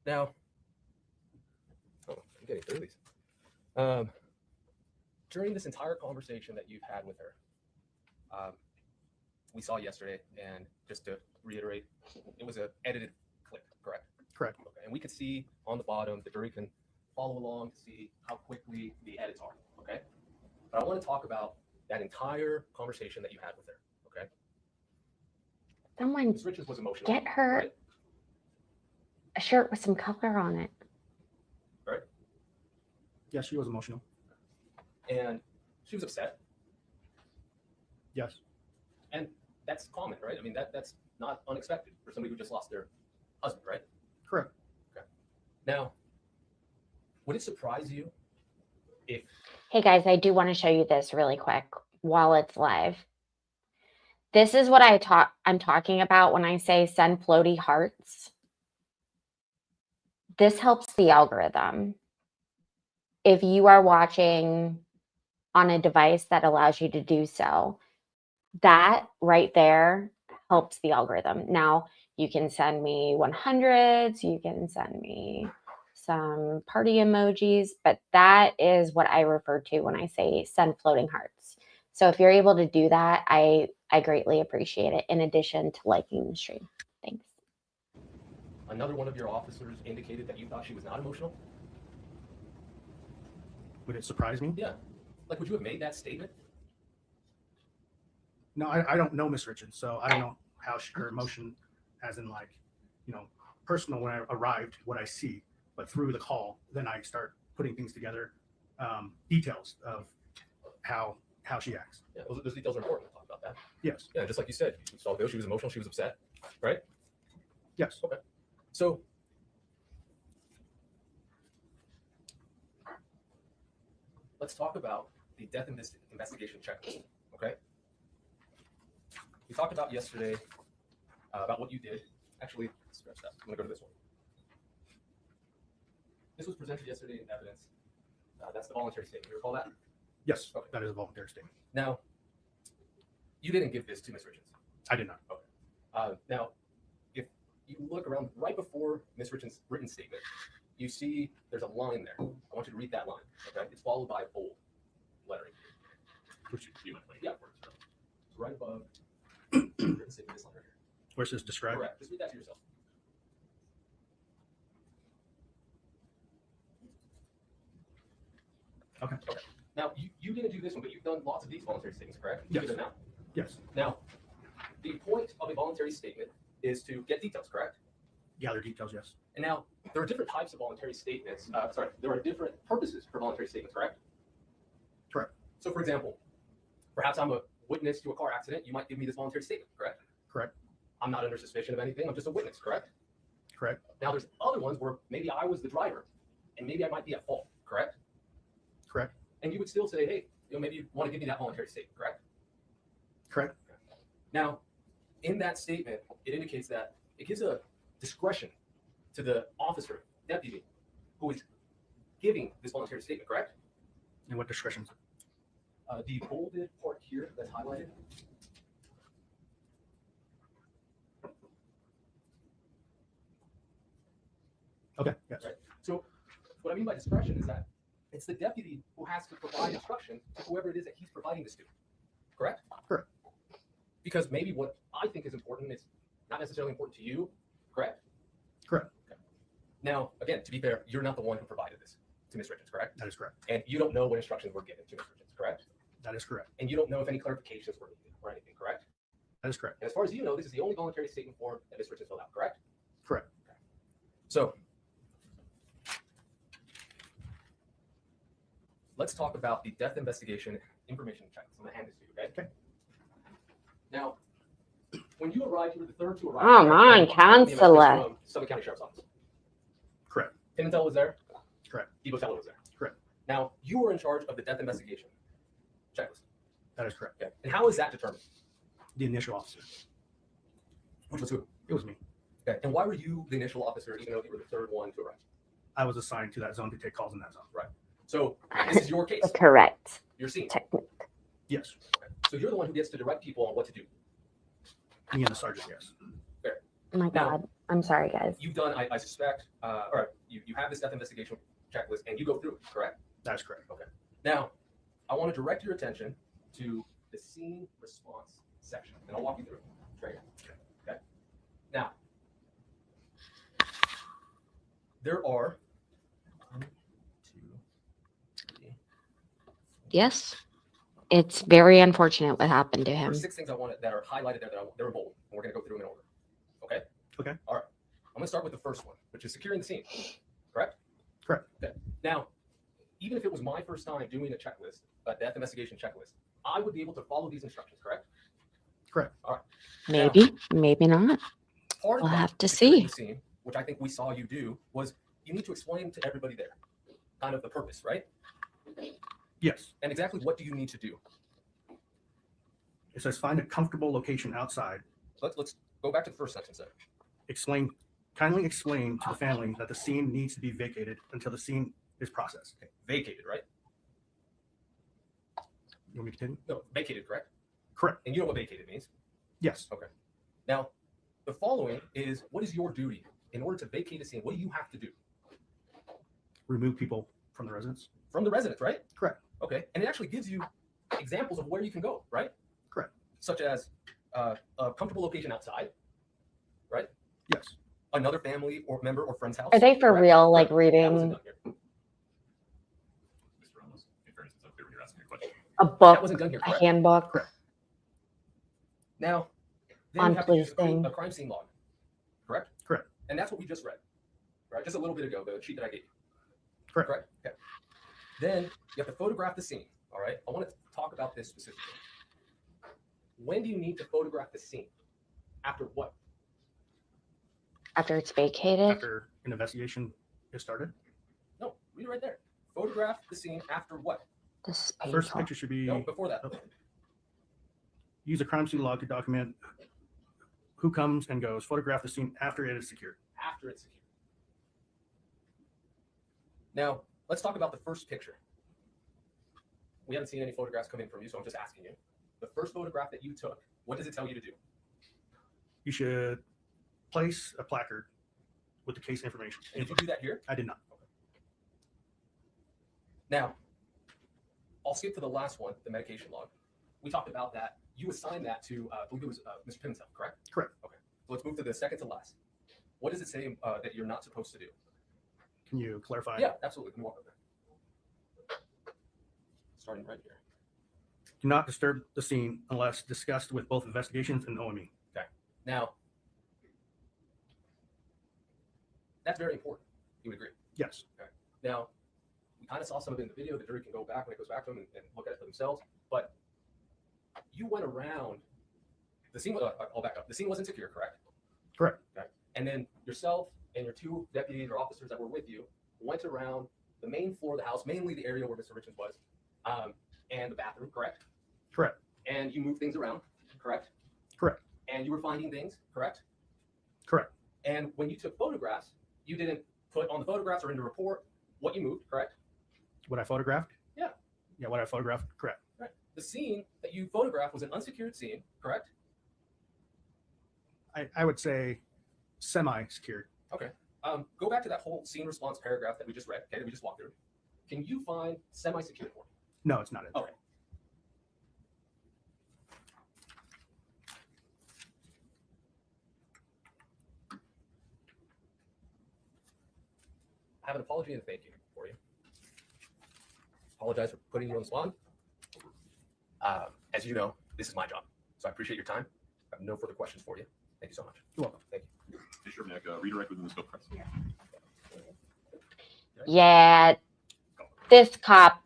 Now, I'm getting through these. During this entire conversation that you've had with her, we saw yesterday, and just to reiterate, it was an edited clip, correct? Correct. Okay. And we could see on the bottom, the jury can follow along to see how quickly the edits are, okay? But I want to talk about that entire conversation that you had with her, okay? Someone Ms. Richins was emotional. get her Right? a shirt with some color on it. Right? Yes, she was emotional. And she was upset. Yes. And that's common, right? I mean, that's not unexpected for somebody who just lost their husband, right? Correct. Okay. Now, would it surprise you if Hey guys, I do want to show you this really quick while it's live. This is what I'm talking about when I say send floaty hearts. This helps the algorithm. If you are watching on a device that allows you to do so, that right there helps the algorithm. Now, you can send me 100s, you can send me some party emojis, but that is what I refer to when I say send floating hearts. So if you're able to do that, I greatly appreciate it, in addition to liking the stream. Thanks. another one of your officers indicated that you thought she was not emotional? Would it surprise me? Yeah. Like, would you have made that statement? No, I don't know Miss Richins, so I don't know how her emotion, as in like, personal when I arrived, what I see, but through the call, then I start putting things together, details of how she acts. Yeah, those details are important to talk about that. Yes. Yeah, just like you said, you saw Bill, she was emotional, she was upset, right? Yes. Okay. So, let's talk about the death investigation checklist, okay? We talked about yesterday about what you did. Actually, scratch that. I'm gonna go to this one. This was presented yesterday in evidence. That's the voluntary statement. You recall that? Yes, Okay. that is a voluntary statement. Now, you didn't give this to Ms. Richins. I did not. Now, if you look around right before Ms. Richins' written statement, you see there's a line there. I want you to read that line. Okay, it's followed by bold lettering. Which you went like, Yeah, it's right above written statement. This line right here. Where's this described? Correct. Just read that to yourself. Okay. Now, you didn't do this one, but you've done lots of these voluntary statements, correct? Yes. You did it now. Yes. Now, the point of a voluntary statement is to get details, correct? Gather details, yes. And now, there are different types of voluntary statements. There are different purposes for voluntary statements, correct? Correct. So, for example, perhaps I'm a witness to a car accident. You might give me this voluntary statement, correct? Correct. I'm not under suspicion of anything. I'm just a witness, correct? Correct. Now, there's other ones where maybe I was the driver, and maybe I might be at fault, correct? Correct. And you would still say, hey, maybe you want to give me that voluntary statement, correct? Correct. Now, in that statement, it indicates that it gives a discretion to the officer, deputy, who is giving this voluntary statement, correct? And what discretions? The bolded part here that's highlighted. Okay. Yes. Right. So what I mean by discretion is that it's the deputy who has to provide instruction to whoever it is that he's providing this to. Correct? Correct. Because maybe what I think is important is not necessarily important to you. Correct? Correct. Okay. Now, again, to be fair, you're not the one who provided this to Ms. Richins, correct? That is correct. And you don't know what instructions were given to Ms. Richins, correct? That is correct. And you don't know if any clarifications were needed or anything, correct? That is correct. And as far as you know, this is the only voluntary statement form that Ms. Richins filled out, correct? Correct. So let's talk about the death investigation information checks. I'm gonna hand this to you, okay? Okay. Now, when you arrived, you were the third to arrive. Come on, And counselor. from Suffolk County Sheriff's Office. Correct. Pimentel was there. Correct. DeBotello was there. Correct. Now, you were in charge of the death investigation checklist. That is correct. Okay. And how is that determined? The initial officer. Which was who? It was me. Okay. And why were you the initial officer, even though you were the third one to arrive? I was assigned to that zone to take calls in that zone. Right. So this is your case. Correct. You're seeing. Technique. Yes. Okay. So you're the one who gets to direct people on what to do. Me and the sergeant, yes. Oh my Now- God. I'm sorry, guys. You've done, I suspect, or you have this death investigation checklist and you go through it, correct? That is correct. Now, I want to direct your attention to the scene response section, and I'll walk you through it right now. Okay. Now, there are 1, 2, 3, Yes. It's very unfortunate what happened to there him. are 6 things I wanted that are highlighted there that they're bold, and we're going to go through them in order. Okay? Okay. All right. I'm going to start with the first one, which is securing the scene. Correct? Correct. Okay. Now, even if it was my first time doing a checklist, a death investigation checklist, I would be able to follow these instructions, correct? Correct. All right. Maybe, maybe not. Part We'll of have to securing see. the scene, which I think we saw you do, was you need to explain to everybody there kind of the purpose, right? Yes. And exactly what do you need to do? It says find a comfortable location outside. Let's go back to the first sentence there. Kindly explain to the family that the scene needs to be vacated until the scene is processed. Okay. Vacated, right? You want me to continue? No, vacated, correct? Correct. And you know what vacated means. Yes. Now, the following is what is your duty in order to vacate a scene? What do you have to do? Remove people from the residence. From the residence, right? Correct. Okay. And it actually gives you examples of where you can go, right? Correct. Such as a comfortable location outside, right? Yes. Another family or member or friend's house. Are they for correct? real, like Correct. That wasn't reading done here. Mr. Ramos, in fairness, it's up there when you're asking a question. a That book, wasn't done here. a Correct. handbook? Correct. Now, then On you have to use policing. a crime scene log, correct? Correct. And that's what we just read, right? Just a little bit ago, the sheet that I gave you. Correct. Okay. Then you have to photograph the scene, all right? I want to talk about this specifically. When do you need to photograph the scene? After what? After it's vacated? After an investigation is started. No, read it right there. Photograph the scene after what? This is First painful. picture should be No, before that. use a crime scene log to document who comes and goes. Photograph the scene after it is secured. After it's secure. Now, let's talk about the first picture. We haven't seen any photographs come in from you, so I'm just asking you. The first photograph that you took, what does it tell you to do? You should place a placard with the case information. And did you do that here? I did not. Now, I'll skip to the last one, the medication log. We talked about that. You assigned that to, I believe it was Mr. Pimentel, correct? Correct. Okay. So let's move to the second to last. What does it say that you're not supposed to do? Can you clarify? Yeah, absolutely. Let me walk over there. Starting right here. Do not disturb the scene unless discussed with both investigations and OME. Okay. Now, that's very important. You would agree? Yes. Okay. Now, we kind of saw some of it in the video. The jury can go back when it goes back to them and look at it for themselves. But you went around the scene. I'll back up. The scene wasn't secure, correct? Correct. Okay. And then yourself and your two deputies or officers that were with you went around the main floor of the house, mainly the area where Mr. Richins was, and the bathroom, correct? Correct. And you moved things around, correct? Correct. And you were finding things, correct? Correct. And when you took photographs, you didn't put on the photographs or in the report what you moved, correct? What I photographed? Yeah. Yeah, what I photographed? Correct. Right. The scene that you photographed was an unsecured scene, correct? I would say semi-secured. Okay. Go back to that whole scene response paragraph that we just read, okay, that we just walked through. Can you find semi-secured for me? No, it's not it. Okay. I have an apology and a thank you for you. Apologize for putting you on the spot. As you know, this is my job, so I appreciate your time. I have no further questions for you. Thank you so much. You're welcome. Thank you. Hey, sure, Mac, redirect within the scope. Press. Yeah, this cop,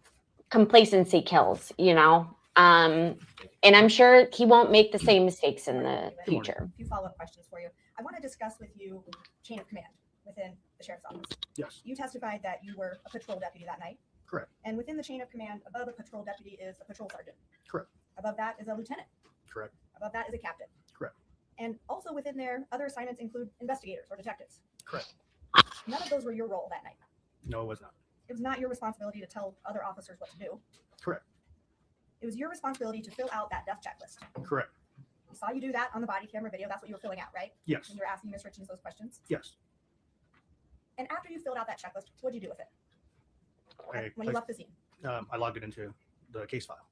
complacency kills, you know. And I'm sure he won't make the same mistakes in the future. A few follow-up questions for you. I want to discuss with you chain of command within the sheriff's office. Yes. You testified that you were a patrol deputy that night. Correct. And within the chain of command, above a patrol deputy is a patrol sergeant. Correct. Above that is a lieutenant. Correct. Above that is a captain. Correct. And also within there, other assignments include investigators or detectives. Correct. None of those were your role that night. No, it was not. It was not your responsibility to tell other officers what to do. Correct. It was your responsibility to fill out that death checklist. Correct. We saw you do that on the body camera video. That's what you were filling out, right? Yes. When you were asking Ms. Richins those questions. Yes. And after you filled out that checklist, what did you do with it? I When you left the scene. I logged it into the case file.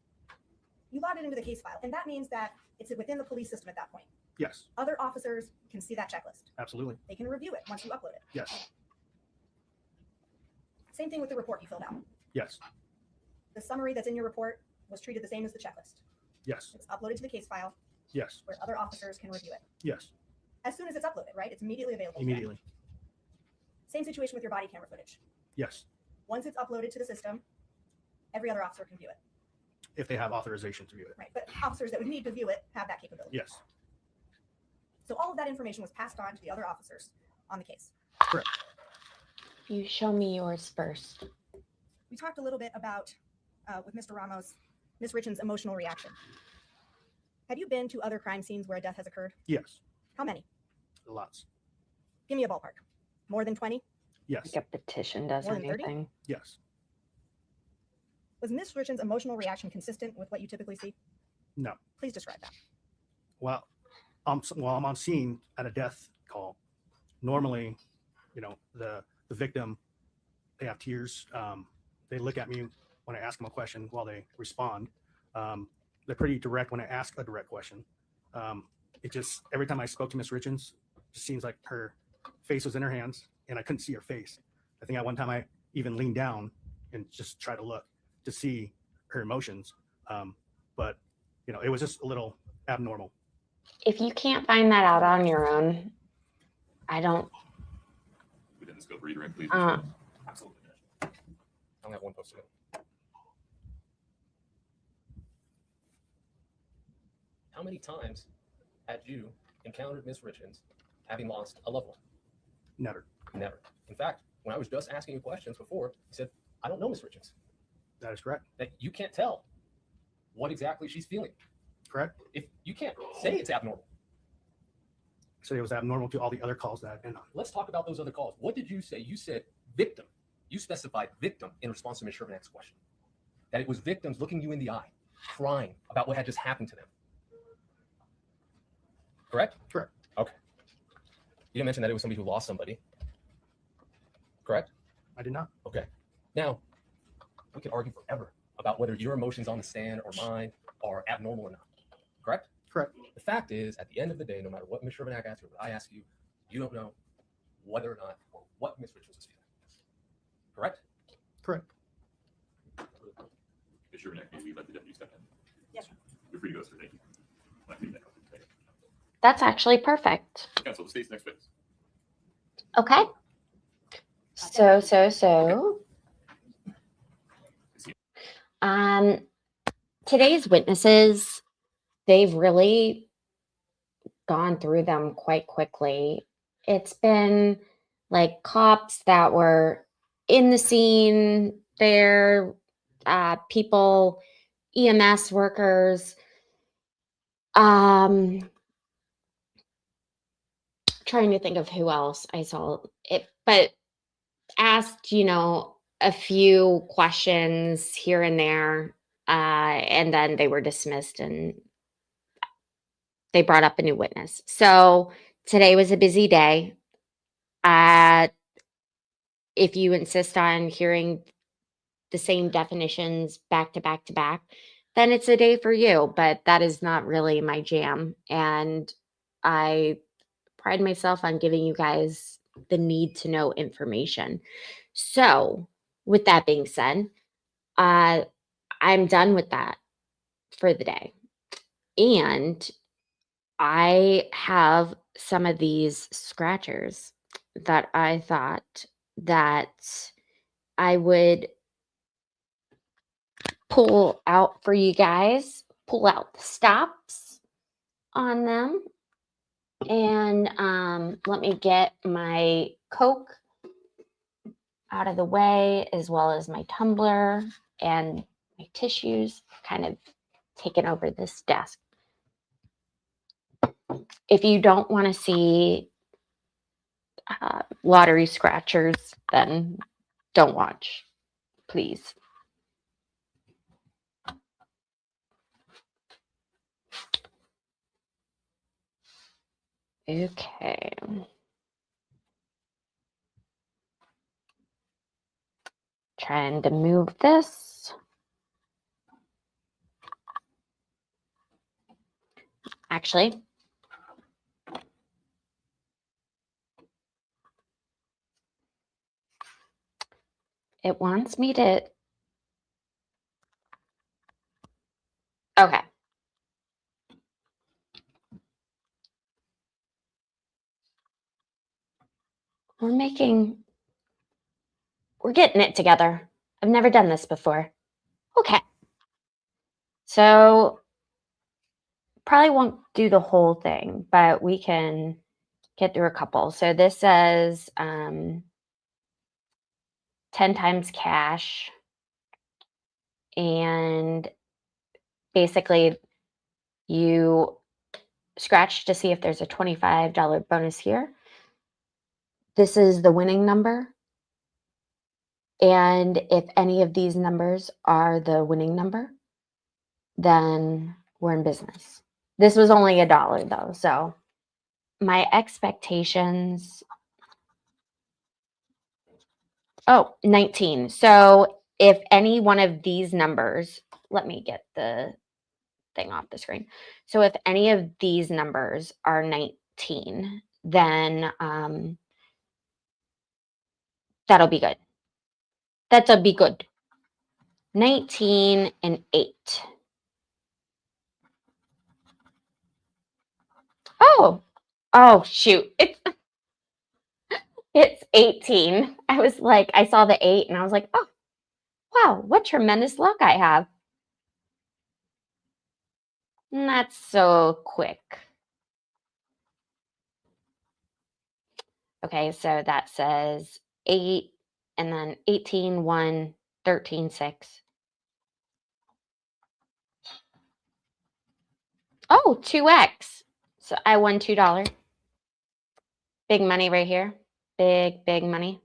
You logged it into the case file. And that means that it's within the police system at that point. Yes. Other officers can see that checklist. Absolutely. They can review it once you upload it. Yes. Same thing with the report you filled out. Yes. The summary that's in your report was treated the same as the checklist. Yes. It's uploaded to the case file Yes. where other officers can review it. Yes. As soon as it's uploaded, right? It's immediately available. to them. Immediately. Same situation with your body camera footage. Yes. Once it's uploaded to the system, every other officer can view it. If they have authorization to view it. Right. But officers that would need to view it have that capability. Yes. So all of that information was passed on to the other officers on the case. Correct. You show me yours first. We talked a little bit about, with Mr. Ramos, Ms. Richins' emotional reaction. Have you been to other crime scenes where a death has occurred? Yes. How many? Lots. Give me a ballpark. More than 20? Yes. Like a petition does More than 30? anything. Yes. Was Ms. Richins' emotional reaction consistent with what you typically see? No. Please describe that. Well, I'm on scene at a death call. Normally, you know, the victim, they have tears. They look at me when I ask them a question while they respond. They're pretty direct when I ask a direct question. It just, every time I spoke to Ms. Richins, it just seems like her face was in her hands and I couldn't see her face. I think at one time I even leaned down and just tried to look to see her emotions. But, you know, it was just a little abnormal. If you can't find that out on your own, I don't. Within the scope, redirect, please. Absolutely. I only have one post to go. How many times had you encountered Ms. Richins having lost a loved one? Never. Never. In fact, when I was just asking you questions before, you said, I don't know Ms. Richins. That is correct. That you can't tell what exactly she's feeling. Correct. If you can't say it's abnormal. So it was abnormal to all the other calls that I've been on. Let's talk about those other calls. What did you say? You said victim. You specified victim in response to Ms. Sherman's question. That it was victims looking you in the eye, crying about what had just happened to them. Correct? Correct. Okay. You didn't mention that it was somebody who lost somebody. Correct? I did not. Okay. Now, we can argue forever about whether your emotions on the stand or mine are abnormal or not. Correct? Correct. The fact is, at the end of the day, no matter what Ms. Sherman asks you or what I ask you, you don't know whether or not or what Ms. Richins is feeling. Correct? Correct. Ms. Sherman, may we let the deputy step in? Yes, sir. You're free to go, sir. Thank you. That's actually perfect. Council, the state's next witness. Okay. So. Today's witnesses, they've really gone through them quite quickly. It's been like cops that were in the scene there, people, EMS workers, trying to think of who else I saw it, but asked, a few questions here and there, and then they were dismissed and they brought up a new witness. So today was a busy day. If you insist on hearing the same definitions back to back to back, then it's a day for you, but that is not really my jam. And I pride myself on giving you guys the need to know information. So with that being said, I'm done with that for the day. And I have some of these scratchers that I thought that I would pull out for you guys, pull out the stops on them. And let me get my Coke out of the way, as well as my tumbler and my tissues, kind of taking over this desk. If you don't want to see lottery scratchers, then don't watch, please. Okay. Trying to move this. Actually, it wants me to. Okay. We're getting it together. I've never done this before. Okay. So probably won't do the whole thing, but we can get through a couple. So this says 10 times cash. And basically you scratch to see if there's a $25 bonus here. This is the winning number. And if any of these numbers are the winning number, then we're in business. This was only $1 though. So my expectations, 19. So if any one of these numbers, let me get the thing off the screen. So if any of these numbers are 19, then that'll be good. That'll be good. 19 and 8. Oh, shoot. It's 18. I was like, I saw the 8 and I was like, oh, wow, what tremendous luck I have. Not so quick. Okay, so that says 8 and then 18, 1, 13, 6. Oh, 2x. So I won $2. Big money right here. Big, big money.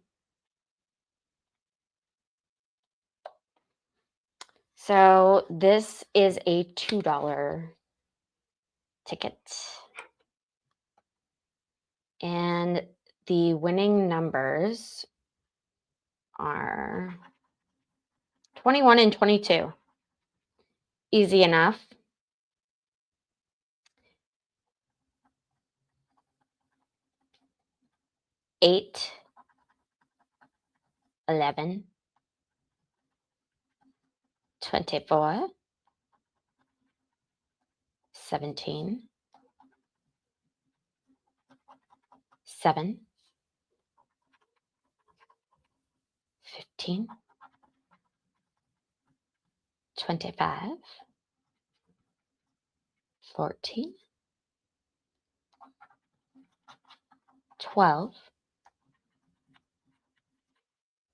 So this is a $2 ticket. And the winning numbers are 21 and 22. Easy enough. 8, 11, 24, 17, 7, 15, 25, 14, 12,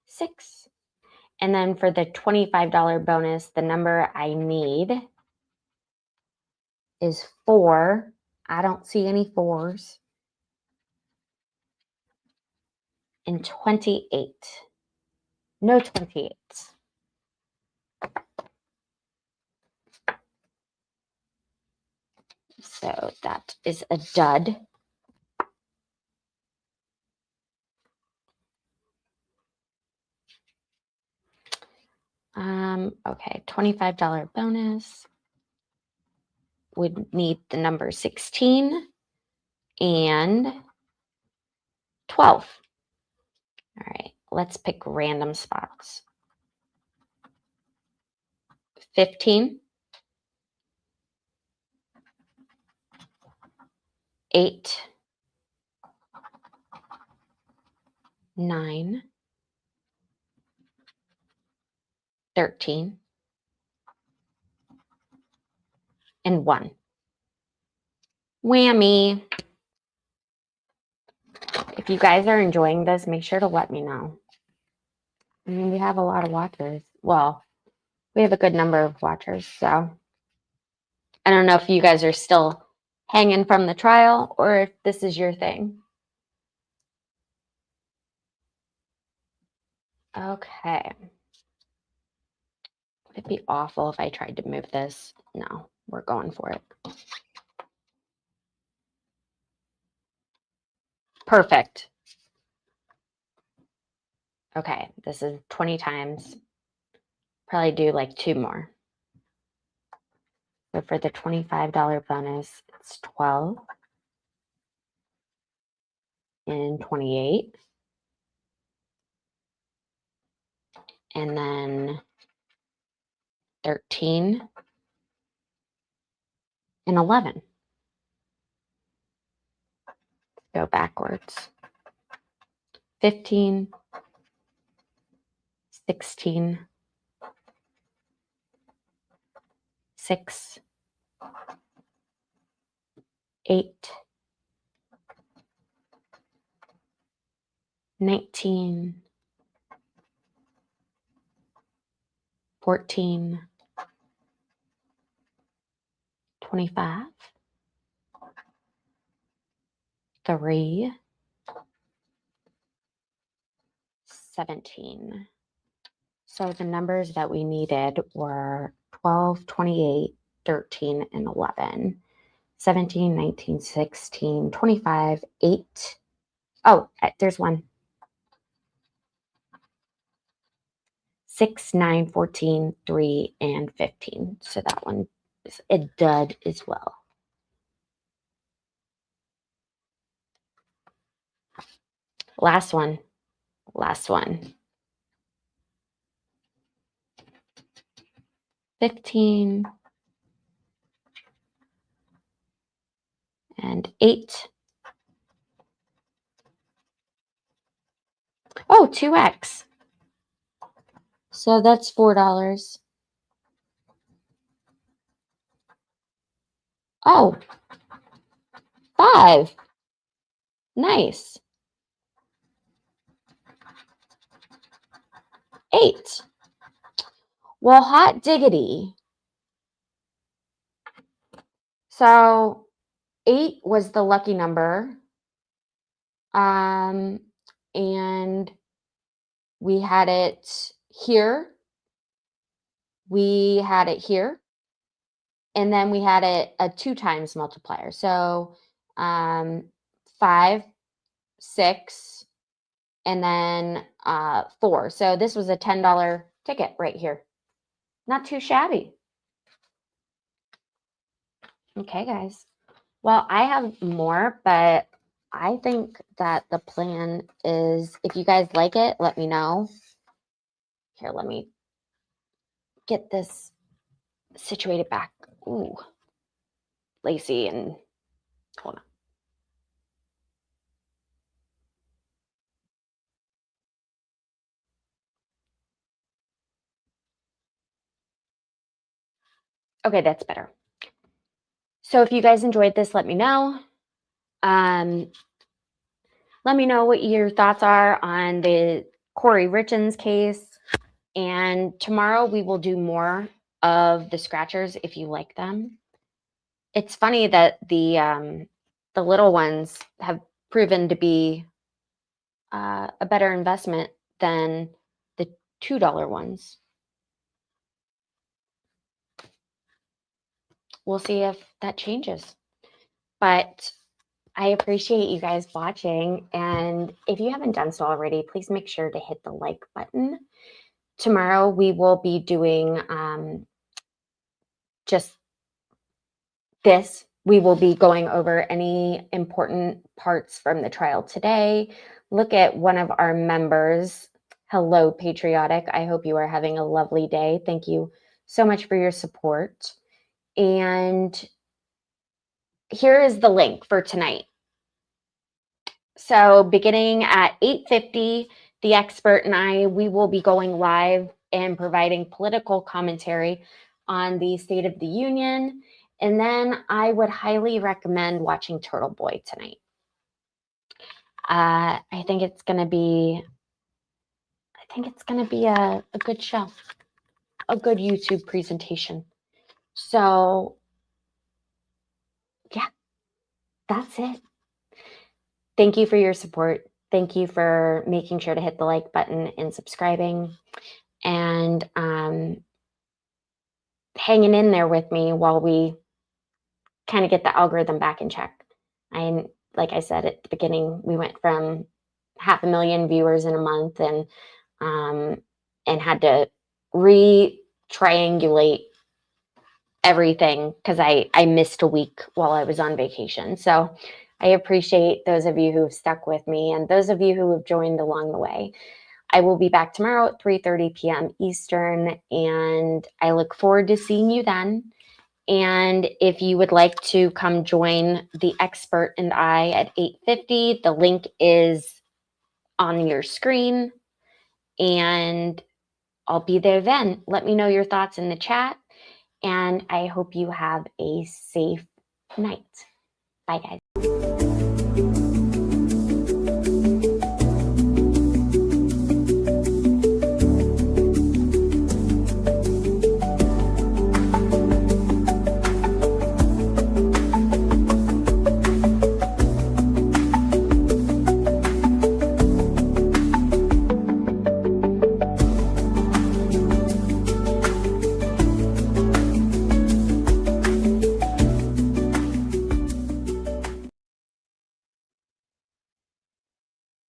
6. And then for the $25 bonus, the number I need is 4. I don't see any 4s. And 28. No 28s. So that is a dud. Okay, $25 bonus. Would need the number 16 and 12. All right, let's pick random spots. 15, 8, 9, 13, and 1. Whammy. If you guys are enjoying this, make sure to let me know. I mean, we have a lot of watchers. Well, we have a good number of watchers, so I don't know if you guys are still hanging from the trial or if this is your thing. Okay. Would it be awful if I tried to move this? No, we're going for it. Perfect. Okay, this is 20 times. Probably do like 2 more. So for the $25 bonus, it's 12 and 28. And then 13 and 11. Go backwards. 15, 16, 6, 8, 19, 14, 25, 3, 17. So the numbers that we needed were 12, 28, 13, and 11. 17, 19, 16, 25, 8. Oh, there's 1. 6, 9, 14, 3, and 15. So that one is a dud as well. Last one. Last one. 15 and 8. Oh, 2x. So that's $4. Oh, 5. Nice. 8. Well, hot diggity. So 8 was the lucky number. And we had it here. We had it here. And then we had it a 2 times multiplier. So 5, 6, and then 4. So this was a $10 ticket right here. Not too shabby. Okay, guys. Well, I have more, but I think that the plan is, if you guys like it, let me know. Here, let me get this situated back. Ooh, Lacey, and hold on. Okay, that's better. So if you guys enjoyed this, let me know. Let me know what your thoughts are on the Kouri Richins case. And tomorrow we will do more of the scratchers if you like them. It's funny that the little ones have proven to be a better investment than the $2 ones. We'll see if that changes. But I appreciate you guys watching. And if you haven't done so already, please make sure to hit the like button. Tomorrow we will be doing just this. We will be going over any important parts from the trial today. Look at one of our members. Hello, Patriotic. I hope you are having a lovely day. Thank you so much for your support. And here is the link for tonight. So beginning at 8:50, the expert and I, we will be going live and providing political commentary on the State of the Union. And then I would highly recommend watching Turtle Boy tonight. I think it's going to be a good show, a good YouTube presentation. So yeah, that's it. Thank you for your support. Thank you for making sure to hit the like button and subscribing, and hanging in there with me while we kind of get the algorithm back in check. Like I said at the beginning, we went from 500,000 viewers in a month, and had to re-triangulate everything because I missed a week while I was on vacation. So I appreciate those of you who have stuck with me and those of you who have joined along the way. I will be back tomorrow at 3:30 p.m. Eastern, and I look forward to seeing you then. And if you would like to come join the expert and I at 8:50, the link is on your screen, and I'll be there then. Let me know your thoughts in the chat, and I hope you have a safe night. Bye, guys.